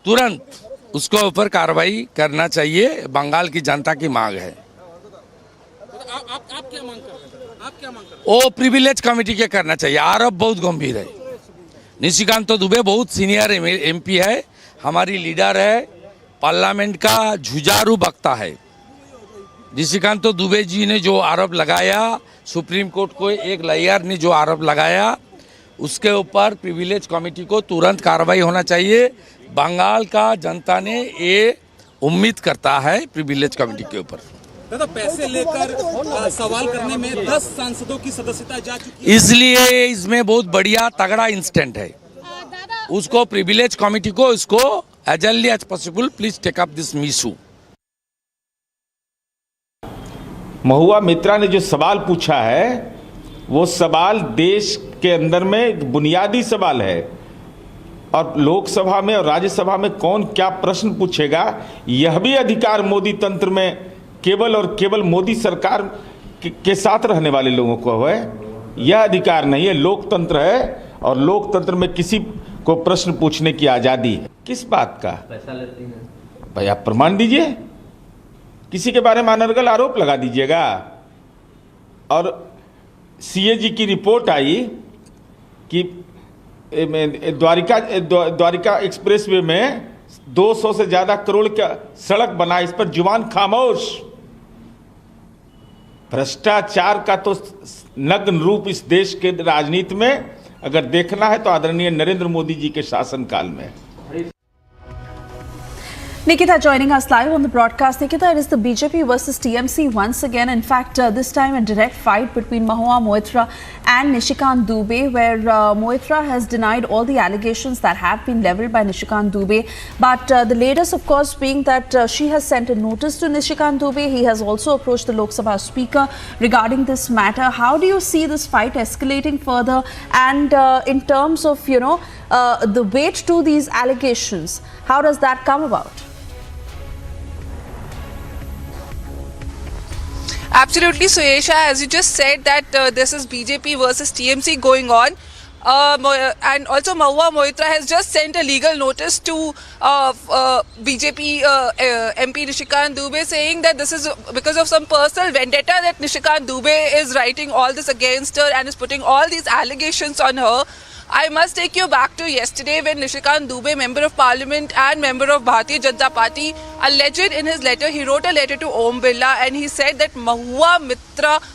तुरंत उसको ऊपर कार्रवाई करना चाहिए। बंगाल की जनता की मांग है। आप क्या मांग कर रहे हैं? आप क्या मांग कर रहे हैं? वो प्रिविलेज कमेटी के करना चाहिए। आरोप बहुत गंभीर है। निशिकांत दुबे बहुत सीनियर एमपी है, हमारी लीडर है, पार्लियामेंट का जुझारू वक्ता है। निशिकांत दुबे जी ने जो आरोप लगाया, सुप्रीम कोर्ट को एक लॉयर ने जो आरोप लगाया, उसके ऊपर प्रिविलेज कमेटी को तुरंत कार्रवाई होना चाहिए। बंगाल का जनता ने ये उम्मीद करता है प्रिविलेज कमेटी के ऊपर। दादा, पैसे लेकर सवाल करने में 10 सांसदों की सदस्यता जा चुकी है, इसलिए इसमें बहुत बढ़िया तगड़ा इंसिडेंट है। उसको प्रिविलेज कमेटी को इसको as early as possible please take up this issue. Mahua Moitra ने जो सवाल पूछा है वो सवाल देश के अंदर में बुनियादी सवाल है, और लोकसभा में और राज्यसभा में कौन क्या प्रश्न पूछेगा यह भी अधिकार मोदी तंत्र में केवल और केवल मोदी सरकार के साथ रहने वाले लोगों को है। यह अधिकार नहीं है, लोकतंत्र है, और लोकतंत्र में किसी को प्रश्न पूछने की आज़ादी है। किस बात का पैसा लेती है भाई? आप प्रमाण दीजिए, किसी के बारे में अनर्गल आरोप लगा दीजिएगा। और सीएजी की रिपोर्ट आई कि द्वारिका एक्सप्रेसवे में 200 से ज्यादा करोड़ का सड़क बना, इस पर जुबान खामोश। भ्रष्टाचार का तो नग्न रूप इस देश के राजनीति में अगर देखना है तो आदरणीय नरेंद्र मोदी जी के शासनकाल में। Nikita joining us live on the broadcast. Nikita, it is the BJP versus TMC once again. In fact, this time a direct fight between Mahua Moitra and Nishikant Dubey, where Moitra has denied all the allegations that have been levelled by Nishikant Dubey. But the latest, of course, being that she has sent a notice to Nishikant Dubey. He has also approached the Lok Sabha Speaker regarding this matter. How do you see this fight escalating further? And in terms of, the weight to these allegations, how does that come about? Absolutely, Suyesha, as you just said that this is BJP versus TMC going on. And also Mahua Moitra has just sent a legal notice to BJP MP Nishikant Dubey, saying that this is because of some personal vendetta that Nishikant Dubey is writing all this against her and is putting all these allegations on her. I must take you back to yesterday when Nishikant Dubey, Member of Parliament and member of Bharatiya Janata Party, alleged in his letter, he wrote a letter to Om Birla and he said that Mahua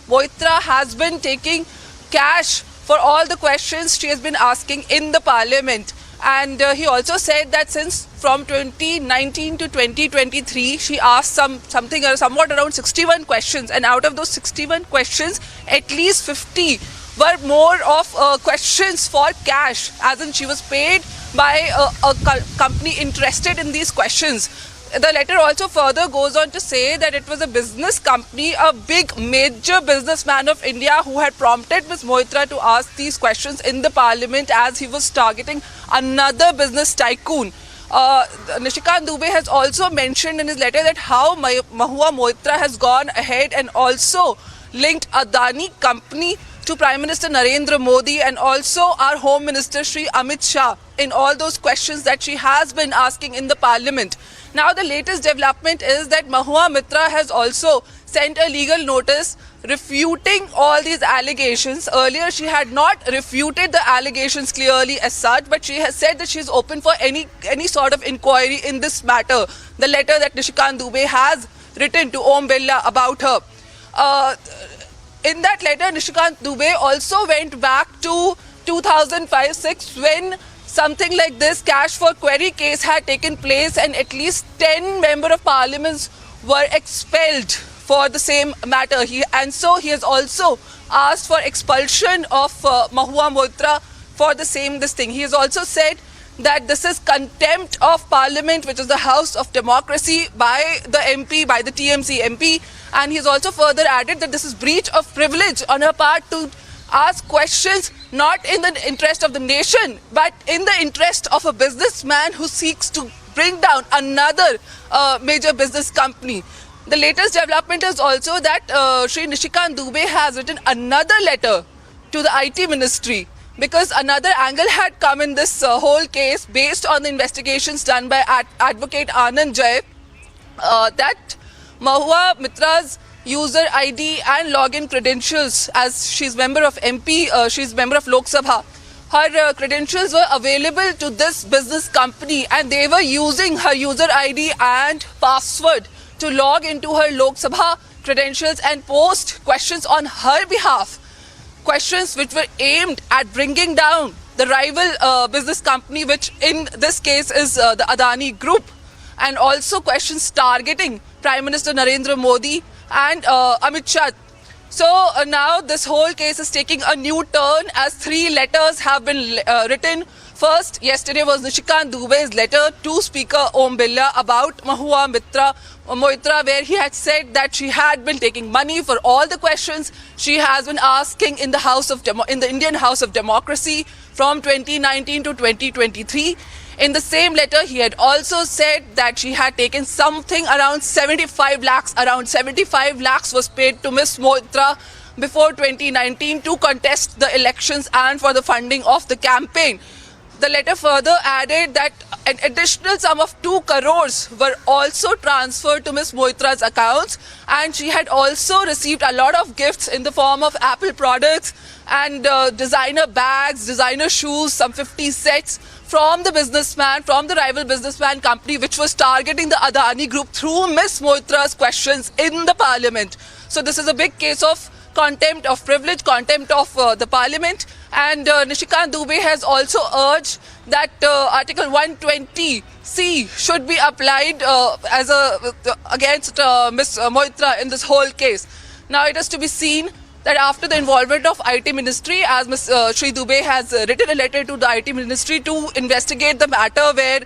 Moitra has been taking cash for all the questions she has been asking in the Parliament. And he also said that since from 2019 to 2023, she asked something somewhat around 61 questions, and out of those 61 questions, at least 50 were more of questions for cash, as in she was paid by a company interested in these questions. The letter also further goes on to say that it was a business company, a big major businessman of India, who had prompted Ms. Moitra to ask these questions in the Parliament, as he was targeting another business tycoon. Nishikant Dubey has also mentioned in his letter that how Mahua Moitra has gone ahead and also linked Adani company to Prime Minister Narendra Modi and also our Home Minister Shri Amit Shah in all those questions that she has been asking in the Parliament. Now the latest development is that Mahua Moitra has also sent a legal notice refuting all these allegations. Earlier she had not refuted the allegations clearly as such, but she has said that she is open for any sort of inquiry in this matter. The letter that Nishikant Dubey has written to Om Birla about her. In that letter, Nishikant Dubey also went back to 2005-06 when something like this cash for query case had taken place and at least 10 member of parliaments were expelled for the same matter. And so he has also asked for expulsion of Mahua Moitra for the same thing. He has also said that this is contempt of parliament, which is the house of democracy, by the MP, by the TMC MP. And he's also further added that this is breach of privilege on her part to ask questions not in the interest of the nation, but in the interest of a businessman who seeks to bring down another major business company. The latest development is also that Shri Nishikant Dubey has written another letter to the IT ministry, because another angle had come in this whole case based on the investigations done by advocate Anand Jay, that Mahua Mitra's user ID and login credentials, as she's member of she's member of Lok Sabha, her credentials were available to this business company, and they were using her user ID and password to log into her Lok Sabha credentials and post questions on her behalf. Questions which were aimed at bringing down the rival business company, which in this case is the Adani Group, and also questions targeting Prime Minister Narendra Modi and Amit Shah. So now this whole case is taking a new turn, as 3 letters have been written. First, yesterday was Nishikant Dubey's letter to Speaker Om Birla about Mahua Moitra, where he had said that she had been taking money for all the questions she has been asking in the Indian House of Democracy from 2019 to 2023. In the same letter, he had also said that she had taken something around 75 lakhs. Around 75 lakhs was paid to Ms. Moitra before 2019 to contest the elections and for the funding of the campaign. The letter further added that an additional sum of 2 crores were also transferred to Ms. Moitra's accounts, and she had also received a lot of gifts in the form of Apple products and designer bags, designer shoes, some 50 sets from the businessman, from the rival businessman company, which was targeting the Adani Group through Ms. Moitra's questions in the parliament. So this is a big case of contempt of privilege, contempt of the parliament. And Nishikant Dubey has also urged that Article 120C should be applied against Ms. Moitra in this whole case. Now it is to be seen that after the involvement of IT ministry, as Ms. Shri Dubey has written a letter to the IT ministry to investigate the matter, where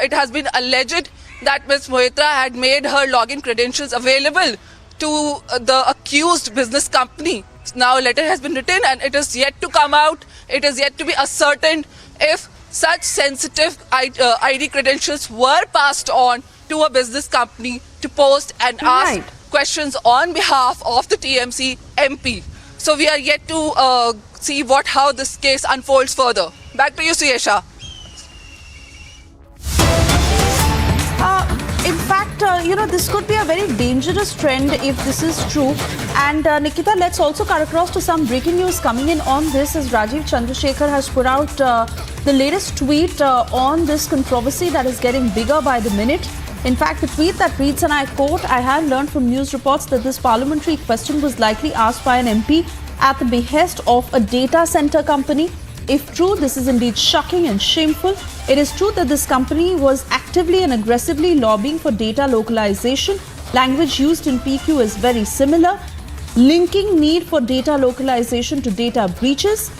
it has been alleged that Ms. Moitra had made her login credentials available to the accused business company. Now a letter has been written and it is yet to come out. It is yet to be ascertained if such sensitive ID credentials were passed on to a business company to post and ask questions on behalf of the TMC MP. So we are yet to see how this case unfolds further. Back to you, Suyesha. In fact, this could be a very dangerous trend if this is true. And Nikita, let's also cut across to some breaking news coming in on this, as Rajiv Chandrasekhar has put out the latest tweet on this controversy that is getting bigger by the minute. In fact, the tweet that reads, and I quote, "I have learned from news reports that this parliamentary question was likely asked by an MP at the behest of a data center company. If true, this is indeed shocking and shameful. It is true that this company was actively and aggressively lobbying for data localization. Language used in PQ is very similar, linking need for data localization to data breaches.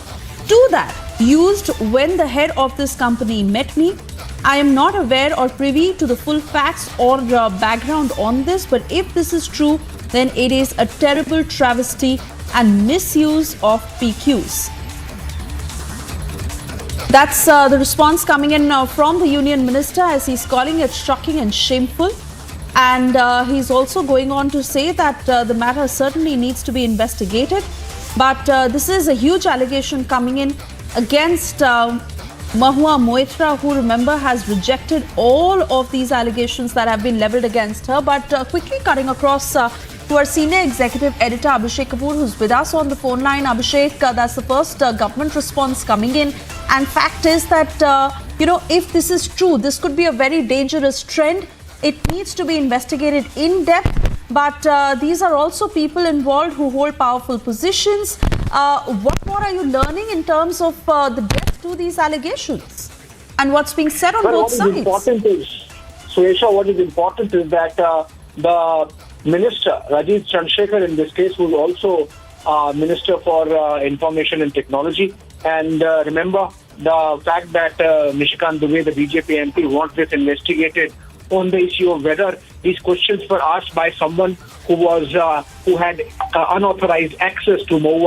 To that, used when the head of this company met me. I am not aware or privy to the full facts or background on this, but if this is true, then it is a terrible travesty and misuse of PQs." That's the response coming in from the Union Minister, as he's calling it shocking and shameful. And he's also going on to say that the matter certainly needs to be investigated. But this is a huge allegation coming in against Mahua Moitra, who, remember, has rejected all of these allegations that have been leveled against her. But quickly cutting across to our senior executive editor, Abhishek Kapoor, who's with us on the phone line. Abhishek, that's the first government response coming in. And fact is that, if this is true, this could be a very dangerous trend. It needs to be investigated in depth. But these are also people involved who hold powerful positions. What more are you learning in terms of the depth to these allegations and what's being said on both sides? Suesha, what is important is that the Minister, Rajiv Chandrasekhar, in this case, was also Minister for Information and Technology. And remember, the fact that Nishikant Dubey, the BJP MP, wants this investigated on the issue of whether these questions were asked by someone who had unauthorized access to Mahua